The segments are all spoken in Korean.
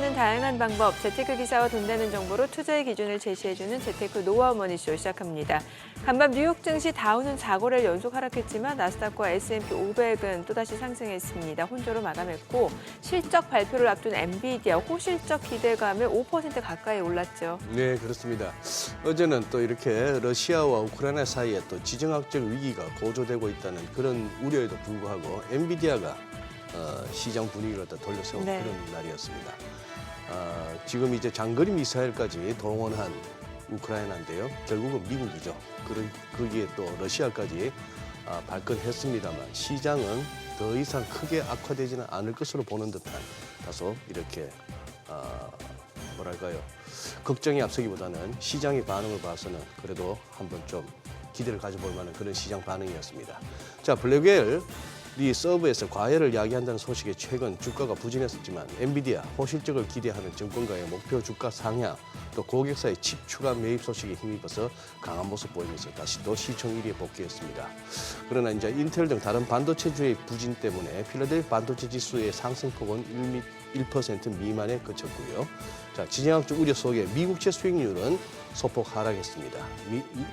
하는 다양한 방법, 재테크 기사와 돈 되는 정보로 투자의 기준을 제시해주는 재테크 노하우 머니쇼 시작합니다. 간밤 뉴욕 증시 다우는 4거래일 연속 하락했지만 나스닥과 S&P 500은 또다시 상승했습니다. 혼조로 마감했고 실적 발표를 앞둔 엔비디아 호실적 기대감에 5% 가까이 올랐죠. 네, 그렇습니다. 어제는 또 이렇게 러시아와 우크라이나 사이에 또 지정학적 위기가 고조되고 있다는 그런 우려에도 불구하고 엔비디아가 시장 분위기를 더 돌려세운 네. 그런 날이었습니다. 지금 이제 장거리 미사일까지 동원한 우크라이나인데요. 결국은 미국이죠. 거기에 또 러시아까지 발끈했습니다만 시장은 더 이상 크게 악화되지는 않을 것으로 보는 듯한 다소 이렇게 뭐랄까요. 걱정이 앞서기보다는 시장의 반응을 봐서는 그래도 한번 좀 기대를 가져볼 만한 그런 시장 반응이었습니다. 자, 블랙웰 이 서브에서 과열을 야기한다는 소식에 최근 주가가 부진했었지만 엔비디아 호실적을 기대하는 증권가의 목표 주가 상향 또 고객사의 칩 추가 매입 소식에 힘입어서 강한 모습 보이면서 다시 또 시총 1위에 복귀했습니다. 그러나 이제 인텔 등 다른 반도체주의 부진 때문에 필라델피아 반도체 지수의 상승폭은 1% 미만에 그쳤고요. 자, 지정학적 우려 속에 미국채 수익률은 소폭 하락했습니다.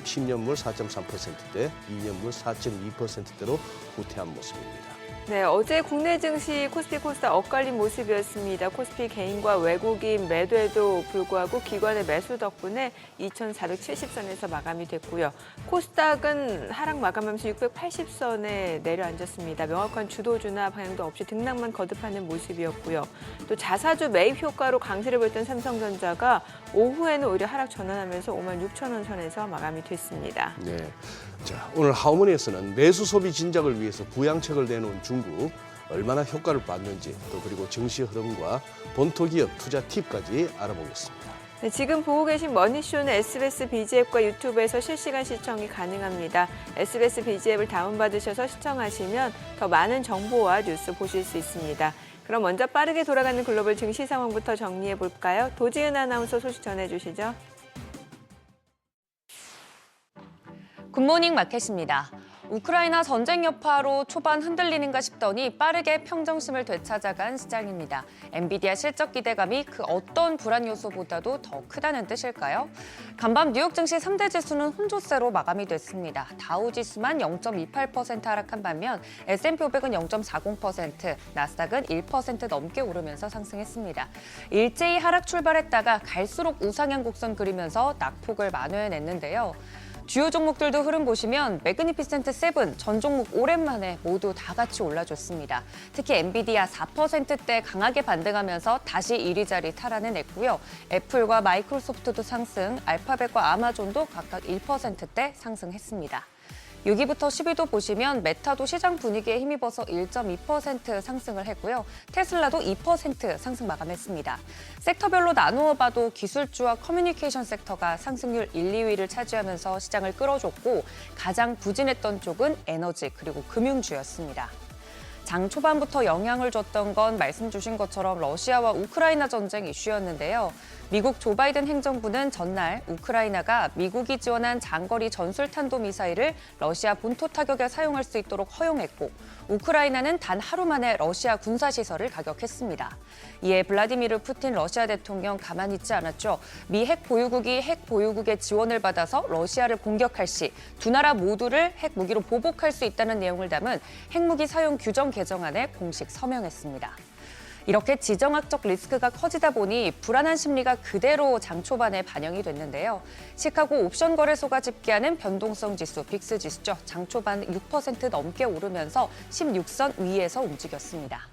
10년물 4.3%대, 2년물 4.2%대로 후퇴한 모습입니다. 네, 어제 국내 증시 코스피 코스닥 엇갈린 모습이었습니다. 코스피 개인과 외국인 매도에도 불구하고 기관의 매수 덕분에 2,470선에서 마감이 됐고요. 코스닥은 하락 마감하면서 680선에 내려앉았습니다. 명확한 주도주나 방향도 없이 등락만 거듭하는 모습이었고요. 또 자사주 매입 효과로 강세를 보였던 삼성전자가 오후에는 오히려 하락 전환하면서 56,000원 선에서 마감이 됐습니다. 네. 자, 오늘 하모니에서는 내수 소비 진작을 위해서 부양책을 내놓은 중국 얼마나 효과를 봤는지 또 그리고 증시 흐름과 본토 기업 투자 팁까지 알아보겠습니다. 네, 지금 보고 계신 머니쇼는 SBS 비지앱과 유튜브에서 실시간 시청이 가능합니다. SBS 비지앱을 다운받으셔서 시청하시면 더 많은 정보와 뉴스 보실 수 있습니다. 그럼 먼저 빠르게 돌아가는 글로벌 증시 상황부터 정리해 볼까요? 도지은 아나운서 소식 전해주시죠. 굿모닝 마켓입니다. 우크라이나 전쟁 여파로 초반 흔들리는가 싶더니 빠르게 평정심을 되찾아간 시장입니다. 엔비디아 실적 기대감이 그 어떤 불안 요소보다도 더 크다는 뜻일까요? 간밤 뉴욕 증시 3대 지수는 혼조세로 마감이 됐습니다. 다우 지수만 0.28% 하락한 반면 S&P 500은 0.40%, 나스닥은 1% 넘게 오르면서 상승했습니다. 일제히 하락 출발했다가 갈수록 우상향 곡선 그리면서 낙폭을 만회해냈는데요. 주요 종목들도 흐름 보시면 매그니피센트 7, 전 종목 오랜만에 모두 다 같이 올라줬습니다. 특히 엔비디아 4%대 강하게 반등하면서 다시 1위 자리 탈환해냈고요. 애플과 마이크로소프트도 상승, 알파벳과 아마존도 각각 1%대 상승했습니다. 6위부터 10위도 보시면 메타도 시장 분위기에 힘입어서 1.2% 상승을 했고요. 테슬라도 2% 상승 마감했습니다. 섹터별로 나누어 봐도 기술주와 커뮤니케이션 섹터가 상승률 1, 2위를 차지하면서 시장을 끌어줬고 가장 부진했던 쪽은 에너지 그리고 금융주였습니다. 장 초반부터 영향을 줬던 건 말씀 주신 것처럼 러시아와 우크라이나 전쟁 이슈였는데요. 미국 조 바이든 행정부는 전날 우크라이나가 미국이 지원한 장거리 전술탄도미사일을 러시아 본토 타격에 사용할 수 있도록 허용했고 우크라이나는 단 하루 만에 러시아 군사시설을 가격했습니다. 이에 블라디미르 푸틴 러시아 대통령 가만히 있지 않았죠. 미 핵 보유국이 핵 보유국의 지원을 받아서 러시아를 공격할 시 두 나라 모두를 핵무기로 보복할 수 있다는 내용을 담은 핵무기 사용 규정 개정안에 공식 서명했습니다. 이렇게 지정학적 리스크가 커지다 보니 불안한 심리가 그대로 장 초반에 반영이 됐는데요. 시카고 옵션 거래소가 집계하는 변동성 지수, 빅스 지수죠. 장 초반 6% 넘게 오르면서 16선 위에서 움직였습니다.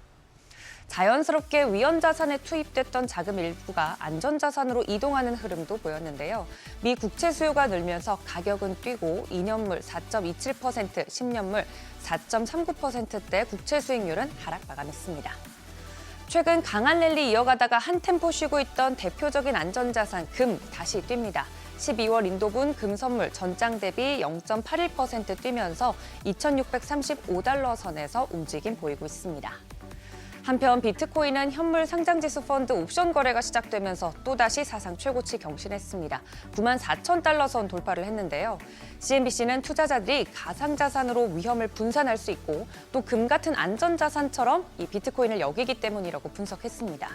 자연스럽게 위험자산에 투입됐던 자금 일부가 안전자산으로 이동하는 흐름도 보였는데요. 미 국채 수요가 늘면서 가격은 뛰고 2년물 4.27%, 10년물 4.39%대 국채 수익률은 하락 마감했습니다. 최근 강한 랠리 이어가다가 한 템포 쉬고 있던 대표적인 안전자산 금 다시 뜁니다. 12월 인도분 금 선물 전장 대비 0.81% 뛰면서 2,635달러 선에서 움직임 보이고 있습니다. 한편 비트코인은 현물 상장지수 펀드 옵션 거래가 시작되면서 또다시 사상 최고치 경신했습니다. 94,000달러 선 돌파를 했는데요. CNBC는 투자자들이 가상자산으로 위험을 분산할 수 있고 또 금 같은 안전자산처럼 이 비트코인을 여기기 때문이라고 분석했습니다.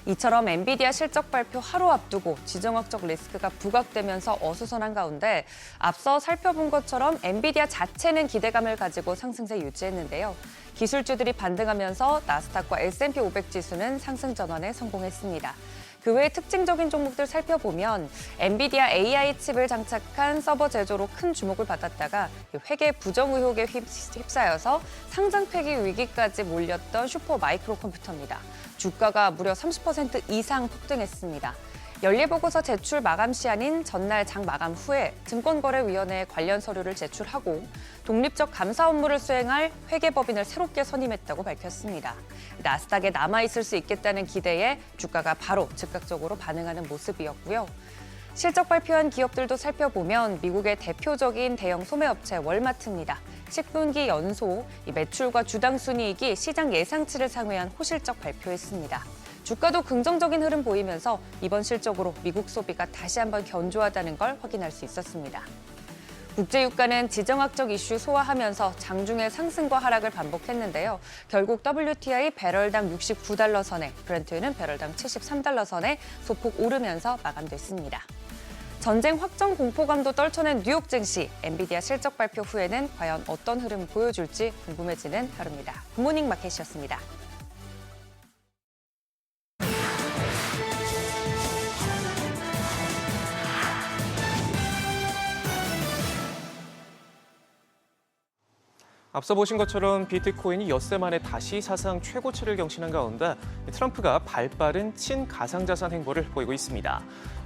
이처럼 엔비디아 실적 발표 하루 앞두고 지정학적 리스크가 부각되면서 어수선한 가운데 앞서 살펴본 것처럼 엔비디아 자체는 기대감을 가지고 상승세 유지했는데요. 기술주들이 반등하면서 나스닥과 S&P 500 지수는 상승 전환에 성공했습니다. 그 외 특징적인 종목들 살펴보면 엔비디아 AI 칩을 장착한 서버 제조로 큰 주목을 받았다가 회계 부정 의혹에 휩싸여서 상장 폐기 위기까지 몰렸던 슈퍼 마이크로 컴퓨터입니다. 주가가 무려 30% 이상 폭등했습니다. 연례보고서 제출 마감 시한인 전날 장 마감 후에 증권거래위원회에 관련 서류를 제출하고 독립적 감사 업무를 수행할 회계법인을 새롭게 선임했다고 밝혔습니다. 나스닥에 남아있을 수 있겠다는 기대에 주가가 바로 즉각적으로 반응하는 모습이었고요. 실적 발표한 기업들도 살펴보면 미국의 대표적인 대형 소매업체 월마트입니다. 10분기 연소 매출과 주당 순이익이 시장 예상치를 상회한 호실적 발표했습니다. 주가도 긍정적인 흐름 보이면서 이번 실적으로 미국 소비가 다시 한번 견조하다는 걸 확인할 수 있었습니다. 국제유가는 지정학적 이슈 소화하면서 장중에 상승과 하락을 반복했는데요. 결국 WTI 배럴당 69달러 선에, 브렌트유는 배럴당 73달러 선에 소폭 오르면서 마감됐습니다. 전쟁 확정 공포감도 떨쳐낸 뉴욕 증시, 엔비디아 실적 발표 후에는 과연 어떤 흐름을 보여줄지 궁금해지는 하루입니다. 굿모닝 마켓이었습니다. 앞서 보신 것처럼 비트코인이 엿새 만에 다시 사상 최고치를 경신한 가운데 트럼프가 발빠른 친가상자산 행보를 보이고 있습니다.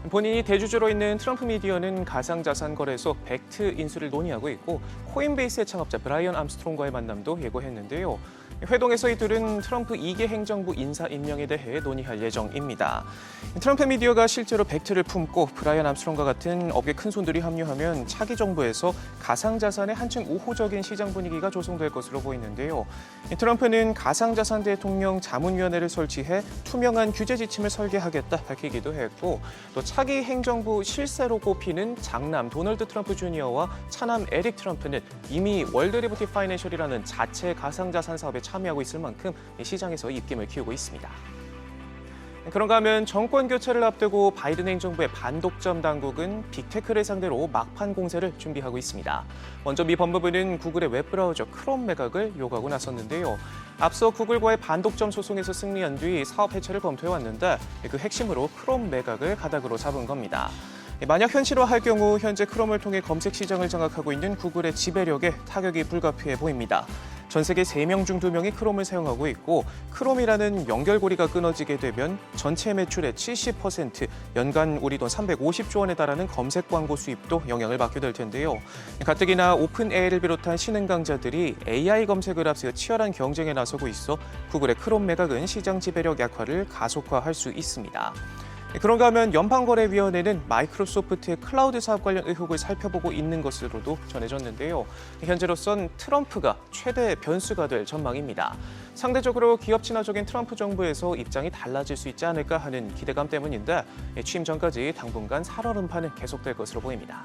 본인이 대주주로 있는 트럼프 미디어는 가상자산 거래소 벡트 인수를 논의하고 있고 코인베이스의 창업자 브라이언 암스트롱과의 만남도 예고했는데요. 회동에서 이 둘은 트럼프 2기 행정부 인사 임명에 대해 논의할 예정입니다. 트럼프 미디어가 실제로 벡트를 품고 브라이언 암스트롱과 같은 업계 큰손들이 합류하면 차기 정부에서 가상자산의 한층 우호적인 시장 분위기가 조성될 것으로 보이는데요. 트럼프는 가상자산 대통령 자문위원회를 설치해 투명한 규제 지침을 설계하겠다 밝히기도 했고 또 차기 행정부 실세로 꼽히는 장남 도널드 트럼프 주니어와 차남 에릭 트럼프는 이미 월드 리버티 파이낸셜이라는 자체 가상자산 사업에 참여하고 있을 만큼 시장에서 입김을 키우고 있습니다. 그런가 하면 정권 교체를 앞두고 바이든 행정부의 반독점 당국은 빅테크를 상대로 막판 공세를 준비하고 있습니다. 먼저 미 법무부는 구글의 웹브라우저 크롬 매각을 요구하고 나섰는데요. 앞서 구글과의 반독점 소송에서 승리한 뒤 사업 해체를 검토해왔는데 그 핵심으로 크롬 매각을 가닥으로 잡은 겁니다. 만약 현실화할 경우 현재 크롬을 통해 검색 시장을 장악하고 있는 구글의 지배력에 타격이 불가피해 보입니다. 전 세계 3명 중 2명이 크롬을 사용하고 있고 크롬이라는 연결고리가 끊어지게 되면 전체 매출의 70%, 연간 우리 돈 350조 원에 달하는 검색 광고 수입도 영향을 받게 될 텐데요. 가뜩이나 오픈 AI를 비롯한 신흥 강자들이 AI 검색을 앞세워 치열한 경쟁에 나서고 있어 구글의 크롬 매각은 시장 지배력 약화를 가속화할 수 있습니다. 그런가 하면 연방거래위원회는 마이크로소프트의 클라우드 사업 관련 의혹을 살펴보고 있는 것으로도 전해졌는데요. 현재로선 트럼프가 최대 변수가 될 전망입니다. 상대적으로 기업 친화적인 트럼프 정부에서 입장이 달라질 수 있지 않을까 하는 기대감 때문인데 취임 전까지 당분간 살얼음판은 계속될 것으로 보입니다.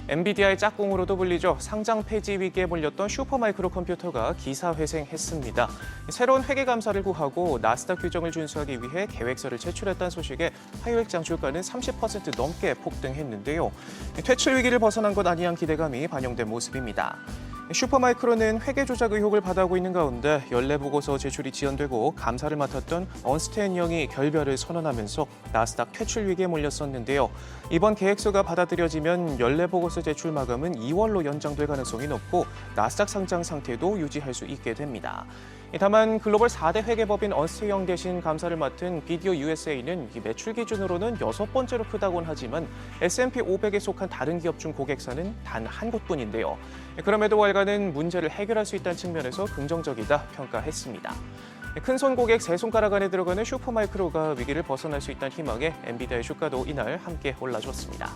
엔비디아의 짝꿍으로도 불리죠. 상장 폐지 위기에 몰렸던 슈퍼마이크로 컴퓨터가 기사회생했습니다. 새로운 회계감사를 구하고 나스닥 규정을 준수하기 위해 계획서를 제출했다는 소식에 화요일장 주가는 30% 넘게 폭등했는데요. 퇴출 위기를 벗어난 것 아니한 기대감이 반영된 모습입니다. 슈퍼마이크로는 회계 조작 의혹을 받아오고 있는 가운데 연례보고서 제출이 지연되고 감사를 맡았던 언스트 앤 영이 결별을 선언하면서 나스닥 퇴출 위기에 몰렸었는데요. 이번 계획서가 받아들여지면 연례보고서 제출 마감은 2월로 연장될 가능성이 높고 나스닥 상장 상태도 유지할 수 있게 됩니다. 다만 글로벌 4대 회계법인 언스트 영 대신 감사를 맡은 비디오 USA는 매출 기준으로는 6번째로 크다고는 하지만 S&P 500에 속한 다른 기업 중 고객사는 단 한 곳뿐인데요. 그럼에도 월가는 문제를 해결할 수 있다는 측면에서 긍정적이다 평가했습니다. 큰손 고객 3손가락 안에 들어가는 슈퍼마이크로가 위기를 벗어날 수 있다는 희망에 엔비디아의 주가도 이날 함께 올라줬습니다.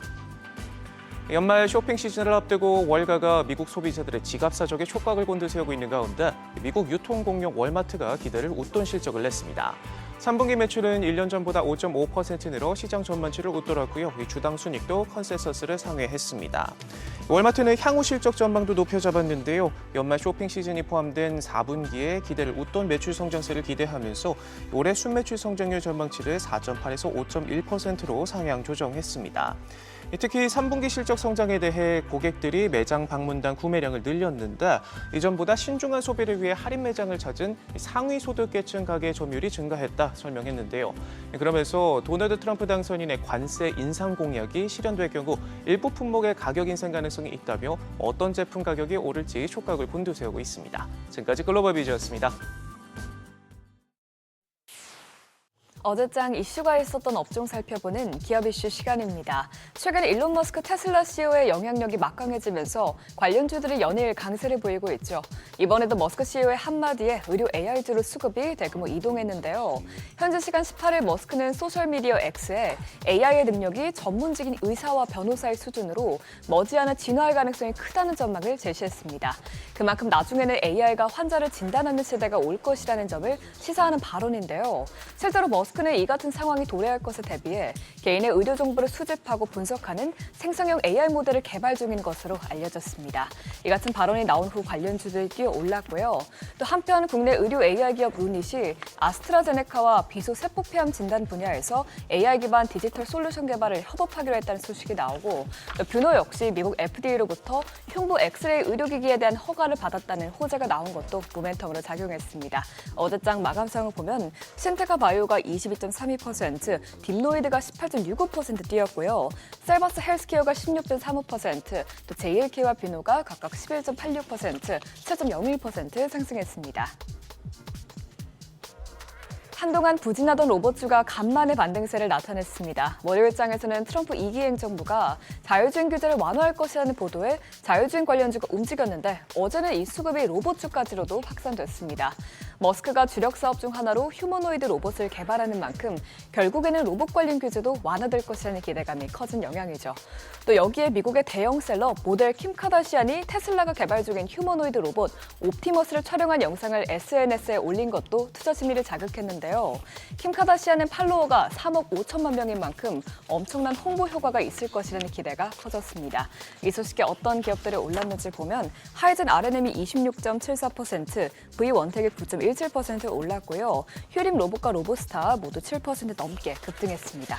연말 쇼핑 시즌을 앞두고 월가가 미국 소비자들의 지갑 사족에 촉각을 곤두세우고 있는 가운데 미국 유통공룡 월마트가 기대를 웃돈 실적을 냈습니다. 3분기 매출은 1년 전보다 5.5% 늘어 시장 전망치를 웃돌았고요. 주당 순이익도 컨센서스를 상회했습니다. 월마트는 향후 실적 전망도 높여 잡았는데요. 연말 쇼핑 시즌이 포함된 4분기에 기대를 웃돈 매출 성장세를 기대하면서 올해 순매출 성장률 전망치를 4.8에서 5.1%로 상향 조정했습니다. 특히 3분기 실적 성장에 대해 고객들이 매장 방문당 구매량을 늘렸는데 이전보다 신중한 소비를 위해 할인 매장을 찾은 상위 소득계층 가게 점유율이 증가했다 설명했는데요. 그러면서 도널드 트럼프 당선인의 관세 인상 공약이 실현될 경우 일부 품목의 가격 인상 가능성이 있다며 어떤 제품 가격이 오를지 촉각을 곤두세우고 있습니다. 지금까지 글로벌 비즈였습니다. 어제장 이슈가 있었던 업종 살펴보는 기업 이슈 시간입니다. 최근 일론 머스크 테슬라 CEO의 영향력이 막강해지면서 관련주들이 연일 강세를 보이고 있죠. 이번에도 머스크 CEO의 한마디에 의료 AI주로 수급이 대규모 이동했는데요. 현지 시간 18일 머스크는 소셜미디어 X에 AI의 능력이 전문직인 의사와 변호사의 수준으로 머지않아 진화할 가능성이 크다는 전망을 제시했습니다. 그만큼 나중에는 AI가 환자를 진단하는 시대가 올 것이라는 점을 시사하는 발언인데요. 실제로 머스크는 이 같은 상황이 도래할 것에 대비해 개인의 의료 정보를 수집하고 분석하는 생성형 AI 모델을 개발 중인 것으로 알려졌습니다. 이 같은 발언이 나온 후 관련주들이 뛰어올랐고요. 또 한편 국내 의료 AI 기업 루닛이 아스트라제네카와 비소 세포폐암 진단 분야에서 AI 기반 디지털 솔루션 개발을 협업하기로 했다는 소식이 나오고 또 뷰노 역시 미국 FDA로부터 흉부 엑스레이 의료기기에 대한 허가를 받았다는 호재가 나온 것도 모멘텀으로 작용했습니다. 어제장 마감상을 보면 신테카 바이오가 22.32%, 딥노이드가 18.65% 뛰었고요. 셀버스 헬스케어가 16.35%, 또 JLK와 비노가 각각 11.86%, 7.01% 상승했습니다. 한동안 부진하던 로봇주가 간만에 반등세를 나타냈습니다. 월요일장에서는 트럼프 2기 행정부가 자율주행 규제를 완화할 것이라는 보도에 자율주행 관련주가 움직였는데 어제는 이 수급이 로봇주까지로도 확산됐습니다. 머스크가 주력 사업 중 하나로 휴머노이드 로봇을 개발하는 만큼 결국에는 로봇 관련 규제도 완화될 것이라는 기대감이 커진 영향이죠. 또 여기에 미국의 대형 셀럽 모델 킴 카다시안이 테슬라가 개발 중인 휴머노이드 로봇 옵티머스를 촬영한 영상을 SNS에 올린 것도 투자 심리를 자극했는데요. 킴 카다시안은 팔로워가 3억 5천만 명인 만큼 엄청난 홍보 효과가 있을 것이라는 기대가 커졌습니다. 이 소식에 어떤 기업들이 올랐는지 보면 하이젠 R&M이 26.74%, V원텍이 9.17% 올랐고요. 휴림 로봇과 로보스타 모두 7% 넘게 급등했습니다.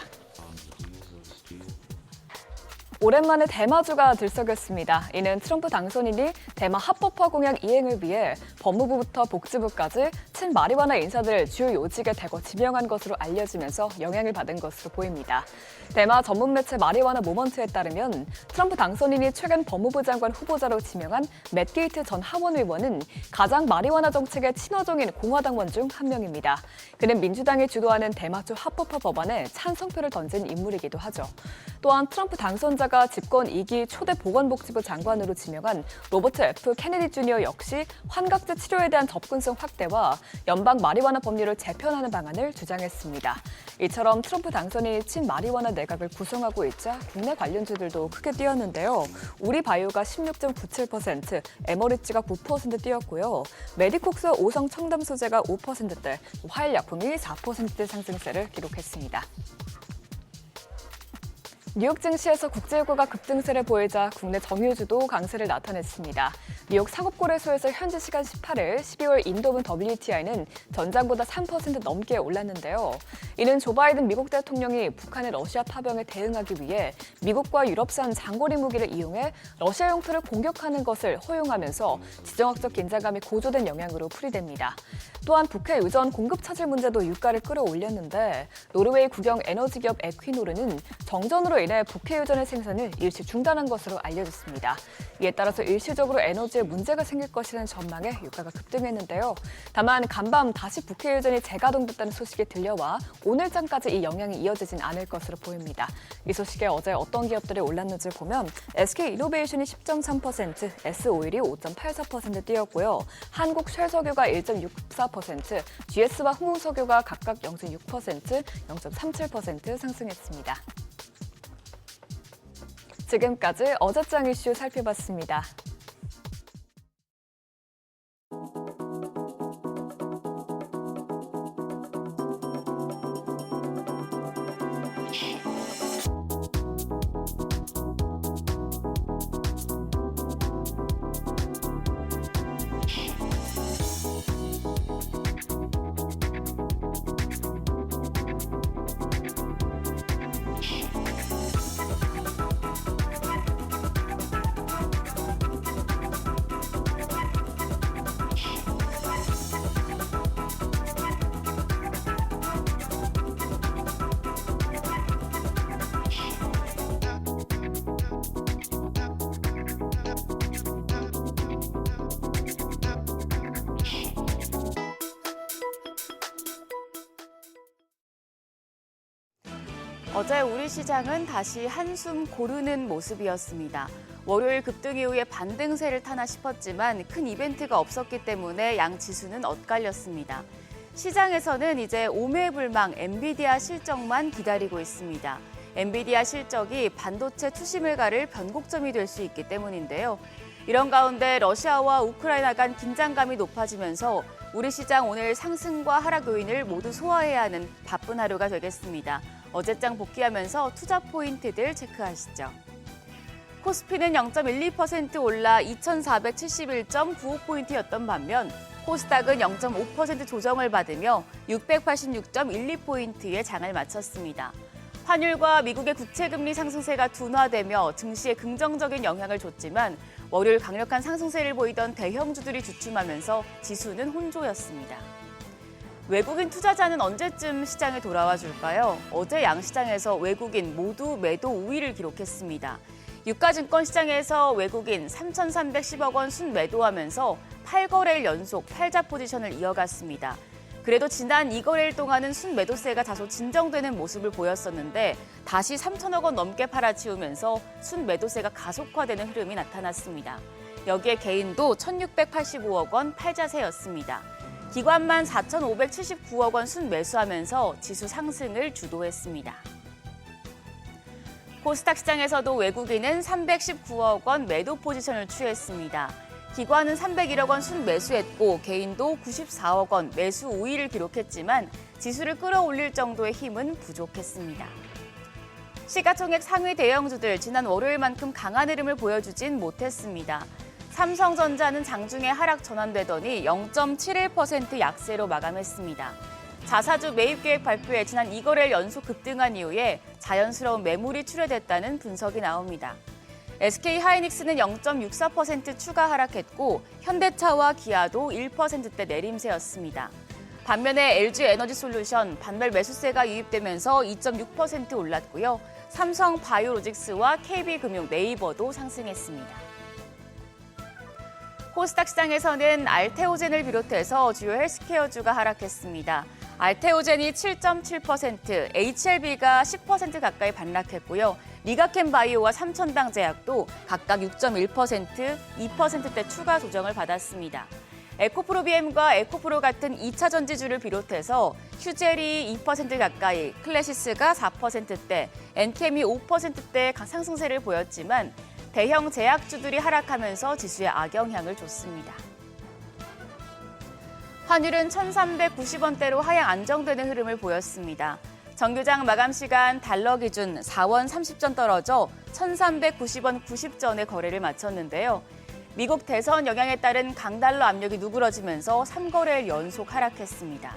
오랜만에 대마주가 들썩였습니다. 이는 트럼프 당선인이 대마 합법화 공약 이행을 위해 법무부부터 복지부까지 친마리화나 인사들 주요 요직에 대거 지명한 것으로 알려지면서 영향을 받은 것으로 보입니다. 대마 전문 매체 마리화나 모먼트에 따르면 트럼프 당선인이 최근 법무부 장관 후보자로 지명한 맷 게이트 전 하원 의원은 가장 마리화나 정책의 친어종인 공화당원 중 한 명입니다. 그는 민주당이 주도하는 대마주 합법화 법안에 찬성표를 던진 인물이기도 하죠. 또한 트럼프 당선자가 집권 2기 초대 보건복지부 장관으로 지명한 로버트 F. 케네디 주니어 역시 환각제 치료에 대한 접근성 확대와 연방 마리화나 법률을 재편하는 방안을 주장했습니다. 이처럼 트럼프 당선인이 친마리화나 내각을 구성하고 있자 국내 관련주들도 크게 뛰었는데요. 우리바이오가 16.97%, 에머리츠가 9% 뛰었고요. 메디콕스와 오성 첨단 소재가 5%대, 화일약품이 4%대 상승세를 기록했습니다. 뉴욕 증시에서 국제유가가 급등세를 보이자 국내 정유주도 강세를 나타냈습니다. 뉴욕 상업거래소에서 현지 시간 18일 12월 인도분 WTI는 전장보다 3% 넘게 올랐는데요. 이는 조 바이든 미국 대통령이 북한의 러시아 파병에 대응하기 위해 미국과 유럽산 장거리 무기를 이용해 러시아 영토를 공격하는 것을 허용하면서 지정학적 긴장감이 고조된 영향으로 풀이됩니다. 또한 북해 의전 공급 차질 문제도 유가를 끌어올렸는데 노르웨이 국영 에너지 기업 에퀴노르는 정전으로 인해 북해 유전의 생산을 일시 중단한 것으로 알려졌습니다. 이에 따라서 일시적으로 에너지에 문제가 생길 것이라는 전망에 유가가 급등했는데요. 다만 간밤 다시 북해 유전이 재가동됐다는 소식이 들려와 오늘장까지 이 영향이 이어지진 않을 것으로 보입니다. 이 소식에 어제 어떤 기업들이 올랐는지 보면 SK이노베이션이 10.3%, S오일이 5.84% 뛰었고요. 한국쉘석유가 1.64%, GS와 흥국석유가 각각 0.6%, 0.37% 상승했습니다. 지금까지 어제장 이슈 살펴봤습니다. 어제 우리 시장은 다시 한숨 고르는 모습이었습니다. 월요일 급등 이후에 반등세를 타나 싶었지만 큰 이벤트가 없었기 때문에 양 지수는 엇갈렸습니다. 시장에서는 이제 오매불망 엔비디아 실적만 기다리고 있습니다. 엔비디아 실적이 반도체 투심을 가를 변곡점이 될 수 있기 때문인데요. 이런 가운데 러시아와 우크라이나 간 긴장감이 높아지면서 우리 시장 오늘 상승과 하락 요인을 모두 소화해야 하는 바쁜 하루가 되겠습니다. 어제장 복귀하면서 투자 포인트들 체크하시죠. 코스피는 0.12% 올라 2,471.95포인트였던 반면 코스닥은 0.5% 조정을 받으며 686.12포인트의 장을 마쳤습니다. 환율과 미국의 국채금리 상승세가 둔화되며 증시에 긍정적인 영향을 줬지만 월요일 강력한 상승세를 보이던 대형주들이 주춤하면서 지수는 혼조였습니다. 외국인 투자자는 언제쯤 시장에 돌아와 줄까요? 어제 양시장에서 외국인 모두 매도 우위를 기록했습니다. 유가증권 시장에서 외국인 3,310억 원 순매도하면서 8거래일 연속 팔자 포지션을 이어갔습니다. 그래도 지난 2거래일 동안은 순매도세가 다소 진정되는 모습을 보였었는데 다시 3천억 원 넘게 팔아치우면서 순매도세가 가속화되는 흐름이 나타났습니다. 여기에 개인도 1,685억 원 팔자세였습니다. 기관만 4,579억 원 순매수하면서 지수 상승을 주도했습니다. 코스닥 시장에서도 외국인은 319억 원 매도 포지션을 취했습니다. 기관은 301억 원 순매수했고 개인도 94억 원 매수 우위를 기록했지만 지수를 끌어올릴 정도의 힘은 부족했습니다. 시가총액 상위 대형주들 지난 월요일만큼 강한 흐름을 보여주진 못했습니다. 삼성전자는 장중에 하락 전환되더니 0.71% 약세로 마감했습니다. 자사주 매입계획 발표에 지난 2거래일 연속 급등한 이후에 자연스러운 매물이 출회됐다는 분석이 나옵니다. SK하이닉스는 0.64% 추가 하락했고 현대차와 기아도 1%대 내림세였습니다. 반면에 LG에너지솔루션 반발 매수세가 유입되면서 2.6% 올랐고요. 삼성바이오로직스와 KB금융, 네이버도 상승했습니다. 코스닥 시장에서는 알테오젠을 비롯해서 주요 헬스케어주가 하락했습니다. 알테오젠이 7.7%, HLB가 10% 가까이 반락했고요. 리가켄바이오와 삼천당제약도 각각 6.1%, 2%대 추가 조정을 받았습니다. 에코프로비엠과 에코프로 같은 2차 전지주를 비롯해서 휴젤이 2% 가까이, 클래시스가 4%대, 엔캠이 5%대 상승세를 보였지만 대형 제약주들이 하락하면서 지수에 악영향을 줬습니다. 환율은 1,390원대로 하향 안정되는 흐름을 보였습니다. 정규장 마감 시간 달러 기준 4원 30전 떨어져 1,390원 90전에 거래를 마쳤는데요. 미국 대선 영향에 따른 강달러 압력이 누그러지면서 3거래일 연속 하락했습니다.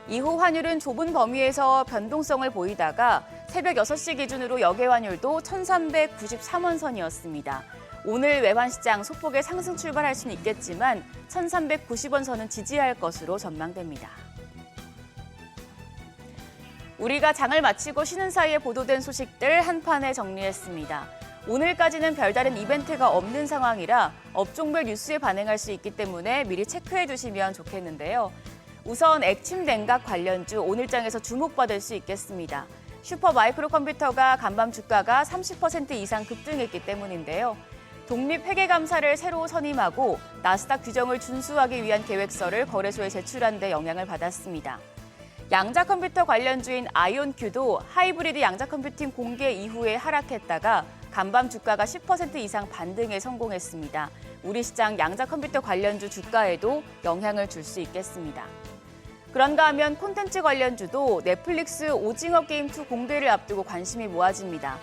이후 환율은 좁은 범위에서 변동성을 보이다가 새벽 6시 기준으로 역외 환율도 1,393원 선이었습니다. 오늘 외환시장 소폭의 상승 출발할 수는 있겠지만 1,390원 선은 지지할 것으로 전망됩니다. 우리가 장을 마치고 쉬는 사이에 보도된 소식들 한 판에 정리했습니다. 오늘까지는 별다른 이벤트가 없는 상황이라 업종별 뉴스에 반응할 수 있기 때문에 미리 체크해 두시면 좋겠는데요. 우선 액침 냉각 관련주 오늘장에서 주목받을 수 있겠습니다. 슈퍼 마이크로 컴퓨터가 간밤 주가가 30% 이상 급등했기 때문인데요. 독립회계감사를 새로 선임하고 나스닥 규정을 준수하기 위한 계획서를 거래소에 제출한 데 영향을 받았습니다. 양자컴퓨터 관련주인 아이온큐도 하이브리드 양자컴퓨팅 공개 이후에 하락했다가 간밤 주가가 10% 이상 반등에 성공했습니다. 우리 시장 양자컴퓨터 관련주 주가에도 영향을 줄 수 있겠습니다. 그런가 하면 콘텐츠 관련주도 넷플릭스 오징어 게임2 공개를 앞두고 관심이 모아집니다.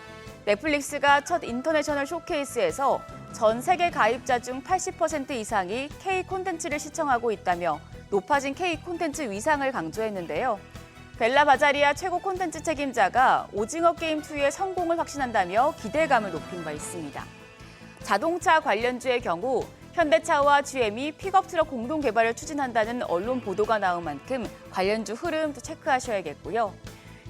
넷플릭스가 첫 인터내셔널 쇼케이스에서 전 세계 가입자 중 80% 이상이 K 콘텐츠를 시청하고 있다며 높아진 K 콘텐츠 위상을 강조했는데요. 벨라 바자리아 최고 콘텐츠 책임자가 오징어 게임2의 성공을 확신한다며 기대감을 높인 바 있습니다. 자동차 관련주의 경우 현대차와 GM이 픽업트럭 공동 개발을 추진한다는 언론 보도가 나온 만큼 관련주 흐름도 체크하셔야겠고요.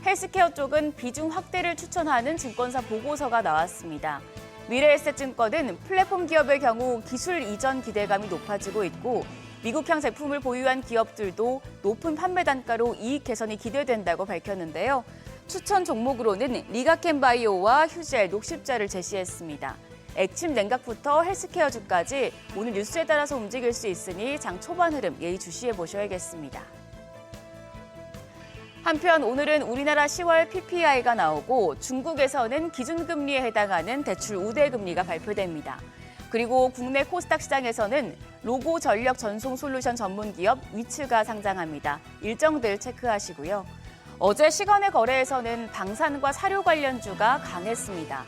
헬스케어 쪽은 비중 확대를 추천하는 증권사 보고서가 나왔습니다. 미래에셋증권은 플랫폼 기업의 경우 기술 이전 기대감이 높아지고 있고 미국향 제품을 보유한 기업들도 높은 판매 단가로 이익 개선이 기대된다고 밝혔는데요. 추천 종목으로는 리가켄바이오와 휴젤, 녹십자를 제시했습니다. 액침 냉각부터 헬스케어주까지 오늘 뉴스에 따라서 움직일 수 있으니 장 초반 흐름 예의 주시해 보셔야겠습니다. 한편 오늘은 우리나라 10월 PPI가 나오고 중국에서는 기준금리에 해당하는 대출 우대금리가 발표됩니다. 그리고 국내 코스닥 시장에서는 로고 전력 전송 솔루션 전문 기업 위츠가 상장합니다. 일정들 체크하시고요. 어제 시간의 거래에서는 방산과 사료 관련주가 강했습니다.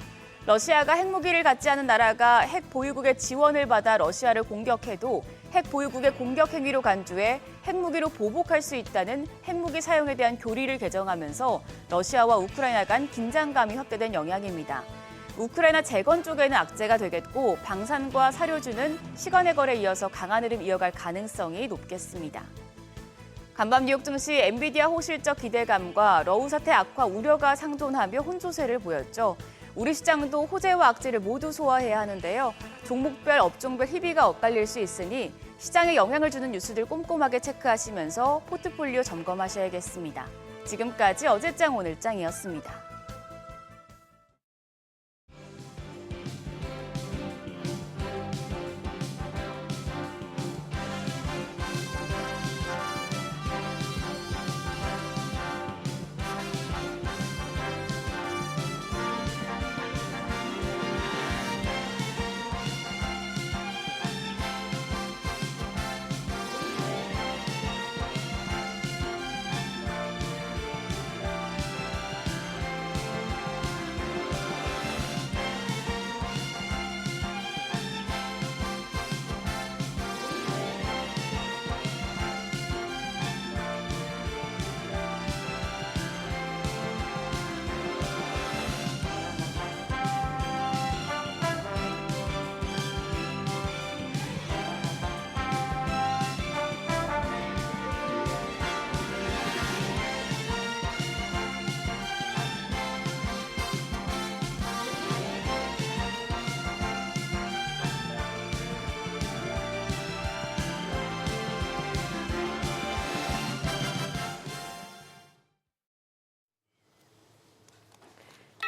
러시아가 핵무기를 갖지 않은 나라가 핵 보유국의 지원을 받아 러시아를 공격해도 핵 보유국의 공격 행위로 간주해 핵무기로 보복할 수 있다는 핵무기 사용에 대한 교리를 개정하면서 러시아와 우크라이나 간 긴장감이 확대된 영향입니다. 우크라이나 재건 쪽에는 악재가 되겠고 방산과 사료주는 시간의 거래에 이어서 강한 흐름 이어갈 가능성이 높겠습니다. 간밤 뉴욕 증시 엔비디아 호실적 기대감과 러우 사태 악화 우려가 상존하며 혼조세를 보였죠. 우리 시장도 호재와 악재를 모두 소화해야 하는데요. 종목별, 업종별 희비가 엇갈릴 수 있으니 시장에 영향을 주는 뉴스들 꼼꼼하게 체크하시면서 포트폴리오 점검하셔야겠습니다. 지금까지 어제장 오늘장이었습니다.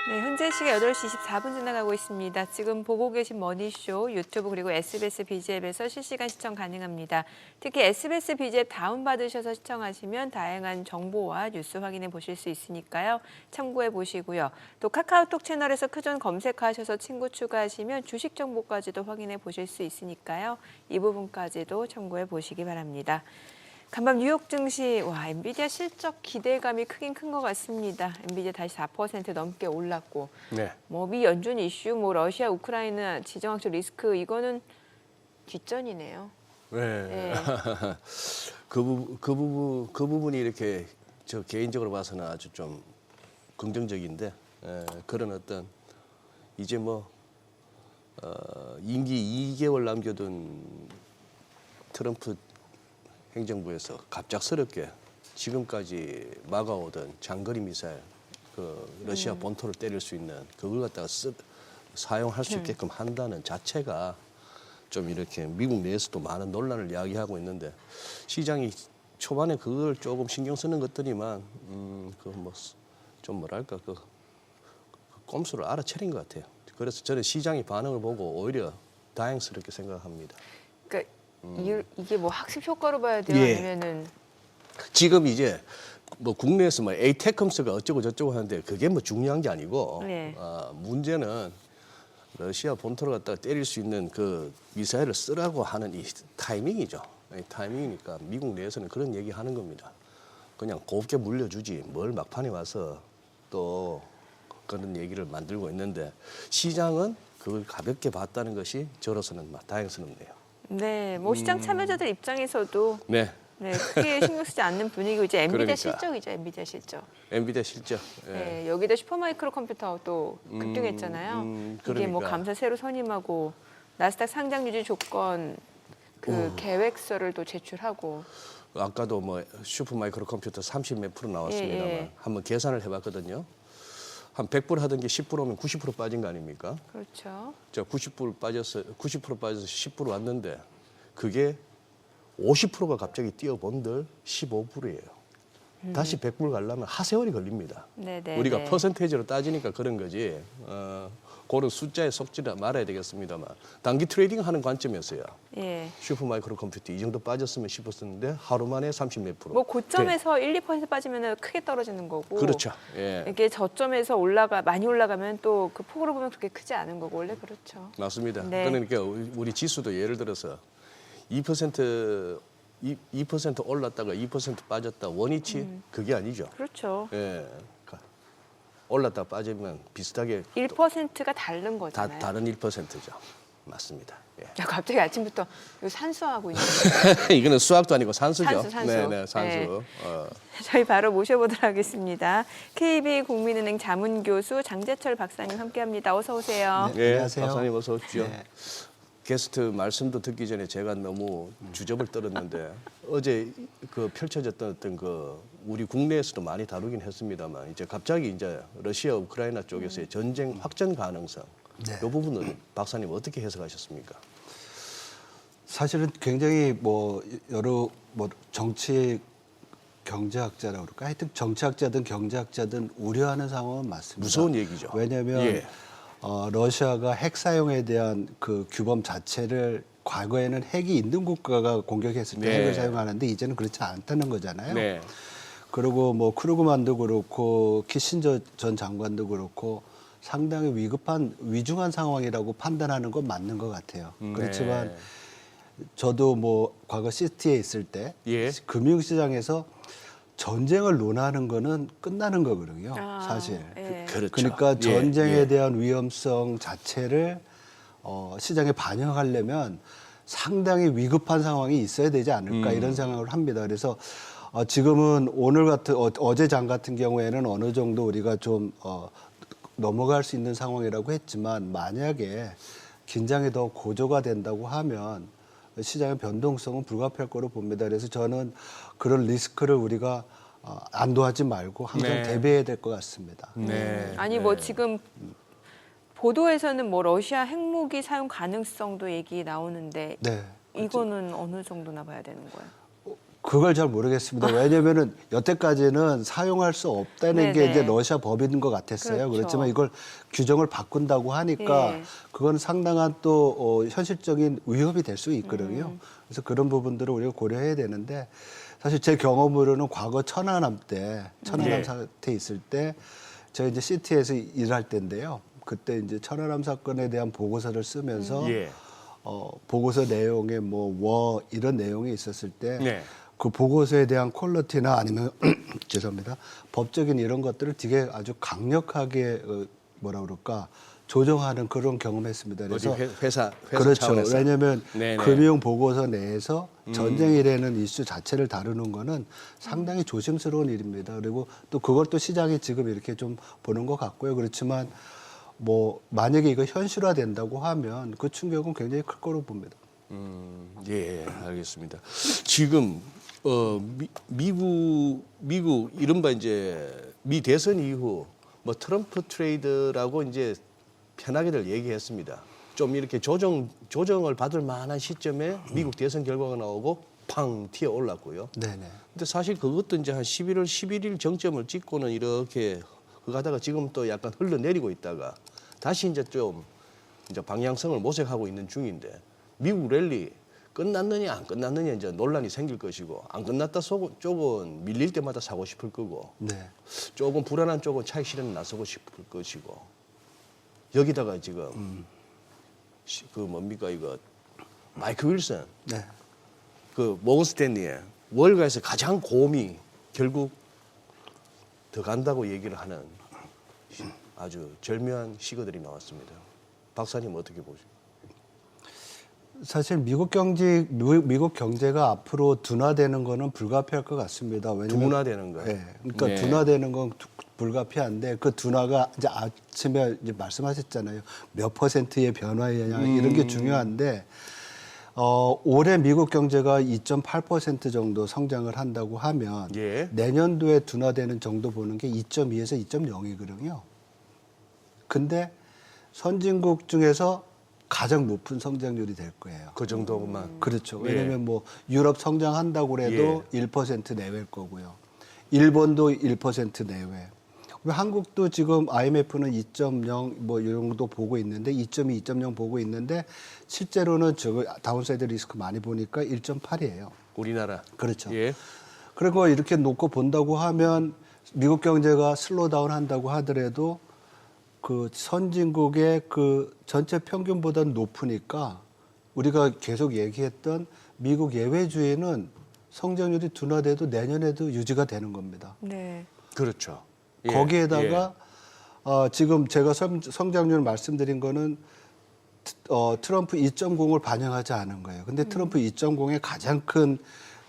네, 현재 시각 8시 24분 지나가고 있습니다. 지금 보고 계신 머니쇼 유튜브 그리고 SBS BG앱에서 실시간 시청 가능합니다. 특히 SBS BG앱 다운받으셔서 시청하시면 다양한 정보와 뉴스 확인해 보실 수 있으니까요. 참고해 보시고요. 또 카카오톡 채널에서 크존 검색하셔서 친구 추가하시면 주식 정보까지도 확인해 보실 수 있으니까요. 이 부분까지도 참고해 보시기 바랍니다. 간밤 뉴욕 증시, 엔비디아 실적 기대감이 크긴 큰 것 같습니다. 엔비디아 다시 4% 넘게 올랐고, 네. 미 연준 이슈, 러시아, 우크라이나 지정학적 리스크 이거는 뒷전이네요. 네. 네. 그 부분이 이렇게 저 개인적으로 봐서는 아주 좀 긍정적인데 그런 어떤 이제 임기 2개월 남겨둔 트럼프 행정부에서 갑작스럽게 지금까지 막아오던 장거리 미사일, 러시아 본토를 때릴 수 있는 그걸 갖다가 사용할 수 있게끔 한다는 자체가 좀 이렇게 미국 내에서도 많은 논란을 야기하고 있는데 시장이 초반에 그걸 조금 신경 쓰는 것들이만 좀 뭐랄까 그 꼼수를 알아차린 것 같아요. 그래서 저는 시장의 반응을 보고 오히려 다행스럽게 생각합니다. 그러니까 이게 학습 효과로 봐야 돼요? 예. 아니면은 지금 이제 국내에서 에이테컴스가 어쩌고 저쩌고 하는데 그게 중요한 게 아니고 네. 문제는 러시아 본토를 갖다가 때릴 수 있는 그 미사일을 쓰라고 하는 이 타이밍이죠. 이 타이밍이니까 미국 내에서는 그런 얘기 하는 겁니다. 그냥 곱게 물려주지 뭘 막판에 와서 또 그런 얘기를 만들고 있는데 시장은 그걸 가볍게 봤다는 것이 저로서는 다행스럽네요. 네, 시장 참여자들 입장에서도 네. 크게 신경 쓰지 않는 분위기고 이제 엔비디아 그러니까. 실적이죠, 엔비디아 실적. 엔비디아 실적. 예. 네, 여기다 슈퍼마이크로 컴퓨터 또 급등했잖아요. 이게 그러니까. 감사 새로 선임하고 나스닥 상장 유지 조건 계획서를 또 제출하고. 아까도 슈퍼마이크로 컴퓨터 30몇 프로 나왔습니다만 예. 한번 계산을 해봤거든요. 한 100불 하던 게 10%면 90% 빠진 거 아닙니까? 그렇죠. 자, 90% 빠져서 10% 왔는데 그게 50%가 갑자기 뛰어본들 15불이에요. 다시 100불 가려면 하세월이 걸립니다. 네네. 우리가 퍼센테이지로 따지니까 그런 거지. 그런 숫자에 속지 말아야 되겠습니다만 단기 트레이딩 하는 관점에서야 예. 슈퍼마이크로 컴퓨터 이 정도 빠졌으면 싶었는데 하루 만에 30몇 프로. 뭐 고점에서 1, 2% 빠지면 크게 떨어지는 거고. 그렇죠. 예. 이게 저점에서 많이 올라가면 또 그 폭으로 보면 그렇게 크지 않은 거고 원래 그렇죠. 맞습니다. 네. 그러니까 우리 지수도 예를 들어서 2% 올랐다가 2% 빠졌다 원위치 그게 아니죠. 그렇죠. 예. 올랐다 빠지면 비슷하게 1%가 다른 거잖아요. 다른 1%죠. 맞습니다. 예. 야, 갑자기 아침부터 이거 산수하고 있는 이거는 수학도 아니고 산수죠. 산수. 네네, 산수. 네. 어. 저희 바로 모셔보도록 하겠습니다. KB국민은행 자문교수 장재철 박사님 함께합니다. 어서 오세요. 네, 안녕하세요. 박사님 어서 오십시오. 네. 게스트 말씀도 듣기 전에 제가 너무 주접을 떨었는데 어제 그 펼쳐졌던 어떤 그 우리 국내에서도 많이 다루긴 했습니다만 이제 갑자기 이제 러시아 우크라이나 쪽에서의 전쟁 확전 가능성 네. 이 부분은 박사님 어떻게 해석하셨습니까? 사실은 굉장히 뭐 여러 뭐 정치 경제학자라고 그럴까 하여튼 정치학자든 경제학자든 우려하는 상황은 맞습니다. 무서운 얘기죠. 왜냐하면 예. 러시아가 핵 사용에 대한 그 규범 자체를 과거에는 핵이 있는 국가가 공격했을 때 네. 핵을 사용하는데 이제는 그렇지 않다는 거잖아요. 네. 그리고 뭐 크루그만도 그렇고 키신저 전 장관도 그렇고 상당히 위중한 상황이라고 판단하는 건 맞는 것 같아요. 그렇지만 네. 저도 뭐 과거 시티에 있을 때 예. 금융시장에서 전쟁을 논하는 거는 끝나는 거거든요. 사실. 예. 그렇죠. 그러니까 예, 전쟁에 예. 대한 위험성 자체를 시장에 반영하려면 상당히 위급한 상황이 있어야 되지 않을까 이런 생각을 합니다. 그래서 지금은 어제장 같은 경우에는 어느 정도 우리가 좀 넘어갈 수 있는 상황이라고 했지만 만약에 긴장이 더 고조가 된다고 하면 시장의 변동성은 불가피할 거로 봅니다. 그래서 저는 그런 리스크를 우리가 안도하지 말고 항상 네. 대비해야 될 것 같습니다. 네. 아니 뭐 지금 보도에서는 뭐 러시아 핵무기 사용 가능성도 얘기 나오는데 네. 이거는 어느 정도나 봐야 되는 거예요? 그걸 잘 모르겠습니다. 왜냐면은 여태까지는 사용할 수 없다는 게 네네. 이제 러시아 법인 것 같았어요. 그렇죠. 그렇지만 이걸 규정을 바꾼다고 하니까 예. 그건 상당한 또 현실적인 위협이 될 수 있거든요. 그래서 그런 부분들을 우리가 고려해야 되는데 사실 제 경험으로는 과거 천안함 예. 사태 있을 때 제가 이제 시티에서 일할 때인데요. 그때 이제 천안함 사건에 대한 보고서를 쓰면서 예. 보고서 내용에 뭐 이런 내용이 있었을 때 네. 그 보고서에 대한 퀄리티나 아니면 죄송합니다. 법적인 이런 것들을 되게 아주 강력하게 뭐라 그럴까 조정하는 그런 경험했습니다. 어디 그래서 회사 그렇죠. 차원에서. 왜냐하면 네네. 금융 보고서 내에서 전쟁이라는 이슈 자체를 다루는 거는 상당히 조심스러운 일입니다. 그리고 또 그걸 또 시장이 지금 이렇게 좀 보는 것 같고요. 그렇지만 뭐 만약에 이거 현실화된다고 하면 그 충격은 굉장히 클 거로 봅니다. 예, 알겠습니다. 지금 미국 이른바 이제 미 대선 이후 뭐 트럼프 트레이드라고 이제 편하게들 얘기했습니다. 좀 이렇게 조정을 받을 만한 시점에 미국 대선 결과가 나오고 팡 튀어 올랐고요. 네네. 근데 사실 그것도 이제 한 11월 11일 정점을 찍고는 이렇게 가다가 지금 또 약간 흘러내리고 있다가 다시 이제 좀 이제 방향성을 모색하고 있는 중인데 미국 랠리 끝났느냐 안 끝났느냐 이제 논란이 생길 것이고 안 끝났다 쪽은 밀릴 때마다 사고 싶을 거고 네. 조금 불안한 쪽은 차익 실현에 나서고 싶을 것이고 여기다가 지금 그 뭡니까 이거 마이크 윌슨 네. 그 모건 스탠리의 월가에서 가장 고음이 결국 더 간다고 얘기를 하는 아주 절묘한 시거들이 나왔습니다. 박사님 어떻게 보십니까? 사실 미국 경제가 앞으로 둔화되는 거는 불가피할 것 같습니다. 왜냐면 둔화되는 거예요? 네. 그러니까 네. 둔화되는 건 불가피한데 그 둔화가 이제 아침에 이제 말씀하셨잖아요. 몇 퍼센트의 변화냐 이런 게 중요한데 올해 미국 경제가 2.8% 정도 성장을 한다고 하면 예. 내년도에 둔화되는 정도 보는 게 2.2에서 2.0이거든요. 근데 선진국 중에서 가장 높은 성장률이 될 거예요. 그 정도만. 그렇죠. 예. 왜냐하면 뭐 유럽 성장한다고 해도 1% 내외일 거고요. 일본도 1% 내외. 한국도 지금 IMF는 2.0 뭐 이 정도 보고 있는데 2.2, 2.0 보고 있는데 실제로는 저거 다운사이드 리스크 많이 보니까 1.8이에요. 우리나라. 그렇죠. 예. 그리고 이렇게 놓고 본다고 하면 미국 경제가 슬로우다운 한다고 하더라도 그 선진국의 그 전체 평균보다 높으니까 우리가 계속 얘기했던 미국 예외주의는 성장률이 둔화돼도 내년에도 유지가 되는 겁니다. 네. 그렇죠. 예, 거기에다가 지금 제가 성장률 말씀드린 거는 트럼프 2.0을 반영하지 않은 거예요. 근데 트럼프 2.0의 가장 큰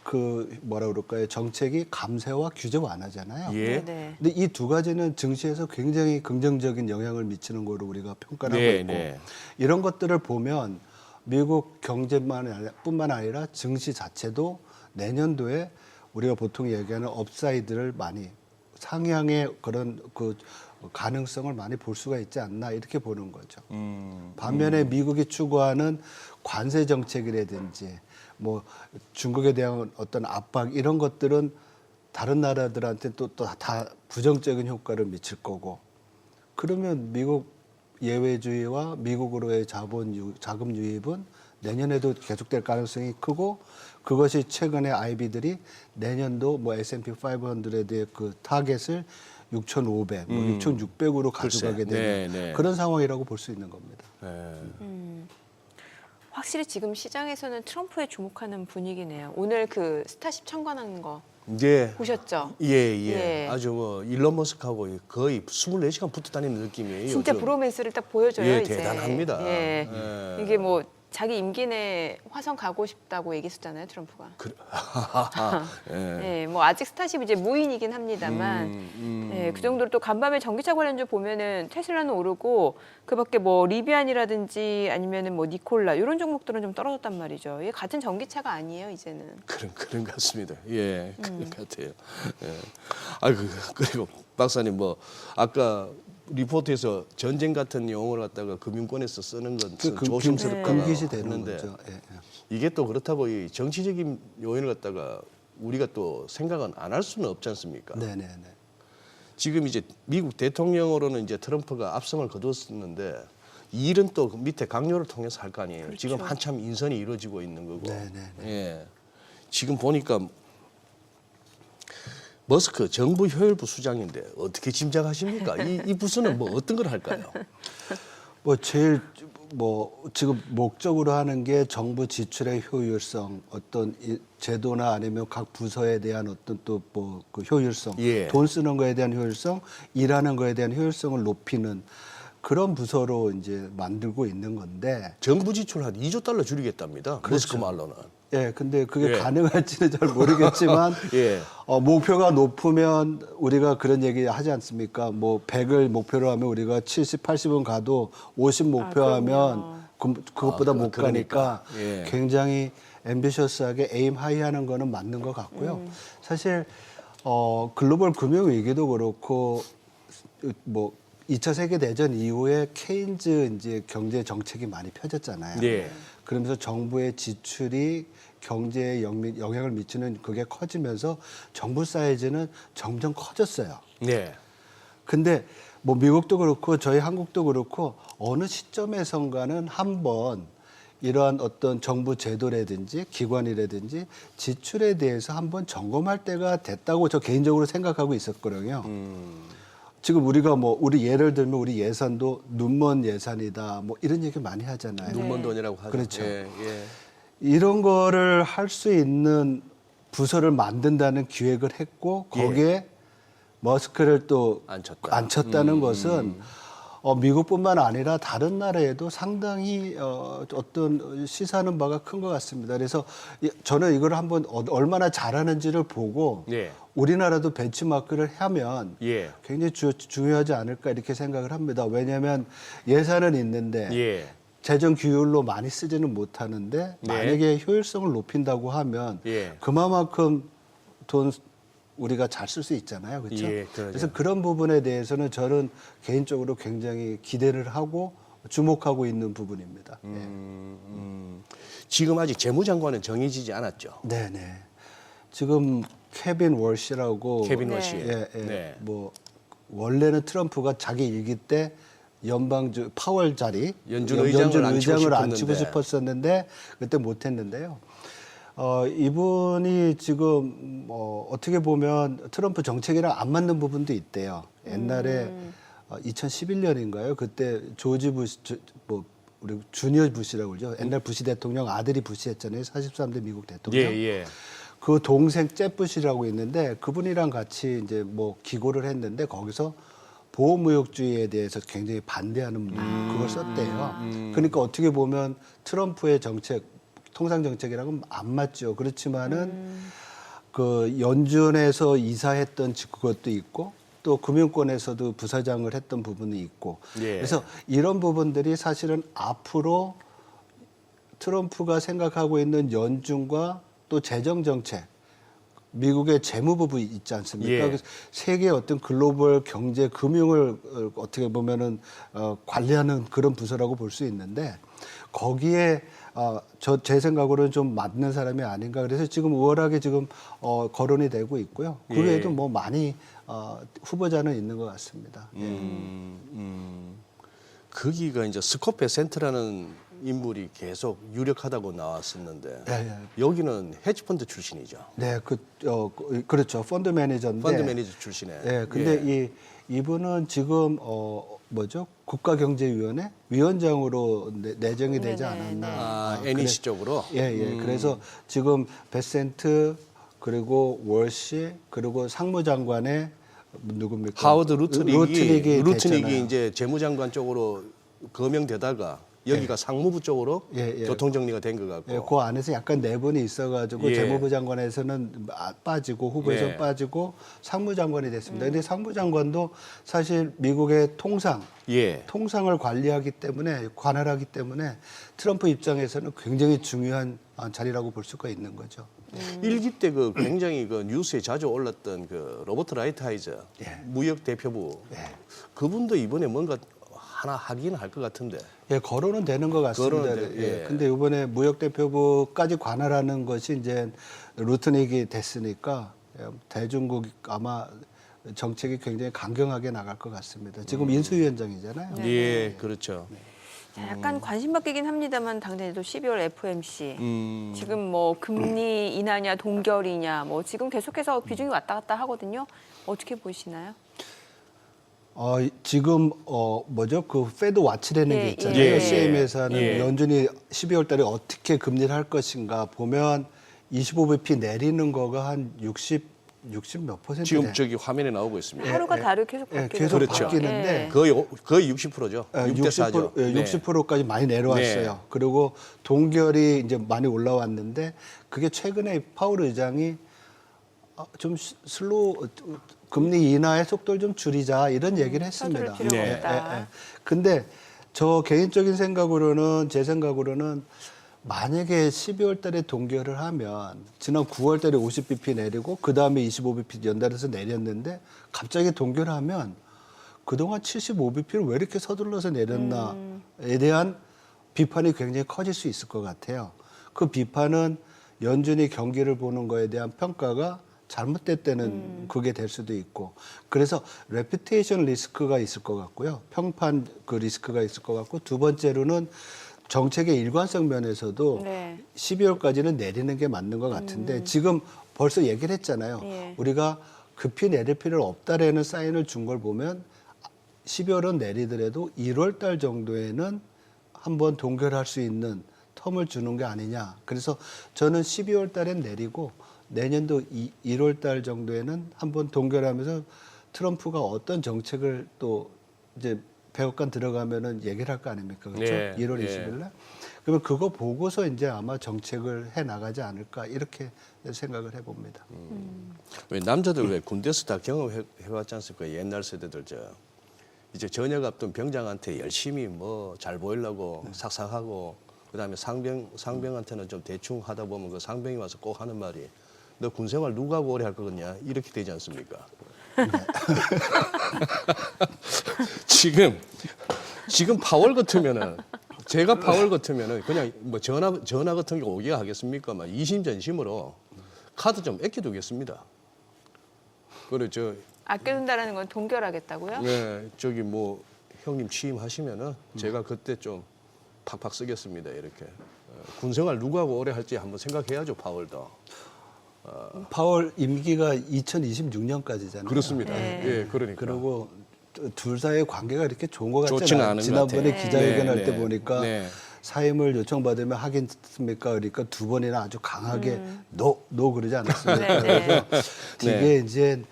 그 뭐라 그럴까요? 정책이 감세와 규제 완화잖아요. 예. 네. 근데 이 두 가지는 증시에서 굉장히 긍정적인 영향을 미치는 거로 우리가 평가를 네, 하고 있고 네. 이런 것들을 보면 미국 경제뿐만 아니라 증시 자체도 내년도에 우리가 보통 얘기하는 업사이드를 많이 상향의 그런 그 가능성을 많이 볼 수가 있지 않나 이렇게 보는 거죠. 반면에 미국이 추구하는 관세 정책이라든지 뭐 중국에 대한 어떤 압박 이런 것들은 다른 나라들한테 또 다 부정적인 효과를 미칠 거고 그러면 미국 예외주의와 미국으로의 자금 유입은 내년에도 계속될 가능성이 크고 그것이 최근에 IB들이 내년도 뭐 S&P 500의 그 타겟을 6,500, 뭐 6,600으로 가져가게 글쎄, 되는 네, 네. 그런 상황이라고 볼 수 있는 겁니다. 확실히 지금 시장에서는 트럼프에 주목하는 분위기네요. 오늘 그 스타쉽 청관한 거 예. 보셨죠? 예, 예. 예. 아주 뭐 일론 머스크하고 거의 24시간 붙어 다니는 느낌이에요. 진짜 요즘. 브로맨스를 딱 보여줘요. 예, 이제. 대단합니다. 예. 예. 이게 뭐 자기 임기 내에 화성 가고 싶다고 얘기했었잖아요, 트럼프가. 예. 예, 뭐 아직 스타쉽 이제 무인이긴 합니다만, 예, 그 정도로 또 간밤에 전기차 관련주 보면은 테슬라는 오르고 그밖에 뭐 리비안이라든지 아니면은 뭐 니콜라 이런 종목들은 좀 떨어졌단 말이죠. 이게 같은 전기차가 아니에요, 이제는. 그런 것 같습니다. 예, 그런 것 같아요. 예. 그리고 박사님 뭐 아까 리포트에서 전쟁 같은 용어를 갖다가 금융권에서 쓰는 건 조심스럽다고 금기시 되는 했는데 거죠. 예, 예. 이게 또 그렇다고 이 정치적인 요인을 갖다가 우리가 또 생각은 안 할 수는 없지 않습니까? 네, 네, 네. 지금 이제 미국 대통령으로는 이제 트럼프가 압승을 거뒀었는데 이 일은 또 그 밑에 강요를 통해서 할 거 아니에요. 그렇죠. 지금 한참 인선이 이루어지고 있는 거고. 네, 네, 예. 지금 보니까 머스크 정부 효율부 수장인데 어떻게 짐작하십니까? 이 부서는 뭐 어떤 걸 할까요? 뭐 제일 뭐 지금 목적으로 하는 게 정부 지출의 효율성, 어떤 제도나 아니면 각 부서에 대한 어떤 또 뭐 그 효율성, 예. 돈 쓰는 거에 대한 효율성, 일하는 거에 대한 효율성을 높이는 그런 부서로 이제 만들고 있는 건데. 정부 지출 한 2조 달러 줄이겠답니다. 그렇죠. 머스크 말로는. 예, 근데 그게 예. 가능할지는 잘 모르겠지만 예. 목표가 높으면 우리가 그런 얘기 하지 않습니까? 뭐 100을 목표로 하면 우리가 70, 80은 가도 50 목표하면 그것보다 못 그러니까. 가니까 예. 굉장히 앰비셔스하게 에임 하이 하는 거는 맞는 것 같고요. 사실 글로벌 금융 위기도 그렇고 뭐 2차 세계 대전 이후에 케인즈 이제 경제 정책이 많이 펴졌잖아요. 네. 그러면서 정부의 지출이 경제에 영향을 미치는 그게 커지면서 정부 사이즈는 점점 커졌어요. 네. 근데 뭐 미국도 그렇고 저희 한국도 그렇고 어느 시점에선가는 한번 이러한 어떤 정부 제도라든지 기관이라든지 지출에 대해서 한번 점검할 때가 됐다고 저 개인적으로 생각하고 있었거든요. 지금 우리가 뭐 우리 예를 들면 우리 예산도 눈먼 예산이다 뭐 이런 얘기 많이 하잖아요. 눈먼 돈이라고 하죠. 그렇죠. 예, 예. 이런 거를 할 수 있는 부서를 만든다는 기획을 했고 거기에 머스크를 또 앉혔다는 것은 미국뿐만 아니라 다른 나라에도 상당히 어떤 시사하는 바가 큰 것 같습니다. 그래서 저는 이걸 한번 얼마나 잘하는지를 보고 예. 우리나라도 벤치마크를 하면 예. 굉장히 중요하지 않을까 이렇게 생각을 합니다. 왜냐하면 예산은 있는데 예. 재정 규율로 많이 쓰지는 못하는데 네. 만약에 효율성을 높인다고 하면 예. 그만큼 돈 우리가 잘 쓸 수 있잖아요. 그렇죠? 예, 그러죠. 그래서 그런 부분에 대해서는 저는 개인적으로 굉장히 기대를 하고 주목하고 있는 부분입니다. 지금 아직 재무장관은 정해지지 않았죠. 네, 네. 지금 케빈 월시라고 케빈 네. 워시. 예, 예. 네. 뭐 원래는 트럼프가 자기 일기 때 연방주 파월 자리 연준 의장을 앉히고 싶었었는데 그때 못했는데요. 이분이 지금 어떻게 보면 트럼프 정책이랑 안 맞는 부분도 있대요. 옛날에 2011년인가요? 그때 조지 부시 우리 주니어 부시라고 그러죠. 옛날 부시 대통령 아들이 부시했잖아요. 43대 미국 대통령. 예. 그 동생 잽부시라고 있는데 그분이랑 같이 이제 뭐 기고를 했는데 거기서 보호무역주의에 대해서 굉장히 반대하는 그걸 썼대요. 그러니까 어떻게 보면 트럼프의 정책, 통상 정책이랑은 안 맞죠. 그렇지만은 그 연준에서 이사했던 그것도 있고 또 금융권에서도 부사장을 했던 부분이 있고 예. 그래서 이런 부분들이 사실은 앞으로 트럼프가 생각하고 있는 연준과 또 재정 정책, 미국의 재무부부 있지 않습니까? 예. 그래서 세계의 어떤 글로벌 경제, 금융을 어떻게 보면은 관리하는 그런 부서라고 볼 수 있는데 거기에 제 생각으로는 좀 맞는 사람이 아닌가. 그래서 지금 우월하게 지금 거론이 되고 있고요. 그 예. 외에도 뭐 많이 후보자는 있는 것 같습니다. 거기가 이제 스콧 베센트라는 인물이 계속 유력하다고 나왔었는데 예. 여기는 헤지펀드 출신이죠. 네, 그렇죠. 펀드 매니저인데. 펀드 매니저 출신에. 네, 근데 이분은 지금 국가경제위원회 위원장으로 내정이 되지 네네, 않았나. NEC 쪽으로. 예. 그래서 지금 베센트 그리고 월시 그리고 상무장관의 누굽니까? 하워드 루트닉이 됐잖아요. 이제 재무장관 쪽으로 거명되다가 여기가 상무부 쪽으로 예. 교통정리가 된 것 같고. 예, 그 안에서 약간 내분이 있어가지고 예. 재무부 장관에서는 빠지고 후보에서 예. 빠지고 상무장관이 됐습니다. 근데 상무장관도 사실 미국의 통상을 관할하기 때문에 트럼프 입장에서는 굉장히 중요한 자리라고 볼 수가 있는 거죠. 일기 때 그 굉장히 그 뉴스에 자주 올랐던 그 로버트 라이트하이저 무역 대표부 그분도 이번에 뭔가 하나 하긴 할 것 같은데. 예, 거론은 되는 것 같습니다. 근데 이번에 무역대표부까지 관할하는 것이 이제 루트닉이 됐으니까 대중국 아마 정책이 굉장히 강경하게 나갈 것 같습니다. 지금 인수위원장이잖아요. 예, 그렇죠. 자, 약간 관심 받기긴 합니다만 당내도 12월 FOMC 지금 뭐 금리 인하냐 동결이냐 뭐 지금 계속해서 비중이 왔다 갔다 하거든요. 어떻게 보시나요? 지금 그 페드 와치라는 게 있잖아요. CM에서는 연준이 12월 달에 어떻게 금리를 할 것인가 보면 25bp 내리는 거가 한 60 몇 퍼센트. 지금 저기 화면에 나오고 있습니다. 하루가 다르게 계속 바뀌는 계속 그렇죠. 바뀌는데 거의 60%죠. 6대 4죠. 60%까지 많이 내려왔어요. 네. 그리고 동결이 이제 많이 올라왔는데 그게 최근에 파월 의장이 좀 금리 인하의 속도를 좀 줄이자 이런 얘기를 했습니다. 서두를 필요가 없다. 근데 제 생각으로는 만약에 12월 달에 동결을 하면 지난 9월 달에 50bp 내리고 그다음에 25bp 연달아서 내렸는데 갑자기 동결하면 그동안 75bp를 왜 이렇게 서둘러서 내렸나에 대한 비판이 굉장히 커질 수 있을 것 같아요. 그 비판은 연준이 경기를 보는 거에 대한 평가가 잘못됐다는 그게 될 수도 있고 그래서 레퓨테이션 리스크가 있을 것 같고요. 평판 그 리스크가 있을 것 같고 두 번째로는 정책의 일관성 면에서도 12월까지는 내리는 게 맞는 것 같은데 지금 벌써 얘기를 했잖아요. 우리가 급히 내릴 필요는 없다라는 사인을 준 걸 보면 12월은 내리더라도 1월 달 정도에는 한번 동결할 수 있는 텀을 주는 게 아니냐. 그래서 저는 12월 달엔 내리고 내년도 1월 달 정도에는 한번 동결하면서 트럼프가 어떤 정책을 또 이제 백악관 들어가면은 얘기를 할 거 아닙니까? 그렇죠? 1월 20일 날. 그러면 그거 보고서 이제 아마 정책을 해 나가지 않을까 이렇게 생각을 해 봅니다. 왜 남자들 왜 군대에서 다 경험해 봤지 않습니까? 옛날 세대들 이제 저녁 앞둔 병장한테 열심히 뭐 잘 보이려고 삭삭하고 그다음에 상병한테는 좀 대충 하다 보면 그 상병이 와서 꼭 하는 말이 너 군생활 누가 하고 오래 할 거겠냐 이렇게 되지 않습니까? 지금 파월 같으면은 제가 파월 같으면은 그냥 뭐 전화 같은 게 오게 하겠습니까? 막 이심전심으로 카드 좀 아껴두겠습니다. 그래 저 아껴둔다라는 건 동결하겠다고요? 네, 저기 뭐 형님 취임하시면은 제가 그때 좀 팍팍 쓰겠습니다. 이렇게 군생활 누구하고 오래 할지 한번 생각해야죠. 파월도. 파월 임기가 2026년까지잖아요. 그렇습니다. 네. 예, 그러니까. 그리고 둘 사이의 관계가 이렇게 좋은 것 같지 좋지는 않아요. 않은 것 지난번에 같아요. 기자회견할 네, 때 네, 보니까 네. 사임을 요청받으면 하겠습니까? 그러니까 두 번이나 아주 강하게 노 그러지 않았습니까? 네, 네. 그래서 네. 이게 이제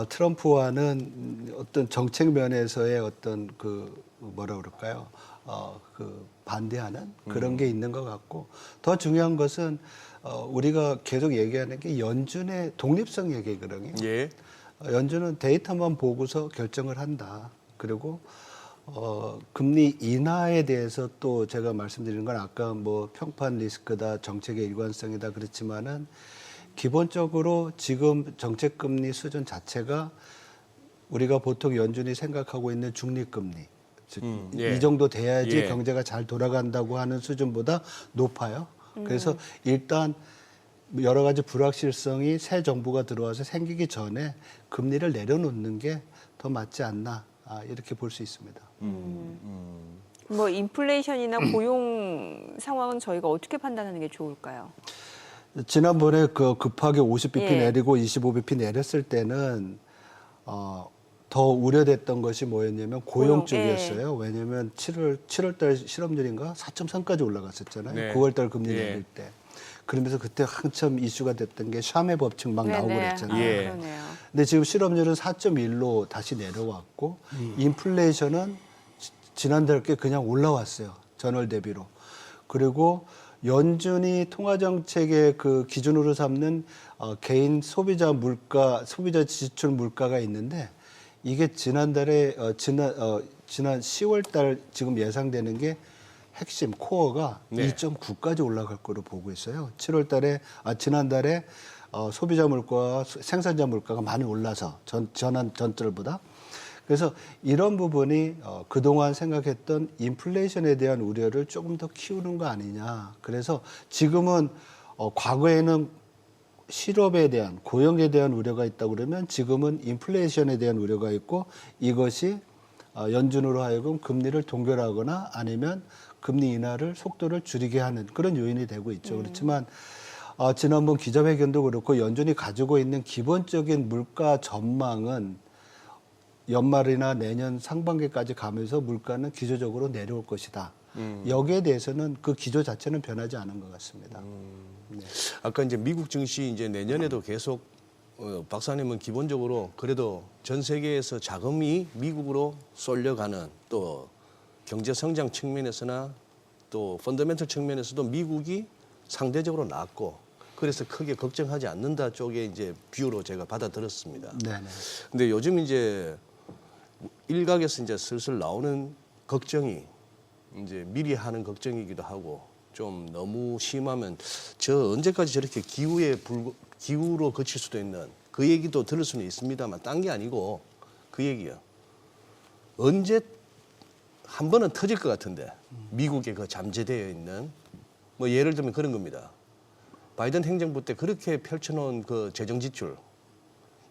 트럼프와는 어떤 정책 면에서의 어떤 그 뭐라 그럴까요? 그 반대하는 그런 게 있는 것 같고 더 중요한 것은 우리가 계속 얘기하는 게 연준의 독립성 얘기거든요. 예. 연준은 데이터만 보고서 결정을 한다. 그리고 금리 인하에 대해서 또 제가 말씀드린 건 아까 뭐 평판 리스크다, 정책의 일관성이다 그렇지만은 기본적으로 지금 정책 금리 수준 자체가 우리가 보통 연준이 생각하고 있는 중립금리 즉 예. 이 정도 돼야지 예. 경제가 잘 돌아간다고 하는 수준보다 높아요. 그래서 일단 여러 가지 불확실성이 새 정부가 들어와서 생기기 전에 금리를 내려놓는 게 더 맞지 않나 이렇게 볼 수 있습니다. 뭐 인플레이션이나 고용 상황은 저희가 어떻게 판단하는 게 좋을까요? 지난번에 그 급하게 50bp 예. 내리고 25bp 내렸을 때는 더 우려됐던 것이 뭐였냐면 고용 고용, 쪽이었어요. 왜냐하면 7월달 실업률인가 4.3까지 올라갔었잖아요. 네. 9월달 금리 예. 내릴 때. 그러면서 그때 한참 이슈가 됐던 게 샴의 법칙 막 나오고 네네. 그랬잖아요. 예. 그러네요. 근데 지금 실업률은 4.1로 다시 내려왔고 인플레이션은 지난달 께 그냥 올라왔어요. 전월 대비로. 그리고 연준이 통화정책의 그 기준으로 삼는 개인 소비자 물가, 소비자 지출 물가가 있는데 이게 지난달에 지난 10월달 지금 예상되는 게 핵심 코어가 네. 2.9까지 올라갈 거로 보고 있어요. 7월달에 지난달에 소비자 물가와 생산자 물가가 많이 올라서 전달보다. 그래서 이런 부분이 그동안 생각했던 인플레이션에 대한 우려를 조금 더 키우는 거 아니냐. 그래서 지금은 과거에는 실업에 대한 고용에 대한 우려가 있다고 그러면 지금은 인플레이션에 대한 우려가 있고 이것이 연준으로 하여금 금리를 동결하거나 아니면 금리 인하를 속도를 줄이게 하는 그런 요인이 되고 있죠. 그렇지만 지난번 기자회견도 그렇고 연준이 가지고 있는 기본적인 물가 전망은 연말이나 내년 상반기까지 가면서 물가는 기조적으로 내려올 것이다. 여기에 대해서는 그 기조 자체는 변하지 않은 것 같습니다. 네. 아까 이제 미국 증시 이제 내년에도 계속 박사님은 기본적으로 그래도 전 세계에서 자금이 미국으로 쏠려가는 또 경제 성장 측면에서나 또 펀더멘털 측면에서도 미국이 상대적으로 낮고 그래서 크게 걱정하지 않는다 쪽에 이제 뷰로 제가 받아들였습니다. 네네. 근데 요즘 이제 일각에서 이제 슬슬 나오는 걱정이 이제 미리 하는 걱정이기도 하고 좀 너무 심하면 저 언제까지 저렇게 기후로 그칠 수도 있는 그 얘기도 들을 수는 있습니다만 딴 게 아니고 그 얘기요. 언제 한 번은 터질 것 같은데 미국에 그 잠재되어 있는 뭐 예를 들면 그런 겁니다. 바이든 행정부 때 그렇게 펼쳐놓은 그 재정 지출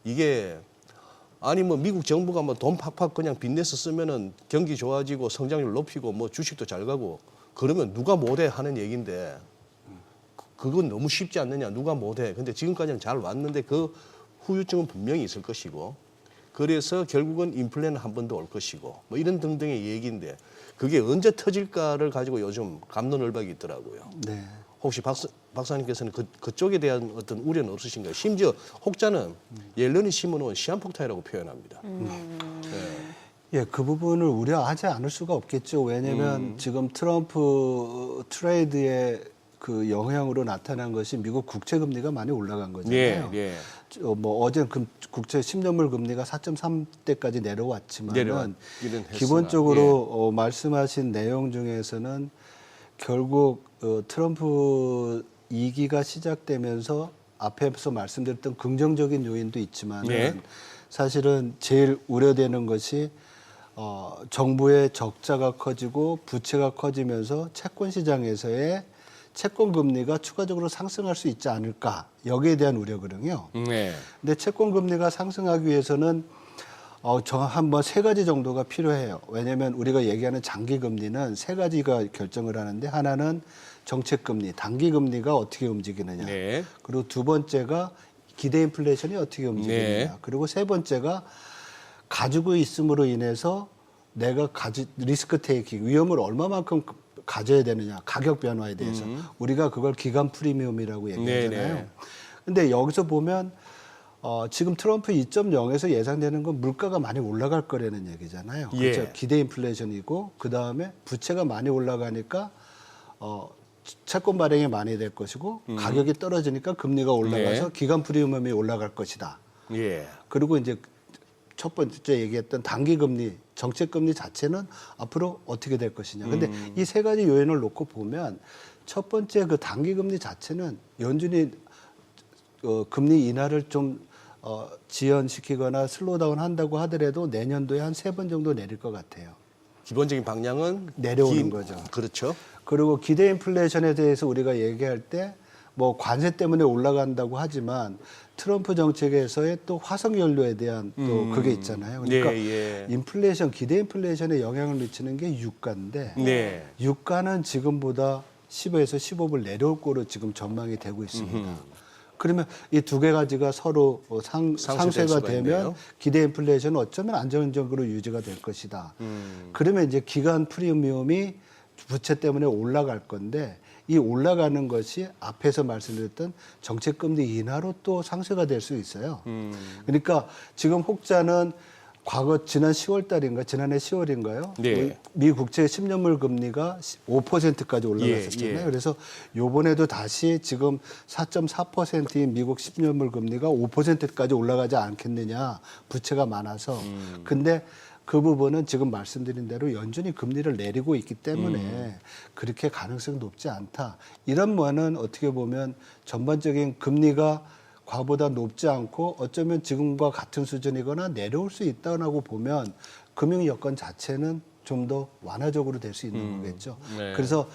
이게 아니 뭐 미국 정부가 뭐 돈 팍팍 그냥 빚내서 쓰면은 경기 좋아지고 성장률 높이고 뭐 주식도 잘 가고 그러면 누가 못해 하는 얘기인데 그건 너무 쉽지 않느냐 누가 못해 근데 지금까지는 잘 왔는데 그 후유증은 분명히 있을 것이고 그래서 결국은 인플레는 한 번 더 올 것이고 뭐 이런 등등의 얘기인데 그게 언제 터질까를 가지고 요즘 갑론을박이 있더라고요. 네. 혹시 박사님께서는 그쪽에 대한 어떤 우려는 없으신가요? 심지어 혹자는 옐런이 심어놓은 시한폭탄이라고 표현합니다. 예, 그 부분을 우려하지 않을 수가 없겠죠. 왜냐하면 지금 트럼프 트레이드의 그 영향으로 나타난 것이 미국 국채 금리가 많이 올라간 거잖아요. 예. 뭐 어제 국채 10년물 금리가 4.3대까지 내려왔지만 내려왔기는 했으나, 기본적으로 말씀하신 내용 중에서는 결국 트럼프 2기가 시작되면서 앞에서 말씀드렸던 긍정적인 요인도 있지만 네. 사실은 제일 우려되는 것이 정부의 적자가 커지고 부채가 커지면서 채권 시장에서의 채권 금리가 추가적으로 상승할 수 있지 않을까 여기에 대한 우려거든요. 네. 근데 채권 금리가 상승하기 위해서는 한번 세 가지 정도가 필요해요. 왜냐하면 우리가 얘기하는 장기 금리는 세 가지가 결정을 하는데 하나는 정책 금리, 단기 금리가 어떻게 움직이느냐. 네. 그리고 두 번째가 기대 인플레이션이 어떻게 움직이느냐. 네. 그리고 세 번째가 가지고 있음으로 인해서 내가 리스크 테이킹, 위험을 얼마만큼 가져야 되느냐, 가격 변화에 대해서. 우리가 그걸 기간 프리미엄이라고 얘기하잖아요. 네네. 근데 여기서 보면 지금 트럼프 2.0에서 예상되는 건 물가가 많이 올라갈 거라는 얘기잖아요. 예. 그렇죠. 기대 인플레이션이고 그다음에 부채가 많이 올라가니까 채권 발행이 많이 될 것이고 가격이 떨어지니까 금리가 올라가서 네. 기간 프리미엄이 올라갈 것이다. 예. 그리고 이제 첫 번째 얘기했던 단기 금리, 정책 금리 자체는 앞으로 어떻게 될 것이냐. 근데 이 세 가지 요인을 놓고 보면 첫 번째 그 단기 금리 자체는 연준이 금리 인하를 좀 지연시키거나 슬로우다운 한다고 하더라도 내년도에 한 3번 정도 내릴 것 같아요. 기본적인 방향은 내려오는 거죠. 그렇죠. 그리고 기대 인플레이션에 대해서 우리가 얘기할 때 뭐 관세 때문에 올라간다고 하지만 트럼프 정책에서의 또 화석 연료에 대한 또 그게 있잖아요. 그러니까 예, 예. 인플레이션, 기대 인플레이션에 영향을 미치는 게 유가인데 네. 유가는 지금보다 10에서 15불 내려올 거로 지금 전망이 되고 있습니다. 그러면 이 두 개 가지가 서로 상쇄될 상쇄가 수가 되면 있네요. 기대 인플레이션은 어쩌면 안정적으로 유지가 될 것이다. 그러면 이제 기간 프리미엄이 부채 때문에 올라갈 건데 이 올라가는 것이 앞에서 말씀드렸던 정책 금리 인하로 또 상쇄가 될 수 있어요. 그러니까 지금 혹자는 과거 지난 10월 달인가 지난해 10월인가요? 네. 미 국채 10년물 금리가 5%까지 올라갔었잖아요. 예, 예. 그래서 요번에도 다시 지금 4.4%인 미국 10년물 금리가 5%까지 올라가지 않겠느냐. 부채가 많아서. 근데 그 부분은 지금 말씀드린 대로 연준이 금리를 내리고 있기 때문에 그렇게 가능성이 높지 않다. 이런 면은 어떻게 보면 전반적인 금리가 과보다 높지 않고 어쩌면 지금과 같은 수준이거나 내려올 수 있다고 보면 금융 여건 자체는 좀 더 완화적으로 될 수 있는 거겠죠. 네. 그래서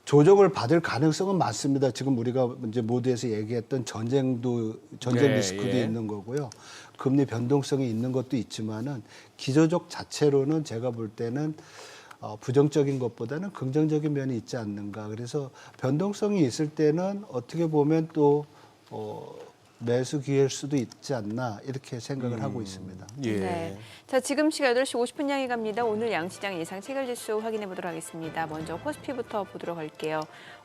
조정을 받을 가능성은 많습니다. 지금 우리가 이제 모두에서 얘기했던 전쟁 네, 리스크도 예. 있는 거고요. 금리 변동성이 있는 것도 있지만은 기저적 자체로는 제가 볼 때는 부정적인 것보다는 긍정적인 면이 있지 않는가. 그래서 변동성이 있을 때는 어떻게 보면 또 매수 기회일 수도 있지 않나 이렇게 생각을 하고 있습니다. 예. 네. 자, 지금 시각 8시 50분 향해 갑니다. 오늘 양시장 예상 체결지수 확인해 보도록 하겠습니다. 먼저 코스피부터 보도록 할게요.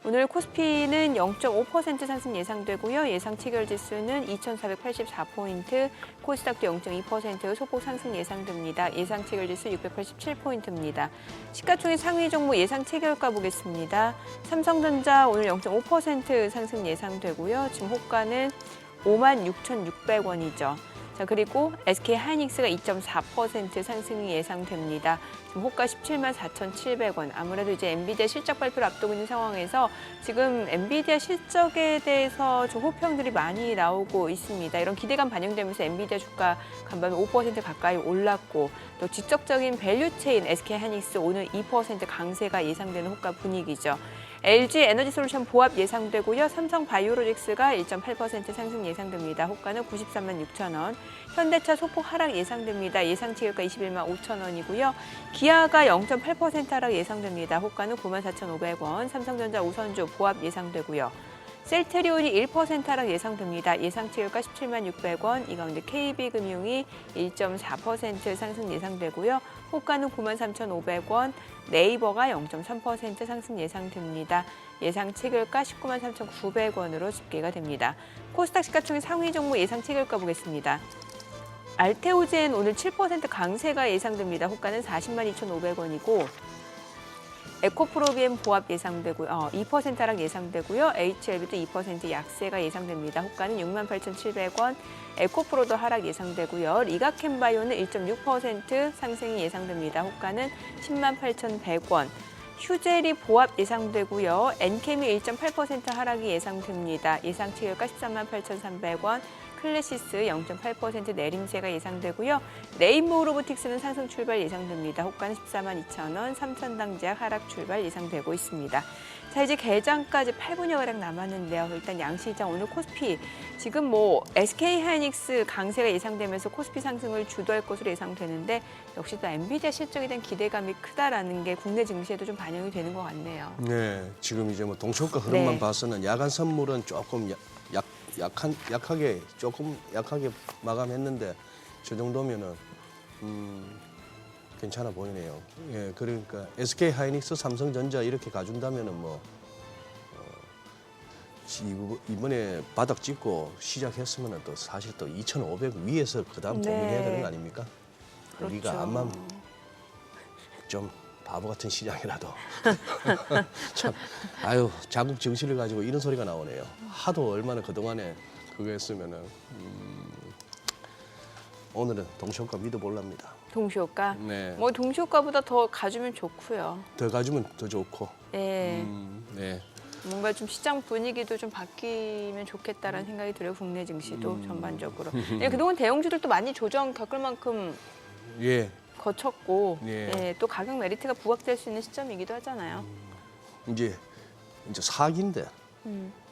오늘 코스피는 0.5% 상승 예상되고요. 예상 체결지수는 2,484포인트, 코스닥도 0.2% 소폭 상승 예상됩니다. 예상 체결지수 687포인트입니다. 시가총액 상위 종목 예상 체결가 보겠습니다. 삼성전자 오늘 0.5% 상승 예상되고요. 지금 호가는 56,600원이죠. 자, 그리고 SK하이닉스가 2.4% 상승이 예상됩니다. 지금 호가 174,700원. 아무래도 이제 엔비디아 실적 발표를 앞두고 있는 상황에서 지금 엔비디아 실적에 대해서 좀 호평들이 많이 나오고 있습니다. 이런 기대감 반영되면서 엔비디아 주가 간밤에 5% 가까이 올랐고 또 지적적인 밸류체인 SK하이닉스 오늘 2% 강세가 예상되는 호가 분위기죠. LG 에너지솔루션 보합 예상되고요. 삼성바이오로직스가 1.8% 상승 예상됩니다. 호가는 93만 6천 원. 현대차 소폭 하락 예상됩니다. 예상 체결가 21만 5천 원이고요. 기아가 0.8% 하락 예상됩니다. 호가는 9만 4,500원. 삼성전자 우선주 보합 예상되고요. 셀트리온이 1% 하락 예상됩니다. 예상 체결가 17만 600원. 이 가운데 KB금융이 1.4% 상승 예상되고요. 호가는 9만 3,500원. 네이버가 0.3% 상승 예상됩니다. 예상 체결가 19만 3,900원으로 집계가 됩니다. 코스닥 시가총액 상위 종목 예상 체결가 보겠습니다. 알테오젠 오늘 7% 강세가 예상됩니다. 호가는 40만 2,500원이고 에코프로비엠 보합 예상되고요. 2% 하락 예상되고요. HLB도 2% 약세가 예상됩니다. 호가는 6만 8,700원. 에코프로도 하락 예상되고요. 리가캠바이오는 1.6% 상승이 예상됩니다. 호가는 10만 8,100원. 휴젤이 보합 예상되고요. 엔캠이 1.8% 하락이 예상됩니다. 예상 체결가 13만 8,300원. 클래시스 0.8% 내림세가 예상되고요. 레인보우 로보틱스는 상승 출발 예상됩니다. 호가는 142,000원, 3,000당 제약 하락 출발 예상되고 있습니다. 자, 이제 개장까지 8분여가량 남았는데요. 일단 양시장 오늘 코스피 지금 SK하이닉스 강세가 예상되면서 코스피 상승을 주도할 것으로 예상되는데 역시 또 엔비디아 실적에 대한 기대감이 크다라는 게 국내 증시에도 좀 반영이 되는 것 같네요. 네, 지금 이제 동시효과 흐름만 네. 봐서는 야간 선물은 조금 약하게 마감했는데 저 정도면은 괜찮아 보이네요. 예, 그러니까 SK 하이닉스, 삼성전자 이렇게 가준다면은 이번에 바닥 찍고 시작했으면은 또 사실 또 2,500 위에서 그다음 네. 고민해야 되는 거 아닙니까? 그렇죠. 우리가 암만 좀 바보 같은 시장이라도 참 자국 정신을 가지고 이런 소리가 나오네요. 하도 얼마나 그동안에 그거 했으면은 오늘은 동시효과 믿어볼랍니다. 동시효과? 네. 동시효과보다 더 가주면 좋고요. 더 가지면 더 좋고. 예. 네. 뭔가 좀 시장 분위기도 좀 바뀌면 좋겠다라는 생각이 들어요. 국내 증시도 전반적으로. 예, 그동안 대형주들도 많이 조정 겪을 만큼 예. 거쳤고 예. 예, 또 가격 메리트가 부각될 수 있는 시점이기도 하잖아요. 이제 사기인데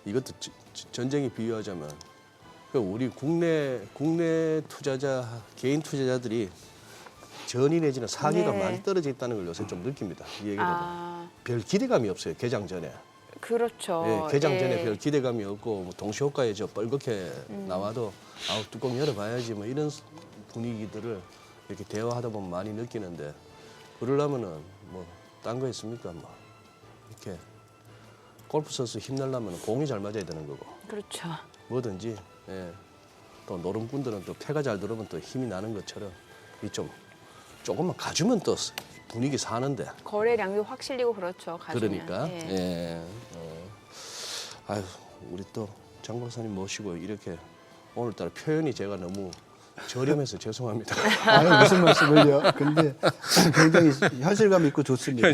이것도 전쟁에 비유하자면 우리 국내 투자자, 개인 투자자들이 전이 내지는 사기가 네. 많이 떨어져 있다는 걸 요새 좀 느낍니다. 이 얘기를 별 기대감이 없어요. 개장 전에. 그렇죠. 예, 개장 전에 예. 별 기대감이 없고 동시효과에 뻘겋게 나와도 뚜껑 열어봐야지 이런 분위기들을 이렇게 대화하다 보면 많이 느끼는데 그러려면은 딴 거 있습니까? 이렇게 골프 선수 힘내려면 공이 잘 맞아야 되는 거고 그렇죠. 뭐든지 예. 또 노름꾼들은 또 패가 잘 들어오면 또 힘이 나는 것처럼 이 조금만 가주면 또 분위기 사는데 거래량도 확 실리고 그렇죠. 가주면. 그러니까 예. 예. 아유 우리 또 장 박사님 모시고 이렇게 오늘따라 표현이 제가 너무 저렴해서 죄송합니다. 아유, 무슨 말씀을요? 근데 굉장히 현실감 있고 좋습니다.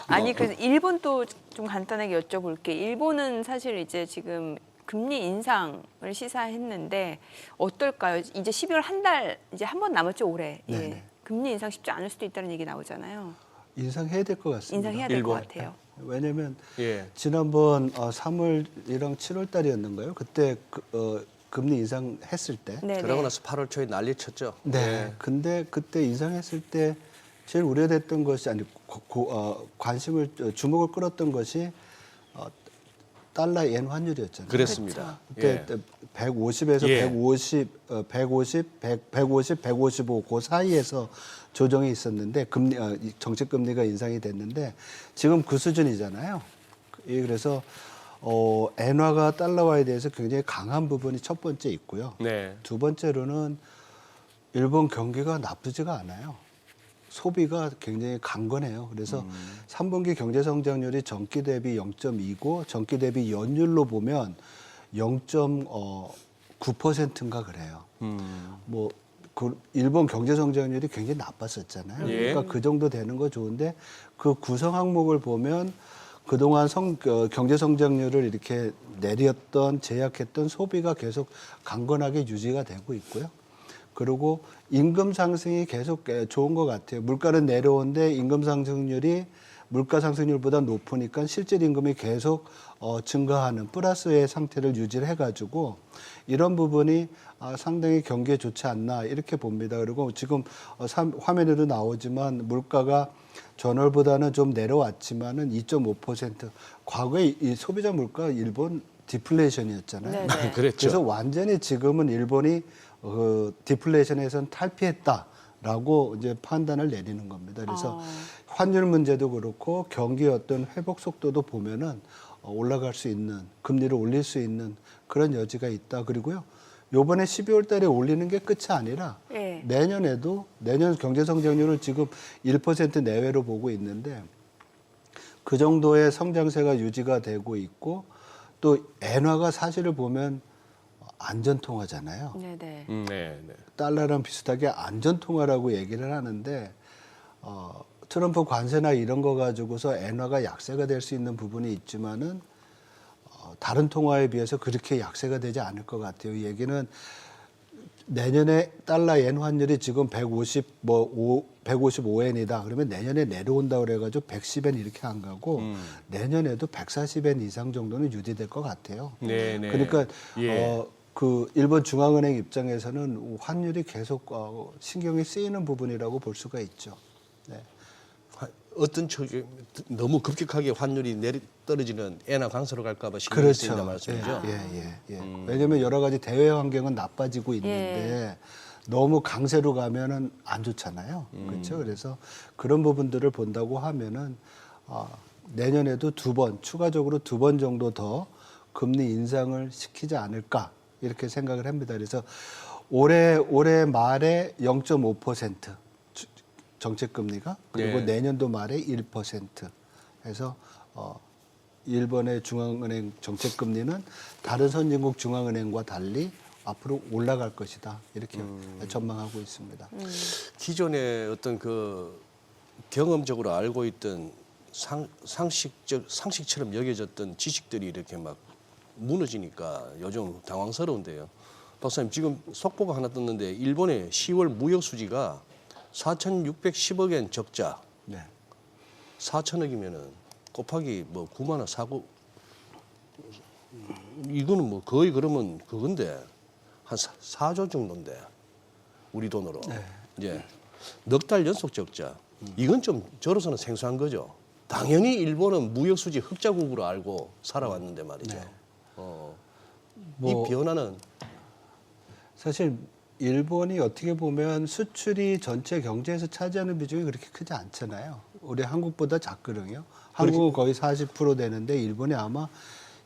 아니 그래서 일본도 좀 간단하게 여쭤볼게. 일본은 사실 이제 지금 금리 인상을 시사했는데 어떨까요? 이제 12월 한 달 이제 한 번 남았죠 올해. 예. 네네. 금리 인상 쉽지 않을 수도 있다는 얘기 나오잖아요. 인상해야 될 것 같습니다. 인상해야 될 것 일본. 같아요. 왜냐하면 예. 지난번 3월이랑 7월 달이었는가요? 그때 금리 인상했을 때. 네. 그러고 나서 8월 초에 난리 쳤죠. 네. 예. 근데 그때 인상했을 때 제일 우려됐던 것이 관심을 주목을 끌었던 것이 달러 엔 환율이었잖아요. 그랬습니다. 그때 150에서 예. 155 그 사이에서 조정이 있었는데 정책 금리가 인상이 됐는데 지금 그 수준이잖아요. 그래서 엔화가 달러화에 대해서 굉장히 강한 부분이 첫 번째 있고요. 네. 두 번째로는 일본 경기가 나쁘지가 않아요. 소비가 굉장히 강건해요. 그래서 3분기 경제 성장률이 전기 대비 0.2고 전기 대비 연율로 보면 0.9%인가 그래요. 일본 경제 성장률이 굉장히 나빴었잖아요. 예. 그러니까 그 정도 되는 거 좋은데 그 구성 항목을 보면 그동안 경제 성장률을 이렇게 내렸던 제약했던 소비가 계속 강건하게 유지가 되고 있고요. 그리고 임금 상승이 계속 좋은 것 같아요. 물가는 내려오는데 임금 상승률이 물가 상승률보다 높으니까 실질 임금이 계속 증가하는 플러스의 상태를 유지를 해가지고 이런 부분이 상당히 경기에 좋지 않나 이렇게 봅니다. 그리고 지금 화면에도 나오지만 물가가 전월보다는 좀 내려왔지만은 2.5%. 과거에 이 소비자 물가 일본 디플레이션이었잖아요. 네네. 그랬죠. 그래서 완전히 지금은 일본이 디플레이션에선 탈피했다라고 이제 판단을 내리는 겁니다. 그래서 환율 문제도 그렇고 경기 어떤 회복 속도도 보면은 올라갈 수 있는 금리를 올릴 수 있는 그런 여지가 있다. 그리고요. 요번에 12월 달에 올리는 게 끝이 아니라 예. 내년에도 내년 경제 성장률을 지금 1% 내외로 보고 있는데 그 정도의 성장세가 유지가 되고 있고 또 엔화가 사실을 보면 안전통화잖아요. 네네. 네, 네. 달러랑 비슷하게 안전통화라고 얘기를 하는데 트럼프 관세나 이런 거 가지고서 엔화가 약세가 될 수 있는 부분이 있지만은 다른 통화에 비해서 그렇게 약세가 되지 않을 것 같아요. 이 얘기는 내년에 달러 엔 환율이 지금 155엔이다. 그러면 내년에 내려온다 그래가지고 110엔 이렇게 안 가고 내년에도 140엔 이상 정도는 유지될 것 같아요. 네네. 그러니까 예. 그 일본 중앙은행 입장에서는 환율이 계속 신경이 쓰이는 부분이라고 볼 수가 있죠. 네. 어떤 쪽이 너무 급격하게 환율이 떨어지는 엔화 강세로 갈까 봐 신경이 쓰인다 말씀이죠. 예. 왜냐하면 여러 가지 대외 환경은 나빠지고 있는데 너무 강세로 가면은 안 좋잖아요. 그렇죠. 그래서 그런 부분들을 본다고 하면은 내년에도 추가적으로 두 번 정도 더 금리 인상을 시키지 않을까 이렇게 생각을 합니다. 그래서 올해 말에 0.5% 정책 금리가 그리고 내년도 말에 1% 해서 일본의 중앙은행 정책 금리는 다른 선진국 중앙은행과 달리 앞으로 올라갈 것이다 이렇게 전망하고 있습니다. 기존에 어떤 그 경험적으로 알고 있던 상식처럼 여겨졌던 지식들이 이렇게 막 무너지니까 요즘 당황스러운데요. 박사님 지금 속보가 하나 떴는데 일본의 10월 무역 수지가 4,610억엔 적자. 네. 4천억이면은 곱하기 뭐 9만 원 사고 이거는 뭐 거의 그러면 그건데 한 4조 정도인데 우리 돈으로 이제 넉 달 연속 적자. 이건 좀 저로서는 생소한 거죠. 당연히 일본은 무역 수지 흑자국으로 알고 살아왔는데 말이죠. 이 변화는 사실 일본이 어떻게 보면 수출이 전체 경제에서 차지하는 비중이 그렇게 크지 않잖아요. 우리 한국보다 작거든요. 한국은 거의 40% 되는데 일본이 아마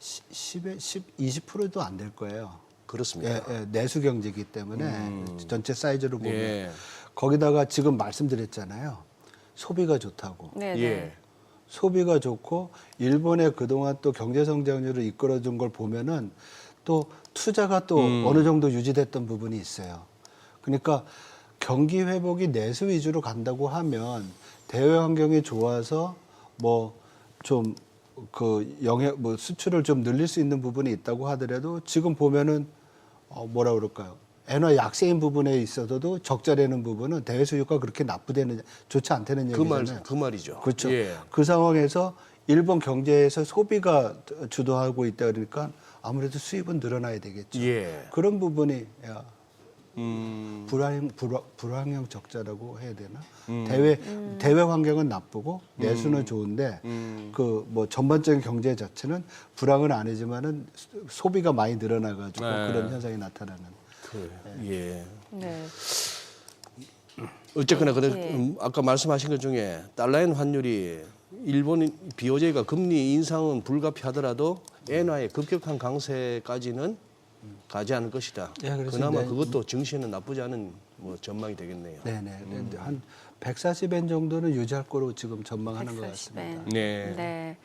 20%도 안 될 거예요. 그렇습니다. 내수 경제이기 때문에 전체 사이즈로 보면 예. 거기다가 지금 말씀드렸잖아요. 소비가 좋다고. 네. 예. 소비가 좋고 일본의 그동안 또 경제 성장률을 이끌어준 걸 보면은 또 투자가 또 어느 정도 유지됐던 부분이 있어요. 그러니까 경기 회복이 내수 위주로 간다고 하면 대외 환경이 좋아서 뭐 좀 그 수출을 좀 늘릴 수 있는 부분이 있다고 하더라도 지금 보면은 뭐라 그럴까요? 엔화 약세인 부분에 있어서도 적자라는 부분은 대외 수요가 그렇게 좋지 않다는 얘기잖아요. 그 말이죠. 그렇죠. 예. 그 상황에서 일본 경제에서 소비가 주도하고 있다 그러니까 아무래도 수입은 늘어나야 되겠죠. 예. 그런 부분이 불황형 적자라고 해야 되나? 대외 환경은 나쁘고 내수는 좋은데 그 뭐 전반적인 경제 자체는 불황은 아니지만은 소비가 많이 늘어나가지고 그런 현상이 나타나는. 예. 네. 어쨌거나 예. 아까 말씀하신 것 중에 달러엔 환율이 일본 BOJ가 금리 인상은 불가피하더라도 엔화의 급격한 강세까지는 가지 않을 것이다. 예, 그래서 그나마 이제 그것도 증시에는 나쁘지 않은 뭐 전망이 되겠네요. 네네. 한 140엔 정도는 유지할 거로 지금 전망하는 것 140엔. 같습니다. 네. 네.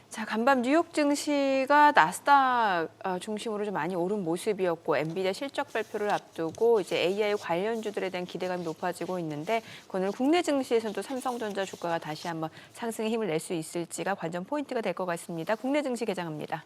자, 간밤 뉴욕 증시가 나스닥 중심으로 좀 많이 오른 모습이었고 엔비디아 실적 발표를 앞두고 이제 AI 관련주들에 대한 기대감이 높아지고 있는데 오늘 국내 증시에서는 또 삼성전자 주가가 다시 한번 상승의 힘을 낼 수 있을지가 관전 포인트가 될 것 같습니다. 국내 증시 개장합니다.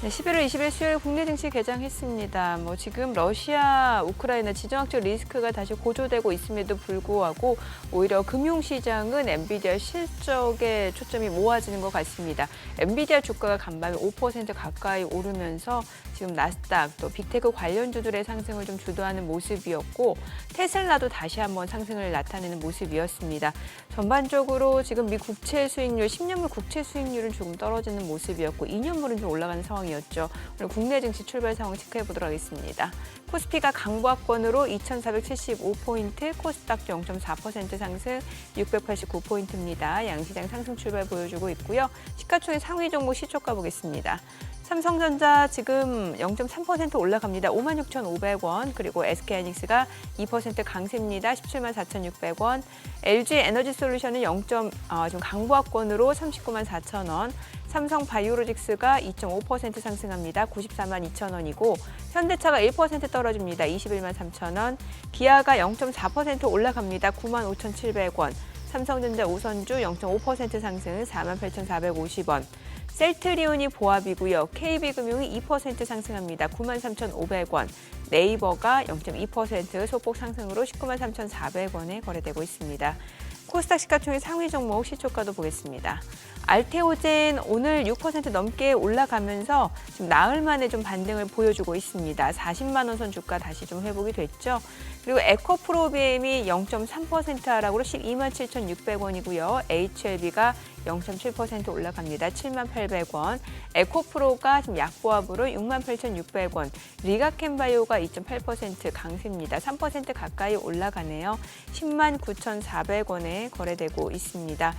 네, 11월 20일 수요일 국내 증시 개장했습니다. 뭐 지금 러시아, 우크라이나 지정학적 리스크가 다시 고조되고 있음에도 불구하고 오히려 금융시장은 엔비디아 실적에 초점이 모아지는 것 같습니다. 엔비디아 주가가 간밤에 5% 가까이 오르면서 지금 나스닥 또 빅테크 관련주들의 상승을 좀 주도하는 모습이었고 테슬라도 다시 한번 상승을 나타내는 모습이었습니다. 전반적으로 지금 미 국채 수익률, 10년물 국채 수익률은 조금 떨어지는 모습이었고 2년물은 좀 올라가는 상황이었죠. 오늘 국내 증시 출발 상황 체크해 보도록 하겠습니다. 코스피가 강보합권으로 2,475포인트, 코스닥 0.4% 상승 689포인트입니다. 양시장 상승 출발 보여주고 있고요. 시가총액 상위 종목 시초가 보겠습니다. 삼성전자 지금 0.3% 올라갑니다. 56,500원. 그리고 SK하이닉스가 2% 강세입니다. 174,600원. LG 에너지솔루션은 지금 강보합권으로 394,000원. 삼성 바이오로직스가 2.5% 상승합니다. 94만 2천 원이고 현대차가 1% 떨어집니다. 21만 3천 원. 기아가 0.4% 올라갑니다. 9만 5,700원. 삼성전자 우선주 0.5% 상승 4만 8,450원. 셀트리온이 보합이고요. KB금융이 2% 상승합니다. 9만 3,500원. 네이버가 0.2% 소폭 상승으로 19만 3,400원에 거래되고 있습니다. 코스닥 시가총액 상위 종목 시초가도 보겠습니다. 알테오젠 오늘 6% 넘게 올라가면서 좀 나흘 만에 좀 반등을 보여주고 있습니다. 40만 원 선 주가 다시 좀 회복이 됐죠. 그리고 에코프로비엠이 0.3% 하락으로 12만 7,600원이고요. HLB가 0.7% 올라갑니다. 7만 800원. 에코프로가 지금 약보합으로 6만 8,600원. 리가켄바이오가 2.8% 강세입니다. 3% 가까이 올라가네요. 10만 9,400원에 거래되고 있습니다.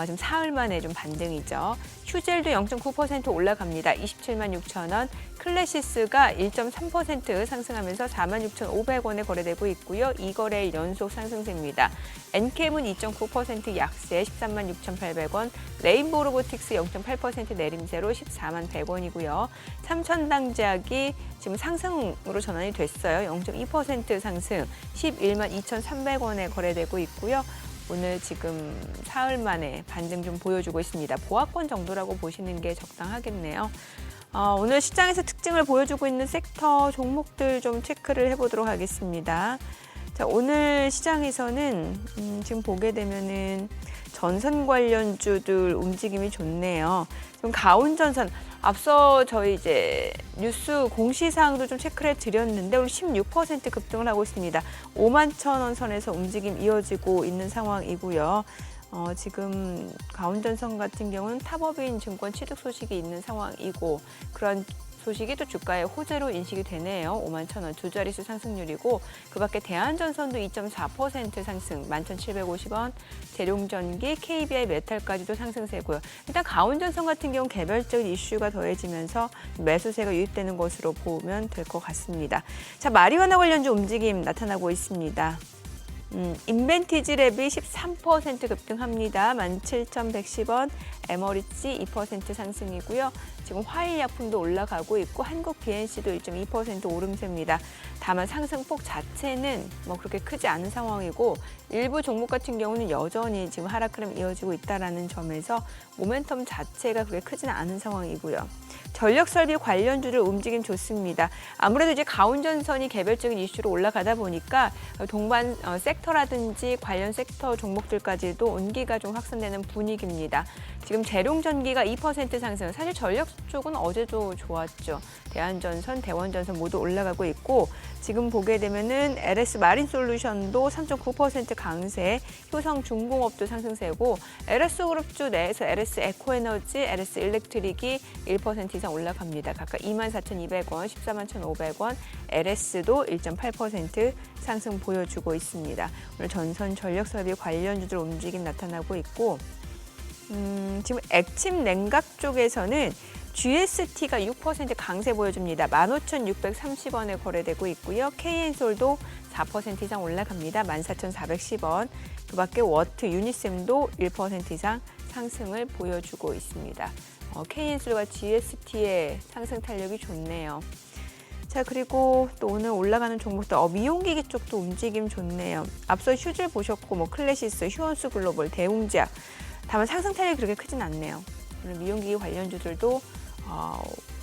지금 사흘 만에 좀 반등이죠. 휴젤도 0.9% 올라갑니다. 27만 6천 원. 클래시스가 1.3% 상승하면서 4만 6,500원에 거래되고 있고요. 2거래일 연속 상승세입니다. 엔캠은 2.9% 약세 13만 6,800원. 레인보우 로보틱스 0.8% 내림세로 14만 100원이고요. 삼천당제약이 지금 상승으로 전환이 됐어요. 0.2% 상승 11만 2,300원에 거래되고 있고요. 오늘 지금 사흘 만에 반등 좀 보여주고 있습니다. 보합권 정도라고 보시는 게 적당하겠네요. 오늘 시장에서 특징을 보여주고 있는 섹터 종목들 좀 체크를 해보도록 하겠습니다. 자, 오늘 시장에서는 지금 보게 되면은 전선 관련주들 움직임이 좋네요. 지금 가온전선 앞서 저희 이제 뉴스 공시사항도 좀 체크를 해드렸는데 오늘 16% 급등을 하고 있습니다. 5만 1천 원 선에서 움직임 이어지고 있는 상황이고요. 지금 가온전선 같은 경우는 탑업인 증권 취득 소식이 있는 상황이고 그런 소식이 또 주가의 호재로 인식이 되네요. 5만 1천 원 두 자릿수 상승률이고 그 밖에 대한전선도 2.4% 상승 11,750원, 대룡전기, KBI 메탈까지도 상승세고요. 일단 가온전선 같은 경우 개별적인 이슈가 더해지면서 매수세가 유입되는 것으로 보면 될 것 같습니다. 자, 마리화나 관련주 움직임 나타나고 있습니다. 인벤티지랩이 13% 급등합니다. 17,110원, 에머리지 2% 상승이고요. 지금 화일약품도 올라가고 있고 한국 BNC도 1.2% 오름세입니다. 다만 상승폭 자체는 뭐 그렇게 크지 않은 상황이고 일부 종목 같은 경우는 여전히 지금 하락 흐름 이어지고 있다는 점에서 모멘텀 자체가 그렇게 크지는 않은 상황이고요. 전력설비 관련주들 움직임 좋습니다. 아무래도 이제 가온전선이 개별적인 이슈로 올라가다 보니까 동반 섹터라든지 관련 섹터 종목들까지도 온기가 좀 확산되는 분위기입니다. 지금 재룡전기가 2% 상승, 사실 전력 쪽은 어제도 좋았죠. 대한전선, 대원전선 모두 올라가고 있고 지금 보게 되면은 LS 마린솔루션도 3.9% 강세, 효성중공업도 상승세고 LS 그룹주 내에서 LS 에코에너지, LS 일렉트릭이 1% 이상 올라갑니다. 각각 24,200원, 14만 1,500원, LS도 1.8% 상승 보여주고 있습니다. 오늘 전선 전력설비 관련주들 움직임 나타나고 있고 지금 액침 냉각 쪽에서는 GST가 6% 강세 보여줍니다. 15,630원에 거래되고 있고요. KN솔도 4% 이상 올라갑니다. 14,410원. 그 밖에 워트, 유니셈도 1% 이상 상승을 보여주고 있습니다. KN솔과 GST의 상승 탄력이 좋네요. 자, 그리고 또 오늘 올라가는 종목들 미용기기 쪽도 움직임 좋네요. 앞서 휴질 보셨고 뭐 클래시스, 휴원수 글로벌, 대웅제약. 다만 상승 탄력이 그렇게 크진 않네요. 오늘 미용기기 관련주들도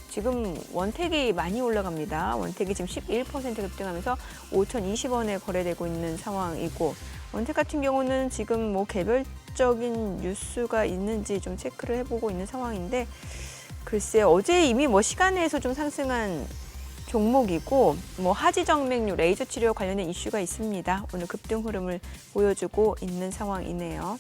지금 원택이 많이 올라갑니다. 원택이 지금 11% 급등하면서 5,020원에 거래되고 있는 상황이고 원택 같은 경우는 지금 뭐 개별적인 뉴스가 있는지 좀 체크를 해보고 있는 상황인데 글쎄 어제 이미 뭐 시간에서 좀 상승한 종목이고 뭐 하지정맥류 레이저 치료 관련된 이슈가 있습니다. 오늘 급등 흐름을 보여주고 있는 상황이네요.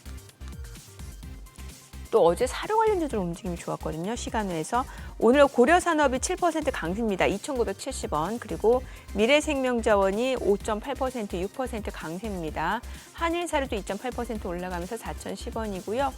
또 어제 사료 관련주들 움직임이 좋았거든요. 시간외에서. 오늘 고려산업이 7% 강세입니다. 2,970원. 그리고 미래생명자원이 5.8%, 6% 강세입니다. 한일사료도 2.8% 올라가면서 4,010원이고요.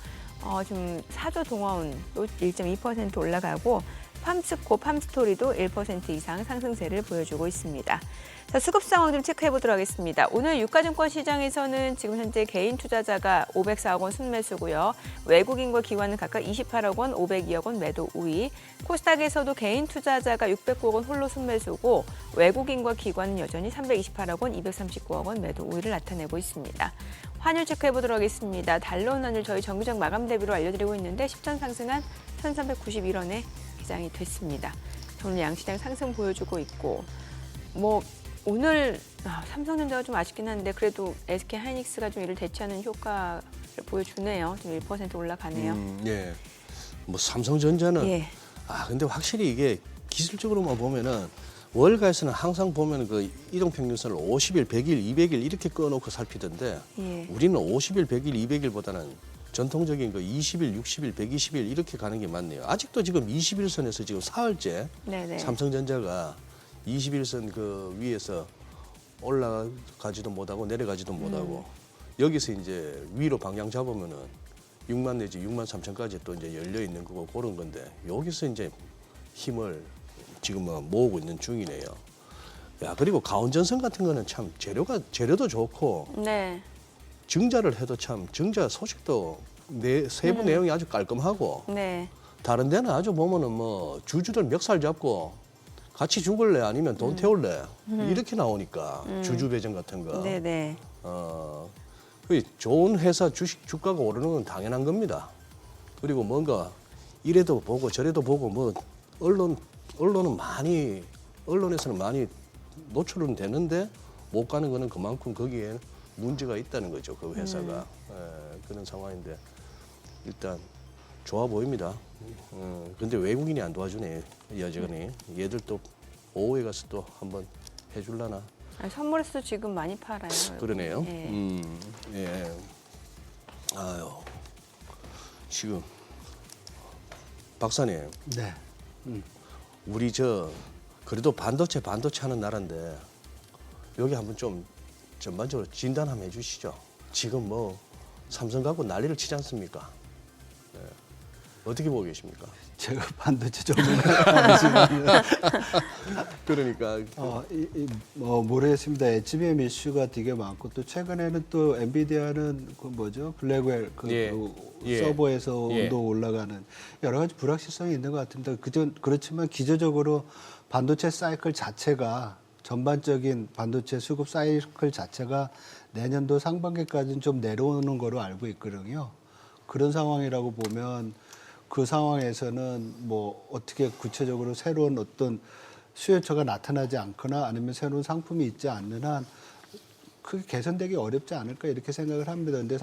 지금 사조동화운도 1.2% 올라가고 팜스코, 팜스토리도 1% 이상 상승세를 보여주고 있습니다. 자, 수급 상황 좀 체크해 보도록 하겠습니다. 오늘 유가증권 시장에서는 지금 현재 개인 투자자가 504억 원 순매수고요. 외국인과 기관은 각각 28억 원, 502억 원 매도 우위. 코스닥에서도 개인 투자자가 609억 원 홀로 순매수고 외국인과 기관은 여전히 328억 원, 239억 원 매도 우위를 나타내고 있습니다. 환율 체크해 보도록 하겠습니다. 달러 환율 저희 정규적 마감 대비로 알려드리고 있는데 10전 상승한 1,391원에 기장이 됐습니다. 오늘 양시장 상승 보여주고 있고 뭐 오늘 삼성전자가 좀 아쉽긴 한데 그래도 SK 하이닉스가 좀 이를 대체하는 효과를 보여주네요. 좀 1% 올라가네요. 예. 뭐 삼성전자는 예. 근데 확실히 이게 기술적으로만 보면은 월가에서는 항상 보면 그 이동평균선을 50일, 100일, 200일 이렇게 꺼놓고 살피던데 예. 우리는 50일, 100일, 200일보다는 전통적인 그 20일, 60일, 120일 이렇게 가는 게 맞네요. 아직도 지금 21선에서 지금 사흘째 네네. 삼성전자가 21선 그 위에서 올라가지도 못하고 내려가지도 못하고 여기서 이제 위로 방향 잡으면은 6만 내지 6만 3천까지 또 이제 열려 있는 거고 그런 건데 여기서 이제 힘을 지금 모으고 있는 중이네요. 야 그리고 가온전선 같은 거는 참 재료도 좋고 네. 증자를 해도 참 증자 소식도 세부 내용이 아주 깔끔하고 네. 다른 데는 아주 보면은 뭐 주주들 멱살 잡고 같이 죽을래 아니면 돈 태울래 이렇게 나오니까 주주 배정 같은 거. 네네. 그 좋은 회사 주가가 오르는 건 당연한 겁니다. 그리고 뭔가 이래도 보고 저래도 보고 뭐 언론에서는 많이 노출은 되는데 못 가는 거는 그만큼 거기에 문제가 있다는 거죠. 그 회사가. 그런 상황인데 일단 좋아 보입니다. 근데 외국인이 안 도와주네. 여전히. 얘들 또 오후에 가서 또 한번 해줄라나. 선물에서도 지금 많이 팔아요. 그러네요. 예. 예. 아유. 지금 박사님. 네. 우리 그래도 반도체 하는 나라인데 여기 한번 좀 전반적으로 진단 한번 해주시죠. 지금 뭐 삼성 갖고 난리를 치지 않습니까? 네. 어떻게 보고 계십니까? 제가 반도체 전문가는 그러니까 모르겠습니다. HBM 이슈가 되게 많고 또 최근에는 또 엔비디아는 그 뭐죠 블랙웰 서버에서 온도 올라가는 여러 가지 불확실성이 있는 것 같습니다. 그렇지만 기저적으로 반도체 사이클 자체가 전반적인 반도체 수급 사이클 자체가 내년도 상반기까지는 좀 내려오는 거로 알고 있거든요. 그런 상황이라고 보면 그 상황에서는 뭐 어떻게 구체적으로 새로운 어떤 수요처가 나타나지 않거나 아니면 새로운 상품이 있지 않는 한 크게 개선되기 어렵지 않을까 이렇게 생각을 합니다. 근데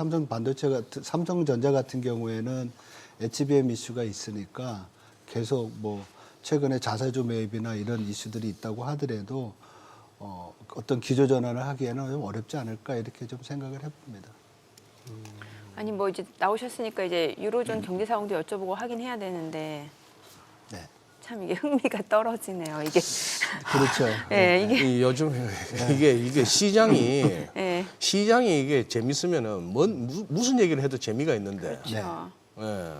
삼성전자 같은 경우에는 HBM 이슈가 있으니까 계속 뭐 최근에 자사주 매입이나 이런 이슈들이 있다고 하더라도 어떤 기조 전환을 하기에는 좀 어렵지 않을까 이렇게 좀 생각을 해봅니다. 아니 뭐 이제 나오셨으니까 이제 유로존 경제 상황도 여쭤보고 하긴 해야 되는데 네. 참 이게 흥미가 떨어지네요. 이게 그렇죠. 예, 이게 요즘 이게 시장이 예. 시장이 이게 재밌으면은 무슨 얘기를 해도 재미가 있는데. 그렇죠. 예.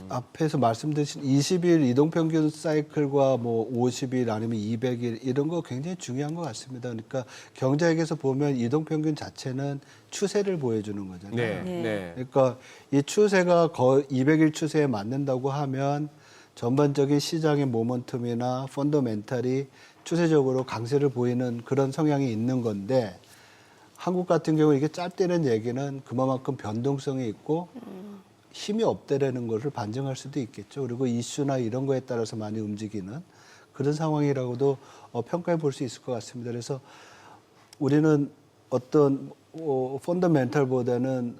앞에서 말씀드린 20일 이동평균 사이클과 뭐 50일 아니면 200일 이런 거 굉장히 중요한 것 같습니다. 그러니까 경제학에서 보면 이동평균 자체는 추세를 보여주는 거잖아요. 네. 네. 네. 그러니까 이 추세가 200일 추세에 맞는다고 하면 전반적인 시장의 모멘텀이나 펀더멘탈이 추세적으로 강세를 보이는 그런 성향이 있는 건데 한국 같은 경우 이게 짧다는 얘기는 그만큼 변동성이 있고 힘이 없다라는 것을 반증할 수도 있겠죠. 그리고 이슈나 이런 거에 따라서 많이 움직이는 그런 상황이라고도 평가해 볼 수 있을 것 같습니다. 그래서 우리는 어떤 펀더멘탈보다는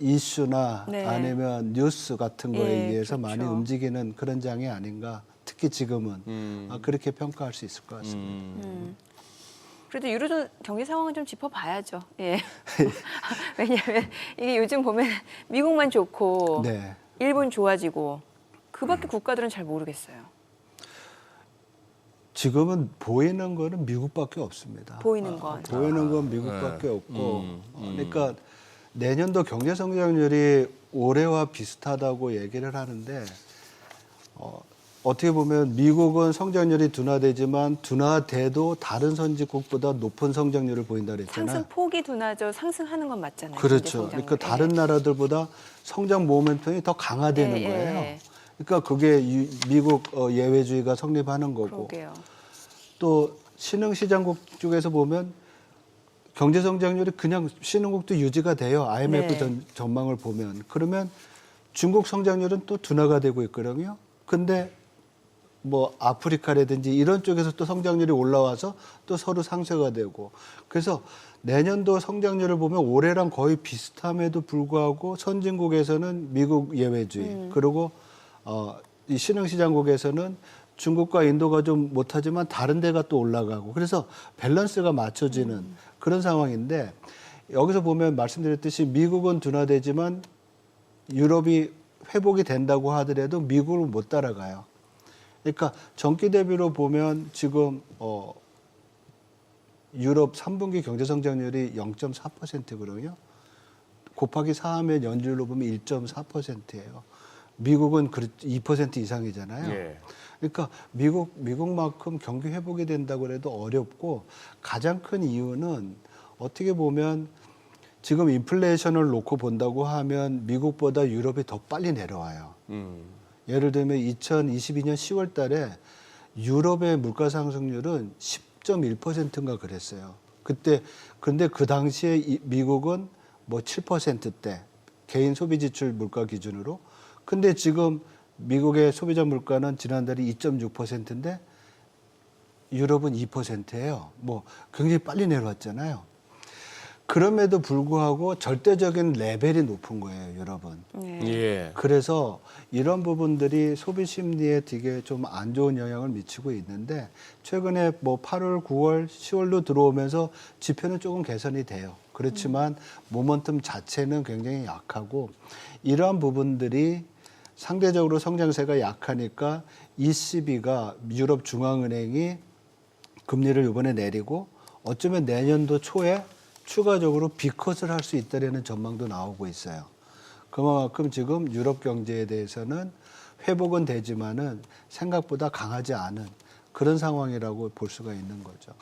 이슈나 네. 아니면 뉴스 같은 거에 예, 의해서 그렇죠. 많이 움직이는 그런 장이 아닌가. 특히 지금은 그렇게 평가할 수 있을 것 같습니다. 그래도 유로존 경제 상황은 좀 짚어봐야죠. 예. 왜냐하면 이게 요즘 보면 미국만 좋고 네. 일본 좋아지고 그밖에 국가들은 잘 모르겠어요. 지금은 보이는 거는 미국밖에 없습니다. 보이는 건. 보이는 건 미국밖에 없고 그러니까 내년도 경제 성장률이 올해와 비슷하다고 얘기를 하는데 어떻게 보면 미국은 성장률이 둔화되지만 둔화돼도 다른 선진국보다 높은 성장률을 보인다 그랬잖아요. 상승폭이 둔하죠. 상승하는 건 맞잖아요. 그렇죠. 경제 성장률. 그러니까 다른 나라들보다 성장 모멘텀이 더 강화되는 예, 예. 거예요. 그러니까 그게 미국 예외주의가 성립하는 거고. 그러게요. 또 신흥시장국 쪽에서 보면 경제 성장률이 그냥 신흥국도 유지가 돼요. IMF 네. 전망을 보면. 그러면 중국 성장률은 또 둔화가 되고 있거든요. 근데 뭐 아프리카라든지 이런 쪽에서 또 성장률이 올라와서 또 서로 상쇄가 되고. 그래서 내년도 성장률을 보면 올해랑 거의 비슷함에도 불구하고 선진국에서는 미국 예외주의, 그리고 이 신흥시장국에서는 중국과 인도가 좀 못하지만 다른 데가 또 올라가고, 그래서 밸런스가 맞춰지는 그런 상황인데, 여기서 보면 말씀드렸듯이 미국은 둔화되지만 유럽이 회복이 된다고 하더라도 미국을 못 따라가요. 그러니까 전기 대비로 보면 지금 유럽 3분기 경제 성장률이 0.4%거든요. 곱하기 4하면 연율로 보면 1.4%예요. 미국은 2% 이상이잖아요. 예. 그러니까 미국만큼 경기 회복이 된다고 해도 어렵고, 가장 큰 이유는 어떻게 보면 지금 인플레이션을 놓고 본다고 하면 미국보다 유럽이 더 빨리 내려와요. 예를 들면 2022년 10월 달에 유럽의 물가 상승률은 10.1%인가 그랬어요. 근데 그 당시에 미국은 뭐 7%대 개인 소비 지출 물가 기준으로. 근데 지금 미국의 소비자 물가는 지난달에 2.6%인데 유럽은 2%예요. 뭐 굉장히 빨리 내려왔잖아요. 그럼에도 불구하고 절대적인 레벨이 높은 거예요, 유럽은. 예. 그래서 이런 부분들이 소비 심리에 되게 좀 안 좋은 영향을 미치고 있는데, 최근에 뭐 8월, 9월, 10월로 들어오면서 지표는 조금 개선이 돼요. 그렇지만 모멘텀 자체는 굉장히 약하고, 이러한 부분들이 상대적으로 성장세가 약하니까 ECB가 유럽 중앙은행이 금리를 이번에 내리고 어쩌면 내년도 초에 추가적으로 비컷을 할 수 있다는 전망도 나오고 있어요. 그만큼 지금 유럽 경제에 대해서는 회복은 되지만은 생각보다 강하지 않은 그런 상황이라고 볼 수가 있는 거죠.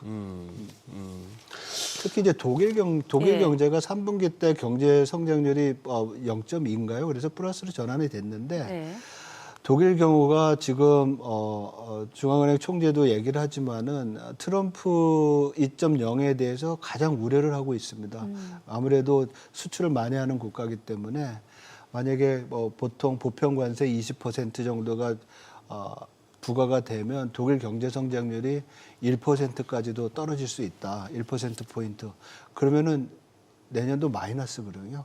특히 이제 독일 예. 경제가 3분기 때 경제 성장률이 0.2인가요? 그래서 플러스로 전환이 됐는데, 네. 독일 경우가 지금 중앙은행 총재도 얘기를 하지만은 트럼프 2.0에 대해서 가장 우려를 하고 있습니다. 아무래도 수출을 많이 하는 국가이기 때문에 만약에 보통 보편 관세 20% 정도가 부과가 되면 독일 경제 성장률이 1%까지도 떨어질 수 있다. 1%포인트. 그러면은 내년도 마이너스거든요.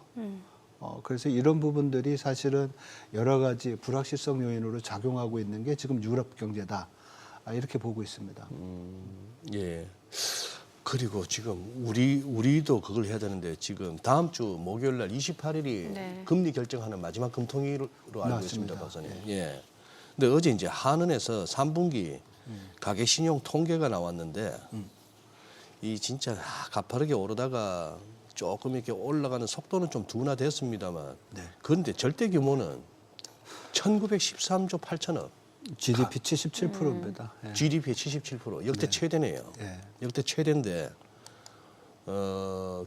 그래서 이런 부분들이 사실은 여러 가지 불확실성 요인으로 작용하고 있는 게 지금 유럽 경제다. 이렇게 보고 있습니다. 예. 그리고 지금 우리도 그걸 해야 되는데, 지금 다음 주 목요일 날 28일이 네. 금리 결정하는 마지막 금통일로 알고 맞습니다. 있습니다, 박사님. 예. 근데 어제 이제 한은에서 3분기 가계 신용 통계가 나왔는데, 이 진짜 가파르게 오르다가 조금 이렇게 올라가는 속도는 좀 둔화됐습니다만, 그런데 절대 규모는 1913조 8천억. GDP 77%입니다. 예. GDP의 77%. 역대 최대네요. 예. 역대 최대인데,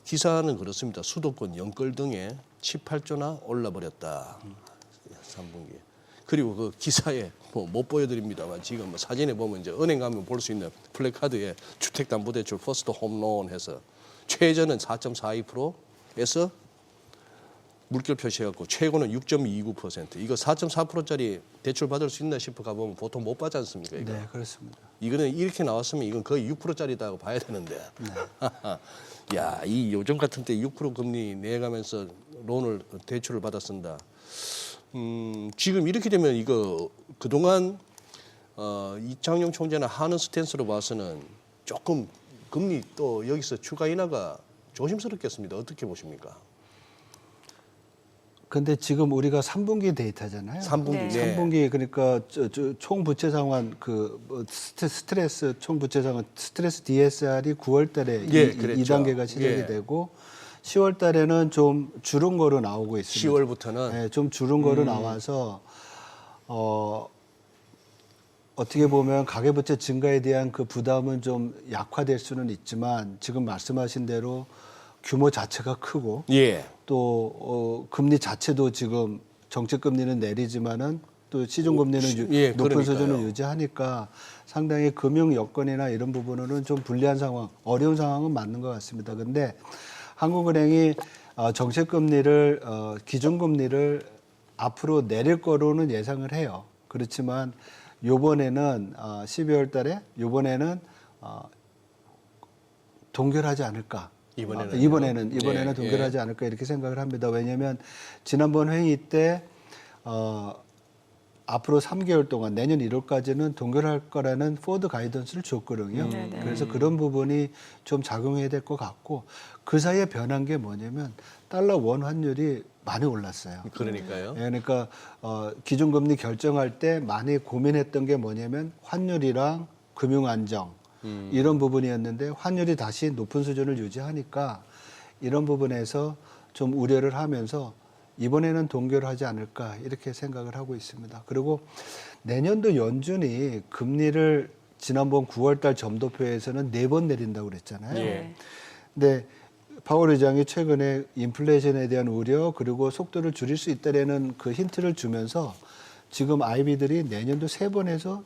기사는 그렇습니다. 수도권 영끌 등에 18조나 올라버렸다. 3분기. 그리고 그 기사에 못 보여드립니다만, 지금 사진에 보면 이제 은행 가면 볼 수 있는 플래카드에 주택담보대출 퍼스트 홈론 해서 최저는 4.42%에서 물결 표시해갖고 최고는 6.29%. 이거 4.4%짜리 대출 받을 수 있나 싶어 가보면 보통 못 받지 않습니까? 이거? 네, 그렇습니다. 이거는 이렇게 나왔으면 이건 거의 6%짜리다고 봐야 되는데. 야, 이 요즘 같은 때 6% 금리 내가면서 론을 대출을 받아 쓴다. 지금 이렇게 되면 이거 그동안 이창용 총재나 하는 스탠스로 봐서는 조금 금리 또 여기서 추가 인하가 조심스럽겠습니다. 어떻게 보십니까? 근데 지금 우리가 3분기 데이터잖아요. 3분기. 네. 네. 3분기 그러니까 총 부채 상환 스트레스 총 부채 상환 스트레스 DSR이 9월 달에 예, 이 그랬죠. 2단계가 시작이 예. 되고 10월 달에는 좀 줄은 거로 나오고 있습니다. 10월부터는 네, 좀 줄은 거로 나와서 어떻게 보면 가계부채 증가에 대한 그 부담은 좀 약화될 수는 있지만 지금 말씀하신 대로 규모 자체가 크고 예. 또 금리 자체도 지금 정책 금리는 내리지만은 또 시중 금리는 예, 높은 그러니까요. 수준을 유지하니까 상당히 금융 여건이나 이런 부분으로는 좀 불리한 상황, 어려운 상황은 맞는 것 같습니다. 근데 한국은행이 정책 금리를 기준 금리를 앞으로 내릴 거로는 예상을 해요. 그렇지만 요번에는 12월 달에 요번에는 동결하지 않을까. 이번에는 예, 동결하지 않을까 이렇게 생각을 합니다. 왜냐하면 지난번 회의 때 앞으로 3개월 동안 내년 1월까지는 동결할 거라는 포워드 가이던스를 줬거든요. 그래서 그런 부분이 좀 작용해야 될 것 같고 그 사이에 변한 게 뭐냐면 달러 원 환율이 많이 올랐어요. 그러니까요. 예, 그러니까 기준금리 결정할 때 많이 고민했던 게 뭐냐면 환율이랑 금융 안정 이런 부분이었는데 환율이 다시 높은 수준을 유지하니까 이런 부분에서 좀 우려를 하면서 이번에는 동결하지 않을까 이렇게 생각을 하고 있습니다. 그리고 내년도 연준이 금리를 지난번 9월 달 점도표에서는 4번 내린다고 그랬잖아요. 예. 근데 파월 의장이 최근에 인플레이션에 대한 우려 그리고 속도를 줄일 수 있다라는 그 힌트를 주면서 지금 IB들이 내년도 4번에서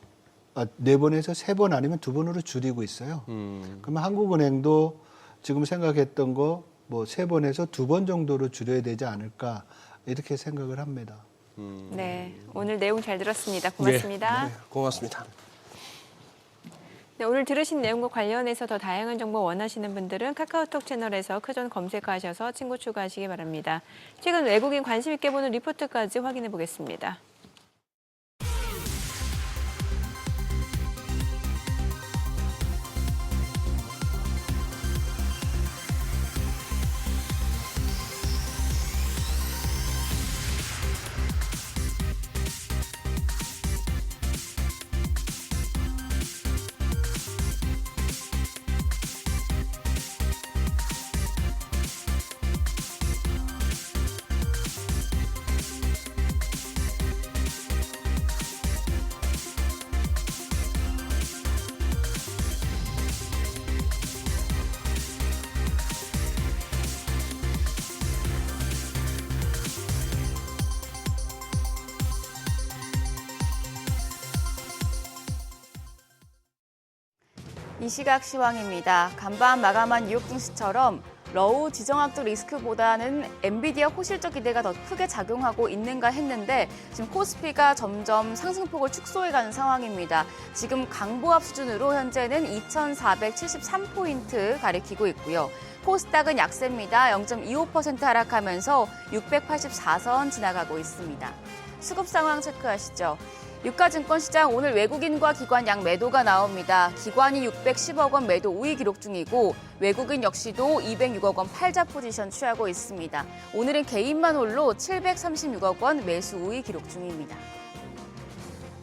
3번 아니면 2번으로 줄이고 있어요. 그러면 한국은행도 지금 생각했던 거 뭐 3번에서 2번 정도로 줄여야 되지 않을까 이렇게 생각을 합니다. 네, 오늘 내용 잘 들었습니다. 고맙습니다. 네, 고맙습니다. 네, 오늘 들으신 내용과 관련해서 더 다양한 정보 원하시는 분들은 카카오톡 채널에서 크존 검색하셔서 친구 추가하시기 바랍니다. 최근 외국인 관심 있게 보는 리포트까지 확인해 보겠습니다. 이 시각 시황입니다. 간밤 마감한 뉴욕 증시처럼 러우 지정학적 리스크보다는 엔비디아 호실적 기대가 더 크게 작용하고 있는가 했는데 지금 코스피가 점점 상승폭을 축소해가는 상황입니다. 지금 강보합 수준으로 현재는 2,473포인트 가리키고 있고요. 코스닥은 약세입니다. 0.25% 하락하면서 684선 지나가고 있습니다. 수급 상황 체크하시죠. 유가증권 시장 오늘 외국인과 기관 양 매도가 나옵니다. 기관이 610억 원 매도 우위 기록 중이고 외국인 역시도 206억 원 팔자 포지션 취하고 있습니다. 오늘은 개인만 홀로 736억 원 매수 우위 기록 중입니다.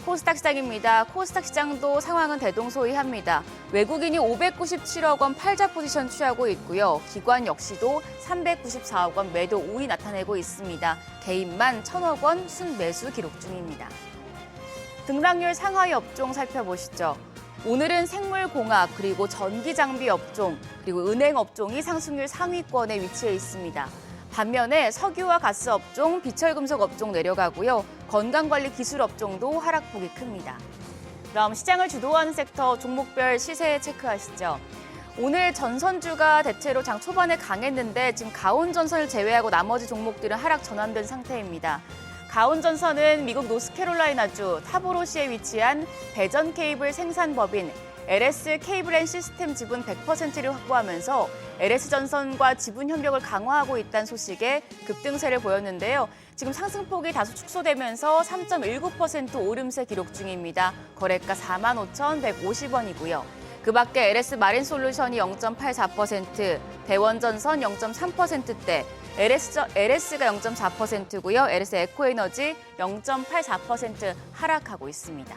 코스닥 시장입니다. 코스닥 시장도 상황은 대동소이합니다. 외국인이 597억 원 팔자 포지션 취하고 있고요. 기관 역시도 394억 원 매도 우위 나타내고 있습니다. 개인만 1,000억 원 순매수 기록 중입니다. 등락률 상하위 업종 살펴보시죠. 오늘은 생물공학, 그리고 전기장비 업종, 그리고 은행 업종이 상승률 상위권에 위치해 있습니다. 반면에 석유와 가스 업종, 비철금속 업종 내려가고요. 건강관리 기술 업종도 하락폭이 큽니다. 그럼 시장을 주도하는 섹터 종목별 시세 체크하시죠. 오늘 전선주가 대체로 장 초반에 강했는데 지금 가온전선을 제외하고 나머지 종목들은 하락 전환된 상태입니다. 가온전선은 미국 노스캐롤라이나주 타보로시에 위치한 배전 케이블 생산 법인 LS 케이블 앤 시스템 지분 100%를 확보하면서 LS전선과 지분 협력을 강화하고 있다는 소식에 급등세를 보였는데요. 지금 상승폭이 다소 축소되면서 3.19% 오름세 기록 중입니다. 거래가 45,150원이고요. 그 밖에 LS 마린솔루션이 0.84%, 대원전선 0.3%대, LS가 0.4%고요. LS 에코에너지 0.84% 하락하고 있습니다.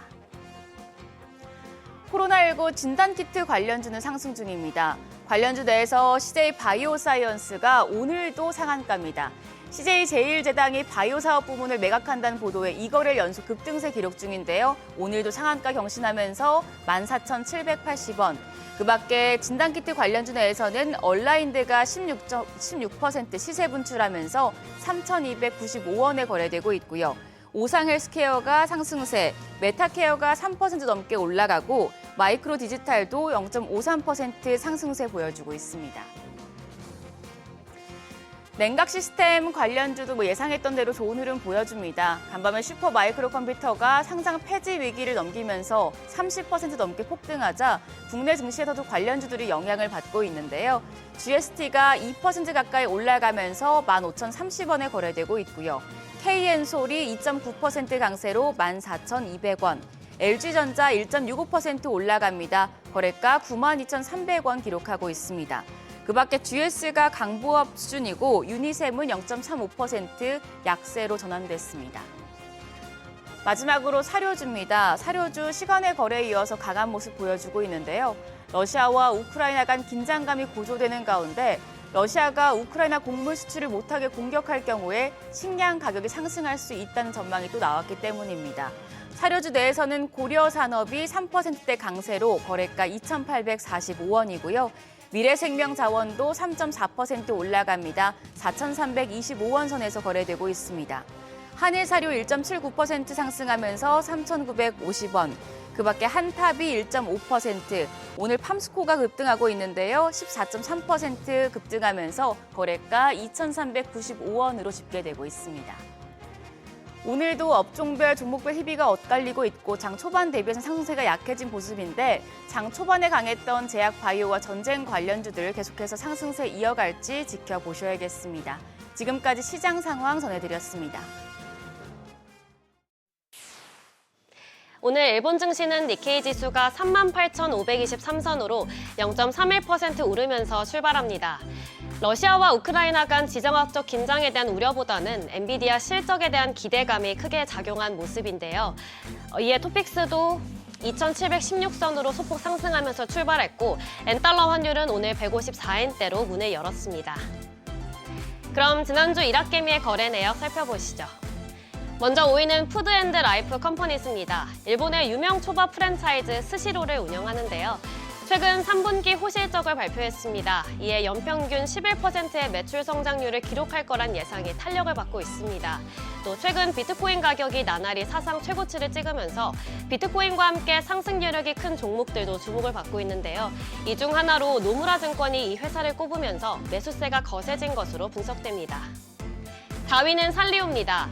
코로나19 진단키트 관련주는 상승 중입니다. 관련주 내에서 CJ 바이오사이언스가 오늘도 상한가입니다. CJ제일제당이 바이오 사업 부문을 매각한다는 보도에 2거래일 연속 급등세 기록 중인데요. 오늘도 상한가 경신하면서 14,780원. 그 밖에 진단키트 관련주 내에서는 얼라인드가 16% 시세 분출하면서 3,295원에 거래되고 있고요. 오상헬스케어가 상승세, 메타케어가 3% 넘게 올라가고 마이크로 디지털도 0.53% 상승세 보여주고 있습니다. 냉각 시스템 관련주도 예상했던 대로 좋은 흐름 보여줍니다. 간밤에 슈퍼 마이크로 컴퓨터가 상장 폐지 위기를 넘기면서 30% 넘게 폭등하자 국내 증시에서도 관련주들이 영향을 받고 있는데요. GST가 2% 가까이 올라가면서 15,030원에 거래되고 있고요. KN솔이 2.9% 강세로 14,200원, LG전자 1.65% 올라갑니다. 거래가 92,300원 기록하고 있습니다. 그 밖에 GS가 강보합 수준이고 유니셈은 0.35% 약세로 전환됐습니다. 마지막으로 사료주입니다. 사료주 시간의 거래에 이어서 강한 모습 보여주고 있는데요. 러시아와 우크라이나 간 긴장감이 고조되는 가운데 러시아가 우크라이나 곡물 수출을 못하게 공격할 경우에 식량 가격이 상승할 수 있다는 전망이 또 나왔기 때문입니다. 사료주 내에서는 고려산업이 3%대 강세로 거래가 2,845원이고요. 미래생명자원도 3.4% 올라갑니다. 4,325원 선에서 거래되고 있습니다. 한일사료 1.79% 상승하면서 3,950원. 그 밖에 한탑이 1.5%, 오늘 팜스코가 급등하고 있는데요. 14.3% 급등하면서 거래가 2,395원으로 집계되고 있습니다. 오늘도 업종별 종목별 희비가 엇갈리고 있고 장 초반 대비해서 상승세가 약해진 모습인데 장 초반에 강했던 제약 바이오와 전쟁 관련주들 계속해서 상승세 이어갈지 지켜보셔야겠습니다. 지금까지 시장 상황 전해드렸습니다. 오늘 일본 증시는 니케이 지수가 38,523선으로 0.31% 오르면서 출발합니다. 러시아와 우크라이나 간 지정학적 긴장에 대한 우려보다는 엔비디아 실적에 대한 기대감이 크게 작용한 모습인데요. 이에 토픽스도 2,716선으로 소폭 상승하면서 출발했고 엔달러 환율은 오늘 154엔대로 문을 열었습니다. 그럼 지난주 일학개미의 거래 내역 살펴보시죠. 먼저 5위는 푸드앤드라이프 컴퍼니스입니다. 일본의 유명 초밥 프랜차이즈 스시로를 운영하는데요. 최근 3분기 호실적을 발표했습니다. 이에 연평균 11%의 매출 성장률을 기록할 거란 예상이 탄력을 받고 있습니다. 또 최근 비트코인 가격이 나날이 사상 최고치를 찍으면서 비트코인과 함께 상승 여력이 큰 종목들도 주목을 받고 있는데요. 이 중 하나로 노무라 증권이 이 회사를 꼽으면서 매수세가 거세진 것으로 분석됩니다. 4위는 살리오입니다.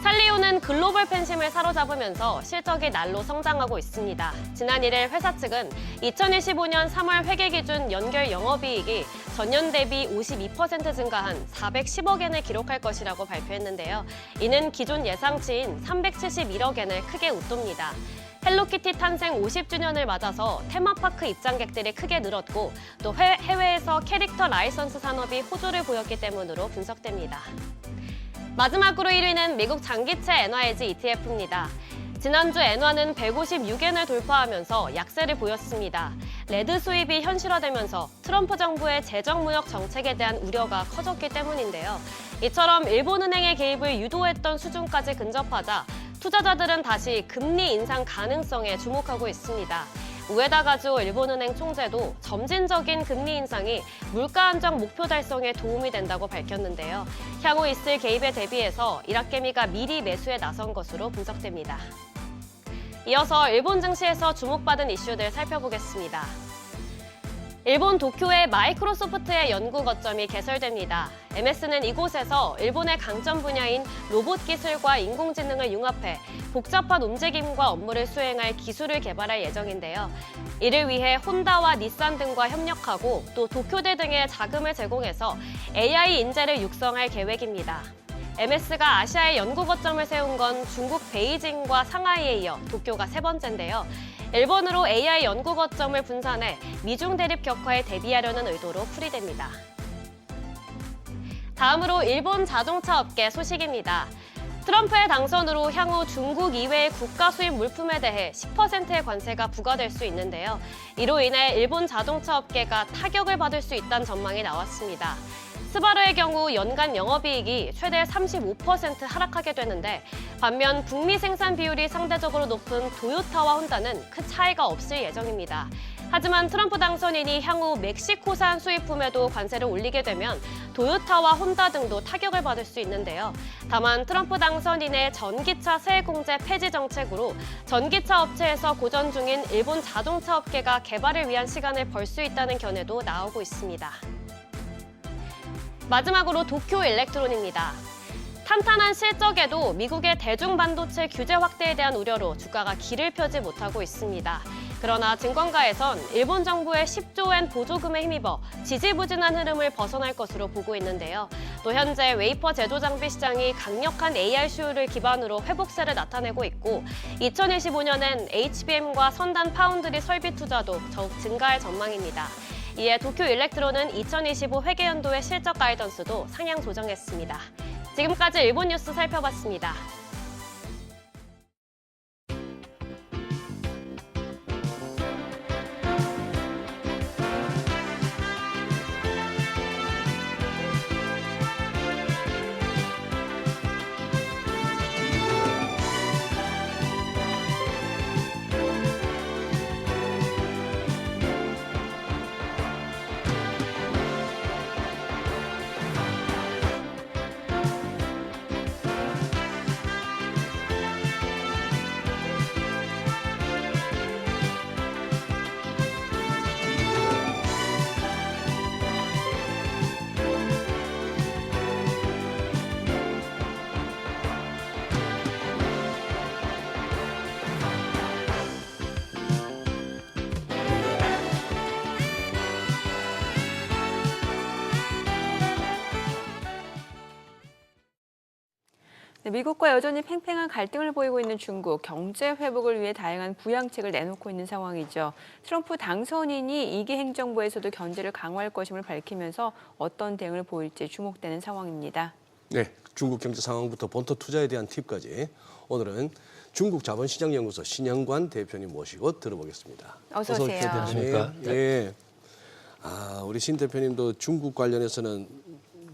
살리오는 글로벌 팬심을 사로잡으면서 실적이 날로 성장하고 있습니다. 지난 1일 회사 측은 2025년 3월 회계 기준 연결 영업이익이 전년 대비 52% 증가한 410억엔을 기록할 것이라고 발표했는데요. 이는 기존 예상치인 371억엔을 크게 웃돕니다. 헬로키티 탄생 50주년을 맞아서 테마파크 입장객들이 크게 늘었고 또 해외에서 캐릭터 라이선스 산업이 호조를 보였기 때문으로 분석됩니다. 마지막으로 1위는 미국 장기채 NYG ETF입니다. 지난주 엔화는 156엔을 돌파하면서 약세를 보였습니다. 레드 수입이 현실화되면서 트럼프 정부의 재정무역 정책에 대한 우려가 커졌기 때문인데요. 이처럼 일본은행의 개입을 유도했던 수준까지 근접하자 투자자들은 다시 금리 인상 가능성에 주목하고 있습니다. 우에다 가즈오 일본은행 총재도 점진적인 금리 인상이 물가 안정 목표 달성에 도움이 된다고 밝혔는데요. 향후 있을 개입에 대비해서 일학개미가 미리 매수에 나선 것으로 분석됩니다. 이어서 일본 증시에서 주목받은 이슈들 살펴보겠습니다. 일본 도쿄의 마이크로소프트의 연구 거점이 개설됩니다. MS는 이곳에서 일본의 강점 분야인 로봇 기술과 인공지능을 융합해 복잡한 움직임과 업무를 수행할 기술을 개발할 예정인데요. 이를 위해 혼다와 닛산 등과 협력하고 또 도쿄대 등의 자금을 제공해서 AI 인재를 육성할 계획입니다. MS가 아시아에 연구 거점을 세운 건 중국 베이징과 상하이에 이어 도쿄가 세 번째인데요. 일본으로 AI 연구 거점을 분산해 미중 대립 격화에 대비하려는 의도로 풀이됩니다. 다음으로 일본 자동차 업계 소식입니다. 트럼프의 당선으로 향후 중국 이외의 국가 수입 물품에 대해 10%의 관세가 부과될 수 있는데요. 이로 인해 일본 자동차 업계가 타격을 받을 수 있다는 전망이 나왔습니다. 스바루의 경우 연간 영업이익이 최대 35% 하락하게 되는데 반면 북미 생산 비율이 상대적으로 높은 도요타와 혼다는 큰 차이가 없을 예정입니다. 하지만 트럼프 당선인이 향후 멕시코산 수입품에도 관세를 올리게 되면 도요타와 혼다 등도 타격을 받을 수 있는데요. 다만 트럼프 당선인의 전기차 세액공제 폐지 정책으로 전기차 업체에서 고전 중인 일본 자동차 업계가 개발을 위한 시간을 벌 수 있다는 견해도 나오고 있습니다. 마지막으로 도쿄 일렉트론입니다. 탄탄한 실적에도 미국의 대중반도체 규제 확대에 대한 우려로 주가가 길을 펴지 못하고 있습니다. 그러나 증권가에선 일본 정부의 10조 엔 보조금에 힘입어 지지부진한 흐름을 벗어날 것으로 보고 있는데요. 또 현재 웨이퍼 제조 장비 시장이 강력한 AR 수요를 기반으로 회복세를 나타내고 있고 2025년엔 HBM과 선단 파운드리 설비 투자도 더욱 증가할 전망입니다. 이에 도쿄 일렉트론은 2025 회계연도의 실적 가이던스도 상향 조정했습니다. 지금까지 일본 뉴스 살펴봤습니다. 네, 미국과 여전히 팽팽한 갈등을 보이고 있는 중국, 경제 회복을 위해 다양한 부양책을 내놓고 있는 상황이죠. 트럼프 당선인이 2기 행정부에서도 견제를 강화할 것임을 밝히면서 어떤 대응을 보일지 주목되는 상황입니다. 네, 중국 경제 상황부터 본토 투자에 대한 팁까지 오늘은 중국 자본시장연구소 신영관 대표님 모시고 들어보겠습니다. 어서 오세요. 대표님. 예. 우리 신 대표님도 중국 관련해서는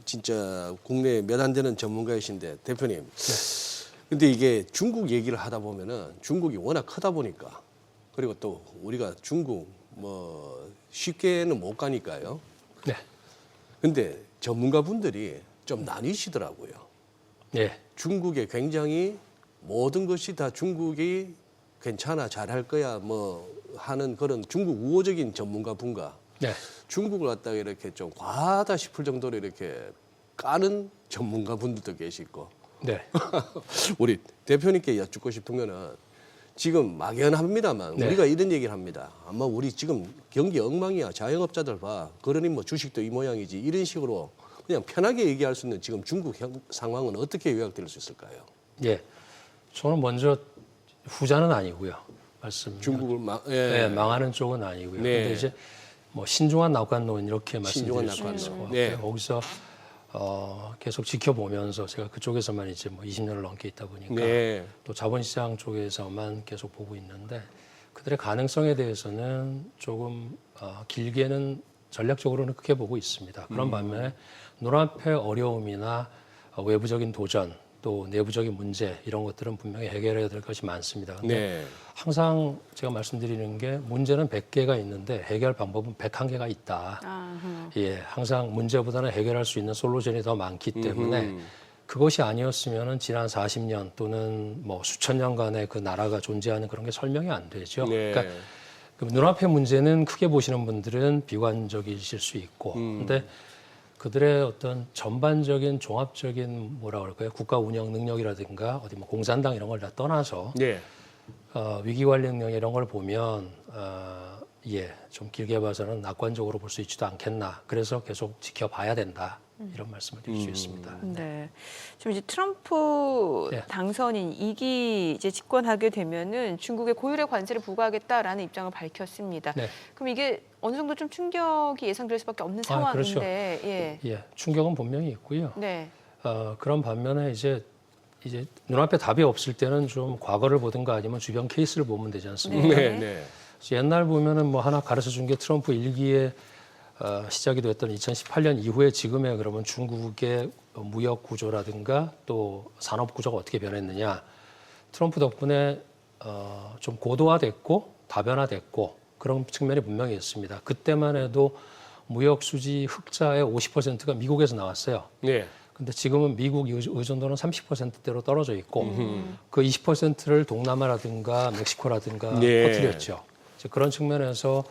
진짜 국내에 몇 안 되는 전문가이신데 대표님. 근데 이게 중국 얘기를 하다 보면은 중국이 워낙 크다 보니까 그리고 또 우리가 중국 뭐 쉽게는 못 가니까요. 네. 근데 전문가분들이 좀 나뉘시더라고요. 네. 중국에 굉장히 모든 것이 다 중국이 괜찮아 잘할 거야 뭐 하는 그런 중국 우호적인 전문가분과 네. 중국을 갖다가 이렇게 좀 과하다 싶을 정도로 이렇게 까는 전문가분들도 계시고 네. 우리 대표님께 여쭙고 싶은 거는 지금 막연합니다만 네. 우리가 이런 얘기를 합니다. 아마 우리 지금 경기 엉망이야. 자영업자들 봐. 그러니 뭐 주식도 이 모양이지. 이런 식으로 그냥 편하게 얘기할 수 있는 지금 중국 상황은 어떻게 요약될 수 있을까요? 예. 저는 먼저 후자는 아니고요. 말씀. 중국을 네, 망하는 쪽은 아니고요. 네. 근데 이제 뭐 신중한 낙관론 이렇게 신중한 말씀드릴 수 있을 것 낙관론. 같고요. 네. 거기서 계속 지켜보면서 제가 그쪽에서만 이제 뭐 20년을 넘게 있다 보니까 네. 또 자본시장 쪽에서만 계속 보고 있는데 그들의 가능성에 대해서는 조금 길게는 전략적으로는 크게 보고 있습니다. 그런 반면에 눈앞의 어려움이나 외부적인 도전 또 내부적인 문제 이런 것들은 분명히 해결해야 될 것이 많습니다. 근데 네. 항상 제가 말씀드리는 게 문제는 100개가 있는데 해결 방법은 101개가 있다. 예, 항상 문제보다는 해결할 수 있는 솔루션이 더 많기 때문에 그것이 아니었으면은 지난 40년 또는 뭐 수천 년간의 그 나라가 존재하는 그런 게 설명이 안 되죠. 네. 그러니까 그 눈앞의 문제는 크게 보시는 분들은 비관적이실 수 있고, 근데 그들의 어떤 전반적인 종합적인 뭐라 그럴까요? 국가 운영 능력이라든가 어디 뭐 공산당 이런 걸 다 떠나서 네. 위기 관리 능력 이런 걸 보면 예, 좀 길게 봐서는 낙관적으로 볼 수 있지도 않겠나. 그래서 계속 지켜봐야 된다. 이런 말씀을 드릴 수 있습니다. 네. 좀 이제 트럼프 네. 당선인 2기 이제 집권하게 되면은 중국에 고율의 관세를 부과하겠다라는 입장을 밝혔습니다. 네. 그럼 이게 어느 정도 좀 충격이 예상될 수밖에 없는 아, 그렇죠. 상황인데, 예. 예, 충격은 분명히 있고요. 네. 그런 반면에 이제 눈앞에 답이 없을 때는 좀 과거를 보든가 아니면 주변 케이스를 보면 되지 않습니까? 네. 네. 네. 옛날 보면은 뭐 하나 가르쳐 준 게 트럼프 1기에 시작이 됐던 2018년 이후에 지금의 그러면 중국의 무역 구조라든가 또 산업 구조가 어떻게 변했느냐. 트럼프 덕분에 좀 고도화됐고 다변화됐고 그런 측면이 분명히 있습니다. 그때만 해도 무역 수지 흑자의 50%가 미국에서 나왔어요. 네. 근데 지금은 미국 의존도는 30%대로 떨어져 있고 그 20%를 동남아라든가 멕시코라든가 네. 퍼뜨렸죠. 이제 그런 측면에서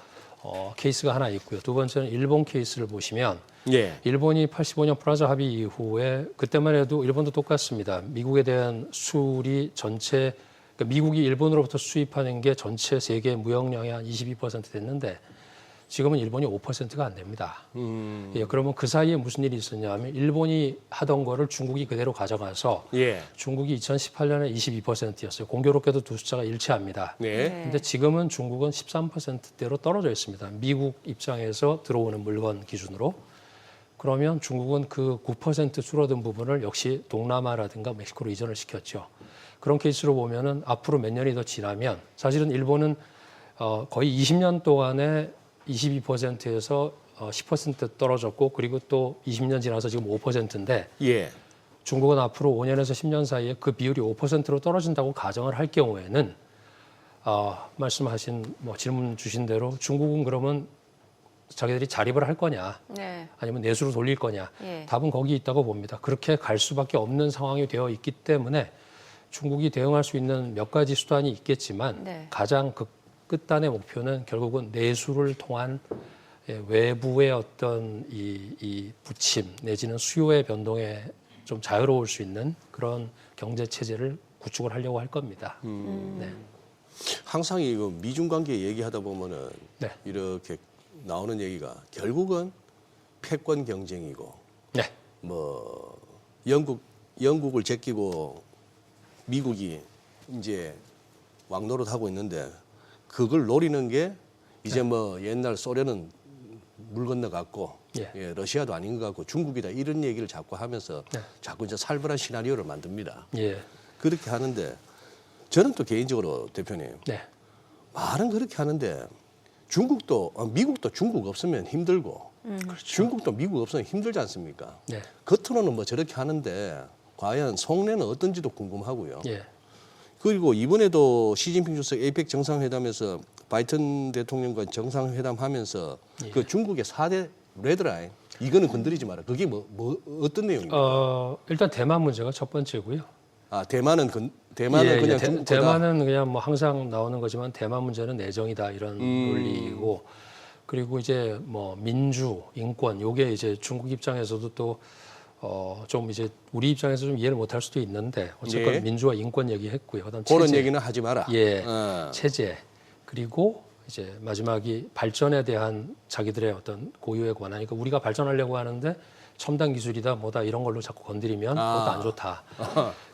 케이스가 하나 있고요. 두 번째는 일본 케이스를 보시면 예. 일본이 85년 프라자 합의 이후에 그때만 해도 일본도 똑같습니다. 미국에 대한 수출이 전체 그러니까 미국이 일본으로부터 수입하는 게 전체 세계 무역량의 한 22% 됐는데 지금은 일본이 5%가 안 됩니다. 예, 그러면 그 사이에 무슨 일이 있었냐면 일본이 하던 거를 중국이 그대로 가져가서 예. 중국이 2018년에 22%였어요. 공교롭게도 두 숫자가 일치합니다. 네. 근데 지금은 중국은 13%대로 떨어져 있습니다. 미국 입장에서 들어오는 물건 기준으로. 그러면 중국은 그 9% 줄어든 부분을 역시 동남아라든가 멕시코로 이전을 시켰죠. 그런 케이스로 보면은 앞으로 몇 년이 더 지나면 사실은 일본은 거의 20년 동안에 22%에서 10% 떨어졌고 그리고 또 20년 지나서 지금 5%인데 예. 중국은 앞으로 5년에서 10년 사이에 그 비율이 5%로 떨어진다고 가정을 할 경우에는 말씀하신 질문 주신 대로 중국은 그러면 자기들이 자립을 할 거냐 네. 아니면 내수로 돌릴 거냐 예. 답은 거기 있다고 봅니다. 그렇게 갈 수밖에 없는 상황이 되어 있기 때문에 중국이 대응할 수 있는 몇 가지 수단이 있겠지만 네. 가장 끝단의 목표는 결국은 내수를 통한 외부의 어떤 이 부침 내지는 수요의 변동에 좀 자유로울 수 있는 그런 경제 체제를 구축을 하려고 할 겁니다. 네. 항상 이거 미중 관계 얘기하다 보면은 네. 이렇게 나오는 얘기가 결국은 패권 경쟁이고 네. 뭐 영국을 제끼고 미국이 이제 왕노릇 하고 있는데 그걸 노리는 게 이제 뭐 옛날 소련은 물 건너갔고 예. 예, 러시아도 아닌 것 같고 중국이다 이런 얘기를 자꾸 하면서 네. 자꾸 이제 살벌한 시나리오를 만듭니다. 예. 그렇게 하는데 저는 또 개인적으로 대표님 네. 말은 그렇게 하는데 미국도 중국 없으면 힘들고 중국도 미국 없으면 힘들지 않습니까? 네. 겉으로는 뭐 저렇게 하는데 과연 속내는 어떤지도 궁금하고요. 예. 그리고 이번에도 시진핑 주석 에이펙 정상회담에서 바이든 대통령과 정상회담하면서 예. 그 중국의 4대 레드라인 이거는 건드리지 마라. 그게 뭐 어떤 내용입니까? 일단 대만 문제가 첫 번째고요. 아 대만은 예, 그냥 중국보다 대만은 그냥 뭐 항상 나오는 거지만 대만 문제는 내정이다 이런 논리이고 그리고 이제 뭐 민주, 인권 요게 이제 중국 입장에서도 또 좀 이제 우리 입장에서 좀 이해를 못할 수도 있는데 어쨌건 예. 민주와 인권 얘기했고요. 그다음 그런 체제, 얘기는 하지 마라. 예, 어. 체제 그리고 이제 마지막이 발전에 대한 자기들의 어떤 고유의 권한이니까 우리가 발전하려고 하는데 첨단 기술이다 뭐다 이런 걸로 자꾸 건드리면 그것도 안 좋다.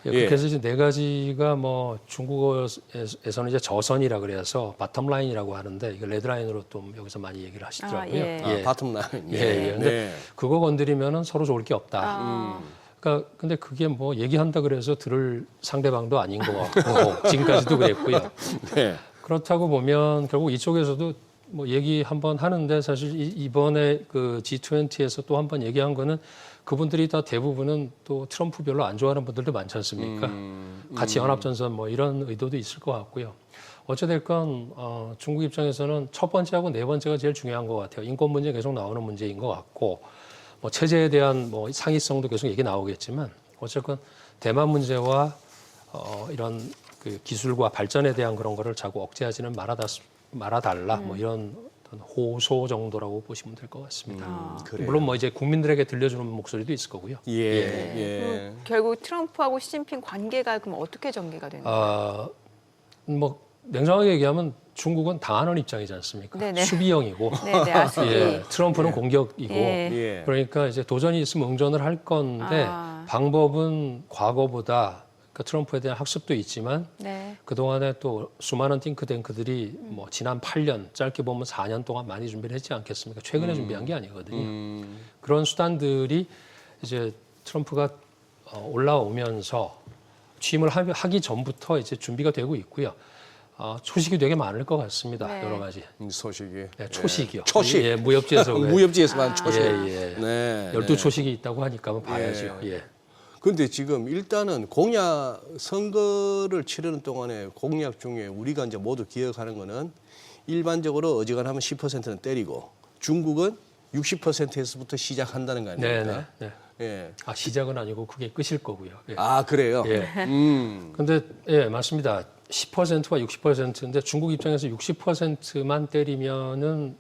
예. 그래서 이제 네 가지가 뭐 중국어에서는 이제 저선이라 그래서 바텀라인이라고 하는데 이거 레드라인으로 또 여기서 많이 얘기를 하시더라고요. 예. 바텀라인. 예. 근데 네. 그거 건드리면은 서로 좋을 게 없다. 그러니까 근데 그게 뭐 얘기한다 그래서 들을 상대방도 아닌 것 같고 지금까지도 그랬고요. 네. 그렇다고 보면 결국 이쪽에서도 뭐 얘기 한번 하는데 사실 이번에 그 G20에서 또 한번 얘기한 거는 그분들이 다 대부분은 또 트럼프 별로 안 좋아하는 분들도 많지 않습니까? 같이 연합전선 뭐 이런 의도도 있을 것 같고요. 어찌됐건 중국 입장에서는 첫 번째하고 네 번째가 제일 중요한 것 같아요. 인권 문제 계속 나오는 문제인 것 같고 뭐 체제에 대한 뭐 상위성도 계속 얘기 나오겠지만 어쨌건 대만 문제와 이런 그 기술과 발전에 대한 그런 거를 자꾸 억제하지는 말아달라 뭐 이런 어떤 호소 정도라고 보시면 될 것 같습니다. 그래요. 물론 뭐 이제 국민들에게 들려주는 목소리도 있을 거고요. 예. 결국 트럼프하고 시진핑 관계가 그럼 어떻게 전개가 되는 거예요? 뭐 냉정하게 얘기하면 중국은 당하는 입장이지 않습니까? 네네. 수비형이고 네네, 아수비. 예, 트럼프는 공격이고 예. 그러니까 이제 도전이 있으면 응전을 할 건데 방법은 과거보다 그러니까 트럼프에 대한 학습도 있지만 네. 그동안에 또 수많은 띵크탱크들이 뭐 지난 8년, 짧게 보면 4년 동안 많이 준비를 했지 않겠습니까? 최근에 준비한 게 아니거든요. 그런 수단들이 이제 트럼프가 올라오면서 취임을 하기 전부터 이제 준비가 되고 있고요. 초식이 되게 많을 것 같습니다. 네. 여러 가지. 소식이. 네, 초식이요. 초식. 예, 무협지에서 왜 무협지에서만 초식. 예. 네. 12초식이 있다고 하니까 한번 봐야죠. 예. 근데 지금 일단은 공약 선거를 치르는 동안에 공약 중에 우리가 이제 모두 기억하는 거는 일반적으로 어지간하면 10%는 때리고 중국은 60%에서부터 시작한다는 거 아닙니까? 네. 예. 시작은 아니고 그게 끝일 거고요. 예. 그래요? 예. 근데 예, 맞습니다. 10%와 60%인데 중국 입장에서 60%만 때리면은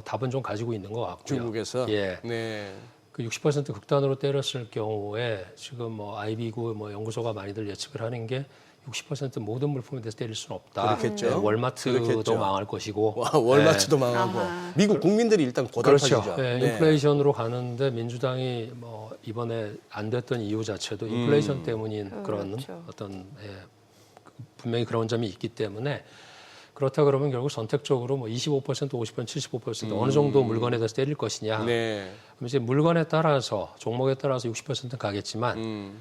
답은 좀 가지고 있는 것 같고요. 중국에서? 예. 네. 그 60% 극단으로 때렸을 경우에 지금 아이비구 연구소가 많이들 예측을 하는 게 60% 모든 물품에 대해서 때릴 수는 없다. 그렇겠죠. 네, 월마트도 그렇겠죠. 망할 것이고. 월마트도 망하고 미국 국민들이 일단 고달파지죠. 그렇죠. 예, 인플레이션으로 가는데 민주당이 이번에 안 됐던 이유 자체도 인플레이션 때문인 그런 그렇죠. 어떤 분명히 그런 점이 있기 때문에 그렇다 그러면 결국 선택적으로 25%, 50%, 75% 어느 정도 물건에 대해서 때릴 것이냐. 네. 그럼 이제 물건에 따라서 종목에 따라서 60%는 가겠지만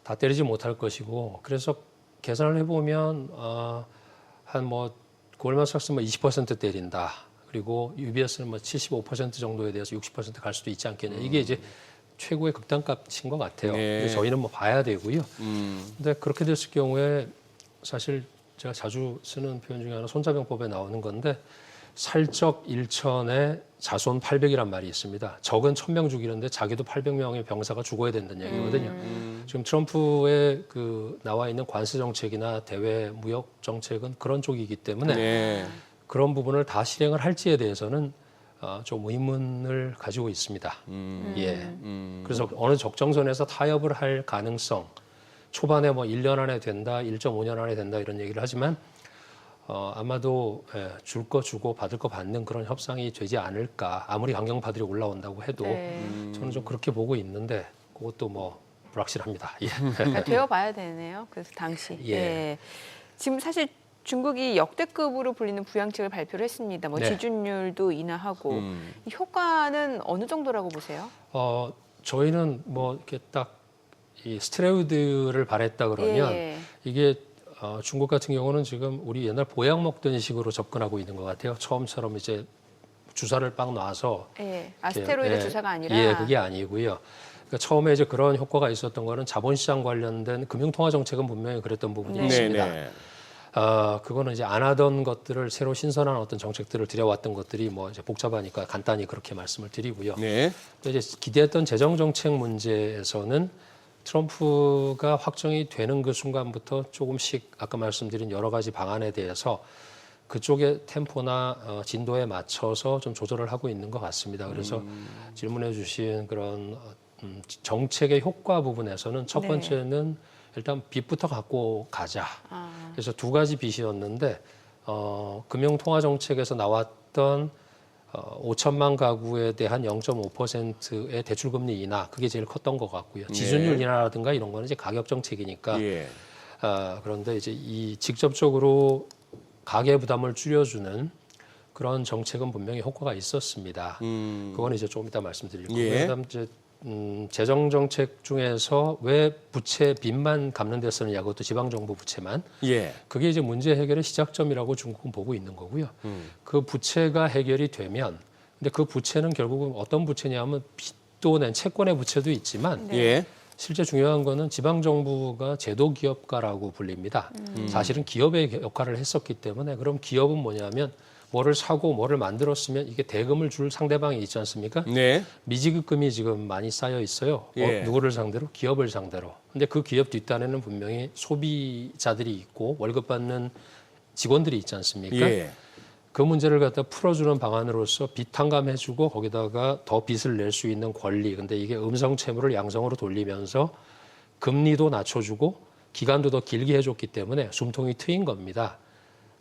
다 때리지 못할 것이고 그래서 계산을 해보면 한 골드만삭스 20% 때린다. 그리고 UBS는 75% 정도에 대해서 60% 갈 수도 있지 않겠냐. 이게 이제 최고의 극단값인 것 같아요. 네. 근데 저희는 봐야 되고요. 근데 그렇게 됐을 경우에 사실 제가 자주 쓰는 표현 중에 하나 손자병법에 나오는 건데 살적 일천에 자손 800이란 말이 있습니다. 적은 1000명 죽이는데 자기도 800명의 병사가 죽어야 된다는 얘기거든요. 지금 트럼프의 나와 있는 관세 정책이나 대외 무역 정책은 그런 쪽이기 때문에 네. 그런 부분을 다 실행을 할지에 대해서는 좀 의문을 가지고 있습니다. 예. 그래서 어느 적정선에서 타협을 할 가능성, 초반에 1년 안에 된다, 1.5년 안에 된다 이런 얘기를 하지만 아마도 줄 거 주고 받을 거 받는 그런 협상이 되지 않을까. 아무리 강경파들이 올라온다고 해도 저는 좀 그렇게 보고 있는데 그것도 불확실합니다. 예. 되어봐야 되네요. 그래서 당시. 예. 지금 사실 중국이 역대급으로 불리는 부양책을 발표를 했습니다. 네. 지준율도 인하하고 이 효과는 어느 정도라고 보세요? 저희는 이렇게 딱 이 스테로이드를 바랬다 그러면 이게 중국 같은 경우는 지금 우리 옛날 보약 먹던 식으로 접근하고 있는 것 같아요. 처음처럼 이제 주사를 빡 놔서. 스테로이드 주사가 아니라. 예, 그게 아니고요. 그러니까 처음에 이제 그런 효과가 있었던 거는 자본시장 관련된 금융통화 정책은 분명히 그랬던 부분이 있습니다. 그거는 이제 안 하던 것들을 새로 신선한 어떤 정책들을 들여왔던 것들이 이제 복잡하니까 간단히 그렇게 말씀을 드리고요. 네. 또 이제 기대했던 재정 정책 문제에서는 트럼프가 확정이 되는 그 순간부터 조금씩 아까 말씀드린 여러 가지 방안에 대해서 그쪽의 템포나 진도에 맞춰서 좀 조절을 하고 있는 것 같습니다. 그래서 질문해 주신 그런 정책의 효과 부분에서는 첫 번째는 일단 빚부터 갖고 가자. 그래서 두 가지 빚이었는데 금융통화정책에서 나왔던 5천만 가구에 대한 0.5%의 대출금리 인하 그게 제일 컸던 것 같고요. 지준율 인하라든가 이런 거는 이제 가격 정책이니까. 그런데 이제 이 직접적으로 가계 부담을 줄여주는 그런 정책은 분명히 효과가 있었습니다. 그건 이제 조금 이따 말씀드릴 거고요. 그다음 이제 재정 정책 중에서 왜 부채 빚만 갚는 데 쓰느냐, 그것도 지방정부 부채만. 그게 이제 문제 해결의 시작점이라고 중국은 보고 있는 거고요. 그 부채가 해결이 되면, 근데 그 부채는 결국은 어떤 부채냐면 빚도 낸 채권의 부채도 있지만 실제 중요한 거는 지방정부가 제도기업가라고 불립니다. 사실은 기업의 역할을 했었기 때문에 그럼 기업은 뭐냐면 뭐를 사고 뭐를 만들었으면 이게 대금을 줄 상대방이 있지 않습니까? 미지급금이 지금 많이 쌓여 있어요. 누구를 상대로? 기업을 상대로. 근데 그 기업 뒷단에는 분명히 소비자들이 있고 월급 받는 직원들이 있지 않습니까? 그 문제를 갖다 풀어주는 방안으로서 빚 탕감해주고 거기다가 더 빚을 낼 수 있는 권리. 근데 이게 음성 채무를 양성으로 돌리면서 금리도 낮춰주고 기간도 더 길게 해줬기 때문에 숨통이 트인 겁니다.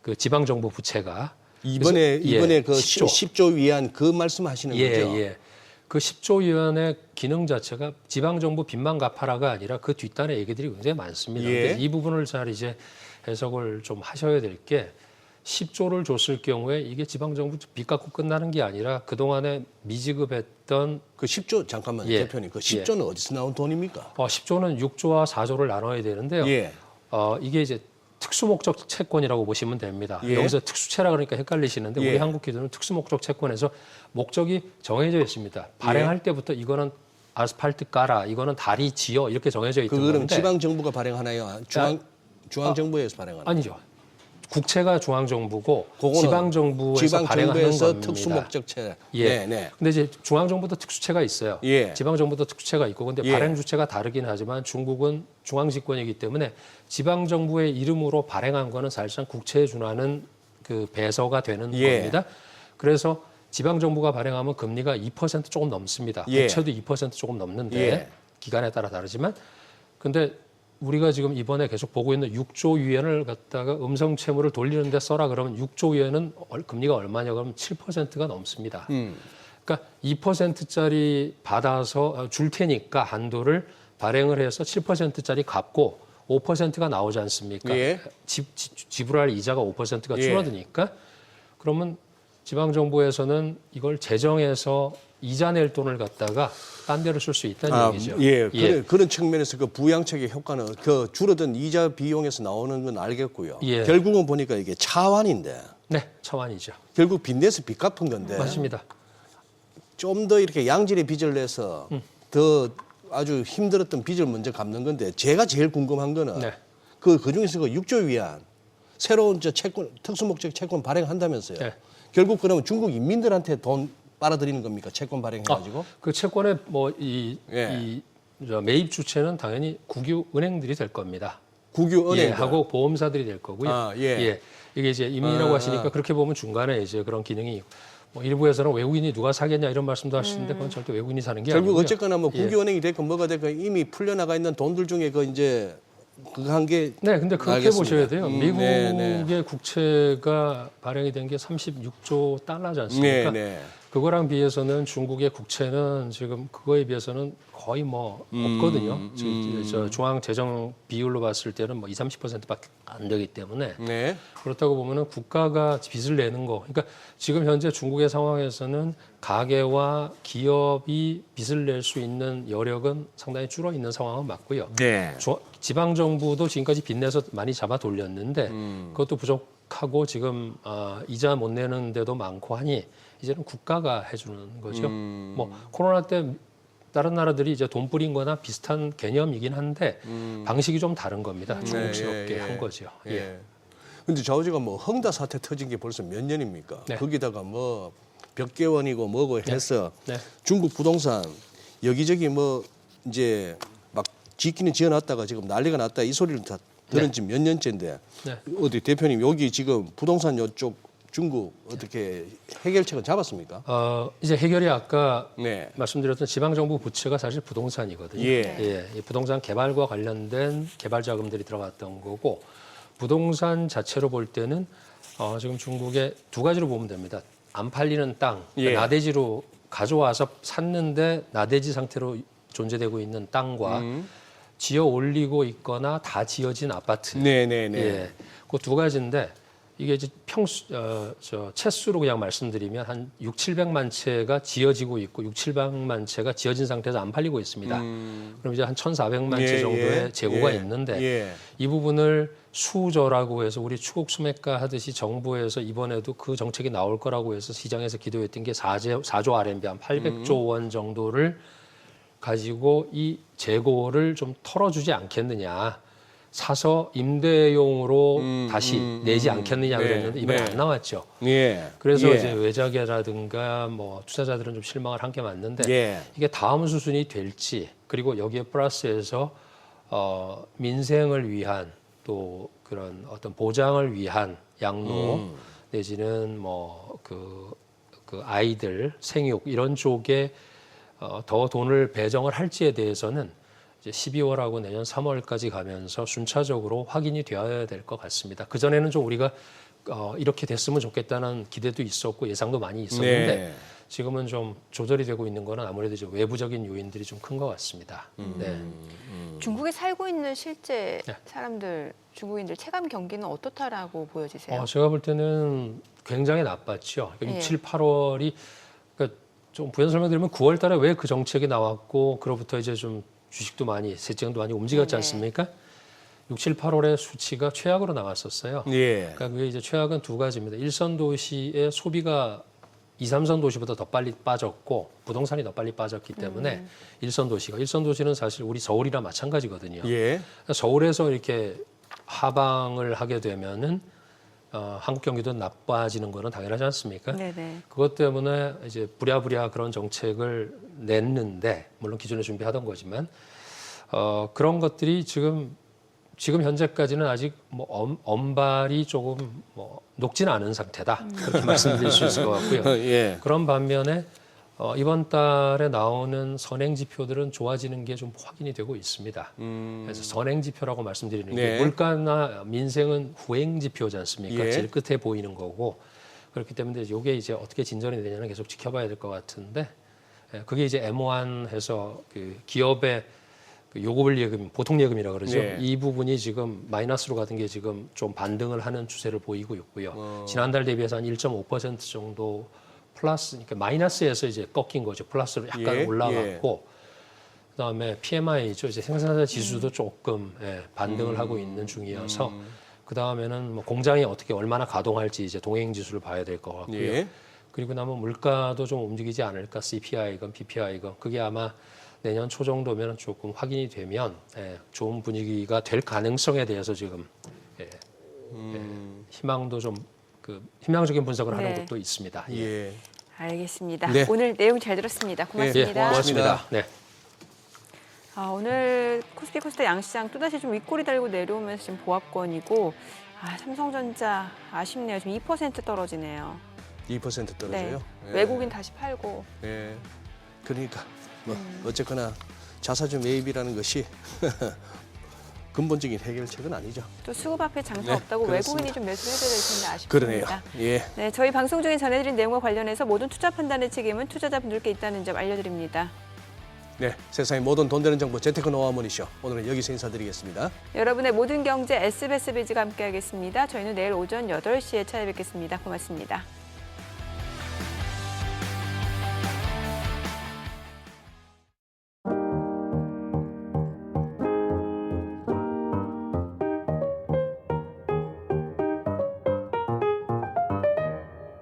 그 지방정부 부채가. 이번에 그 10조. 10조 위안 그 말씀하시는 거죠? 그 10조 위안의 기능 자체가 지방정부 빚만 갚아라가 아니라 그 뒷단에 얘기들이 굉장히 많습니다. 근데 이 부분을 잘 이제 해석을 좀 하셔야 될 게 10조를 줬을 경우에 이게 지방정부 빚 갚고 끝나는 게 아니라 그동안에 미지급했던 그 10조 잠깐만 대표님 그 10조는 어디서 나온 돈입니까? 10조는 6조와 4조를 나눠야 되는데요. 이게 이제 특수목적 채권이라고 보시면 됩니다. 예. 여기서 특수채라 그러니까 헷갈리시는데 예. 우리 한국 기준은 특수목적 채권에서 목적이 정해져 있습니다. 발행할 때부터 이거는 아스팔트 깔아, 이거는 다리 지어 이렇게 정해져 있던 그거는 건데 지방 정부가 발행하나요? 중앙 정부에서 발행하나요? 아니죠. 국채가 중앙정부고 그거는 지방정부에서 발행하는 지방정부에서 겁니다. 특수목적채. 예. 네, 네. 근데 이제 중앙정부도 특수채가 있어요. 예. 지방정부도 특수채가 있고, 근데 예. 발행 주체가 다르긴 하지만 중국은 중앙집권이기 때문에 지방정부의 이름으로 발행한 거는 사실상 국채에 준하는 그 배서가 되는 예. 겁니다. 그래서 지방정부가 발행하면 금리가 2% 조금 넘습니다. 예. 국채도 2% 조금 넘는데 예. 기간에 따라 다르지만, 근데 우리가 지금 이번에 계속 보고 있는 6조 위엔을 갖다가 음성 채무를 돌리는데 써라 그러면 6조 위엔은 금리가 얼마냐 그러면 7%가 넘습니다. 그러니까 2%짜리 받아서 줄 테니까 한도를 발행을 해서 7%짜리 갚고 5%가 나오지 않습니까? 예. 지불할 이자가 5%가 예. 줄어드니까 그러면 지방정부에서는 이걸 재정해서 이자 낼 돈을 갖다가 딴 데로 쓸 수 있다는 얘기죠. 예. 그런 측면에서 그 부양책의 효과는 그 줄어든 이자 비용에서 나오는 건 알겠고요. 예. 결국은 보니까 이게 차환인데 네, 차환이죠. 결국 빚내서 빚 갚은 건데 맞습니다. 좀 더 이렇게 양질의 빚을 내서 더 아주 힘들었던 빚을 먼저 갚는 건데 제가 제일 궁금한 거는 네. 그 중에서 그 6조 위안 새로운 저 채권 특수목적 채권 발행한다면서요. 네. 결국 그러면 중국 인민들한테 돈 빨아들이는 겁니까? 채권 발행해가지고? 그 채권의 예. 매입 주체는 당연히 국유 은행들이 될 겁니다. 국유 은행 예, 하고 보험사들이 될 거고요. 아, 예. 이게 이제 이민이라고 아. 하시니까 그렇게 보면 중간에 이제 그런 기능이 뭐 일부에서는 외국인이 누가 사겠냐 이런 말씀도 하시는데 그건 절대 외국인이 사는 게 결국 아니고요. 어쨌거나 뭐 예. 국유 은행이 됐건 뭐가 됐건 이미 풀려나가 있는 돈들 중에 그 이제 그거 한 게 네, 근데 그렇게 알겠습니다. 보셔야 돼요. 미국의 네. 국채가 발행이 된 게 36조 달러지 않습니까? 네. 그거랑 비해서는 중국의 국채는 지금 그거에 비해서는 거의 뭐 없거든요. 저 중앙 재정 비율로 봤을 때는 뭐 20-30%밖에 안 되기 때문에 네. 그렇다고 보면은 국가가 빚을 내는 거. 그러니까 지금 현재 중국의 상황에서는 가계와 기업이 빚을 낼 수 있는 여력은 상당히 줄어 있는 상황은 맞고요. 네. 지방 정부도 지금까지 빚내서 많이 잡아 돌렸는데 그것도 부족하고 지금 이자 못 내는 데도 많고 하니 이제는 국가가 해주는 거죠. 뭐 코로나 때 다른 나라들이 이제 돈 뿌린 거나 비슷한 개념이긴 한데 방식이 좀 다른 겁니다. 중국스럽게 한 거죠. 예. 근데 좌우지가 뭐 헝다 사태 터진 게 벌써 몇 년입니까? 네. 거기다가 뭐 벽개원이고 뭐고 해서 네. 중국 부동산 여기저기 뭐 이제 막 짓기는 지어놨다가 지금 난리가 났다 이 소리를 다 들은 지 몇 년째인데 네. 어디 대표님 여기 지금 부동산 이쪽 중국 어떻게 해결책은 잡았습니까? 이제 해결이 아까 네. 말씀드렸던 지방정부 부채가 사실 부동산이거든요. 예. 이 부동산 개발과 관련된 개발 자금들이 들어갔던 거고 부동산 자체로 볼 때는 지금 중국에 두 가지로 보면 됩니다. 안 팔리는 땅, 예. 나대지로 가져와서 샀는데 나대지 상태로 존재되고 있는 땅과 지어 올리고 있거나 다 지어진 아파트. 네네네. 예, 그 두 가지인데 이게 이제 채수로 그냥 말씀드리면 한 6,700만 채가 지어지고 있고 6,700만 채가 지어진 상태에서 안 팔리고 있습니다. 그럼 이제 한 1,400만 채 정도의 재고가 있는데 이 부분을 수조라고 해서 우리 추국 수매가 하듯이 정부에서 이번에도 그 정책이 나올 거라고 해서 시장에서 기도했던 게 4조 RMB 한 800조 원 정도를 가지고 이 재고를 좀 털어주지 않겠느냐. 사서 임대용으로 다시 내지 않겠느냐 그랬는데 이번에 안 나왔죠. 예. 그래서 이제 외자계라든가 뭐 투자자들은 좀 실망을 한 게 맞는데 이게 다음 수순이 될지 그리고 여기에 플러스해서 민생을 위한 또 그런 어떤 보장을 위한 양로 내지는 뭐 그 아이들 생육 이런 쪽에 더 돈을 배정을 할지에 대해서는 이제 12월하고 내년 3월까지 가면서 순차적으로 확인이 되어야 될 것 같습니다. 그 전에는 좀 우리가 이렇게 됐으면 좋겠다는 기대도 있었고 예상도 많이 있었는데 지금은 좀 조절이 되고 있는 거는 아무래도 이제 외부적인 요인들이 좀 큰 것 같습니다. 네. 중국에 살고 있는 실제 사람들, 중국인들 체감 경기는 어떻다라고 보여지세요? 제가 볼 때는 굉장히 나빴죠. 6, 7, 8월이 그러니까 좀 부연 설명드리면 9월 달에 왜 그 정책이 나왔고 그로부터 이제 좀 주식도 많이, 세증도 많이 움직였지 않습니까? 6, 7, 8월에 수치가 최악으로 나왔었어요. 예. 그러니까 그게 이제 최악은 두 가지입니다. 1선 도시의 소비가 2, 3선 도시보다 더 빨리 빠졌고 부동산이 더 빨리 빠졌기 때문에 1선 도시는 사실 우리 서울이랑 마찬가지거든요. 예. 서울에서 이렇게 하방을 하게 되면은 한국 경기도 나빠지는 거는 당연하지 않습니까? 네네. 그것 때문에 이제 부랴부랴 그런 정책을 냈는데 물론 기존에 준비하던 거지만 그런 것들이 지금 현재까지는 아직 뭐 엄발이 조금 뭐 녹지는 않은 상태다 그렇게 말씀드릴 수 있을 것 같고요. 예. 그런 반면에 이번 달에 나오는 선행 지표들은 좋아지는 게 좀 확인이 되고 있습니다. 그래서 선행 지표라고 말씀드리는 게 네. 물가나 민생은 후행 지표지 않습니까? 예. 제일 끝에 보이는 거고 그렇기 때문에 이게 이제 어떻게 진전이 되냐는 계속 지켜봐야 될 것 같은데 그게 이제 M1해서 그 기업의 그 요구불 예금, 보통 예금이라 그러죠. 네. 이 부분이 지금 마이너스로 가던 게 지금 좀 반등을 하는 추세를 보이고 있고요. 지난달 대비해서 한 1.5% 정도 플러스, 그러니까 마이너스에서 이제 꺾인 거죠. 플러스로 약간 예, 올라갔고, 그다음에 PMI죠. 이제 생산자 지수도 조금 반등을 하고 있는 중이어서 그 다음에는 뭐 공장이 어떻게 얼마나 가동할지 이제 동행 지수를 봐야 될 것 같고요. 예. 그리고 나면 물가도 좀 움직이지 않을까, CPI건 PPI건 그게 아마 내년 초 정도면 조금 확인이 되면 좋은 분위기가 될 가능성에 대해서 지금 희망도 좀 그 희망적인 분석을 하는 네. 것도 있습니다. 예. 알겠습니다. 네. 오늘 내용 잘 들었습니다. 예, 고맙습니다. 고맙습니다. 네. 오늘 코스피 코스닥 양시장 또다시 좀 윗꼬리 달고 내려오면서 지금 보합권이고 삼성전자 아쉽네요. 지금 2% 떨어지네요. 2% 떨어져요. 네. 예. 외국인 다시 팔고. 예. 그러니까 뭐 어쨌거나 자사주 매입이라는 것이 근본적인 해결책은 아니죠. 또 수급 앞에 장사 네, 없다고 그렇습니다. 외국인이 좀 매수해줘야 될 텐데 아쉽습니다. 그러네요. 예. 네, 저희 방송 중에 전해드린 내용과 관련해서 모든 투자 판단의 책임은 투자자분들께 있다는 점 알려드립니다. 네, 세상의 모든 돈 되는 정보 재테크 노하우 머니쇼. 오늘은 여기서 인사드리겠습니다. 여러분의 모든 경제 SBS 비즈가 함께하겠습니다. 저희는 내일 오전 8시에 찾아뵙겠습니다. 고맙습니다.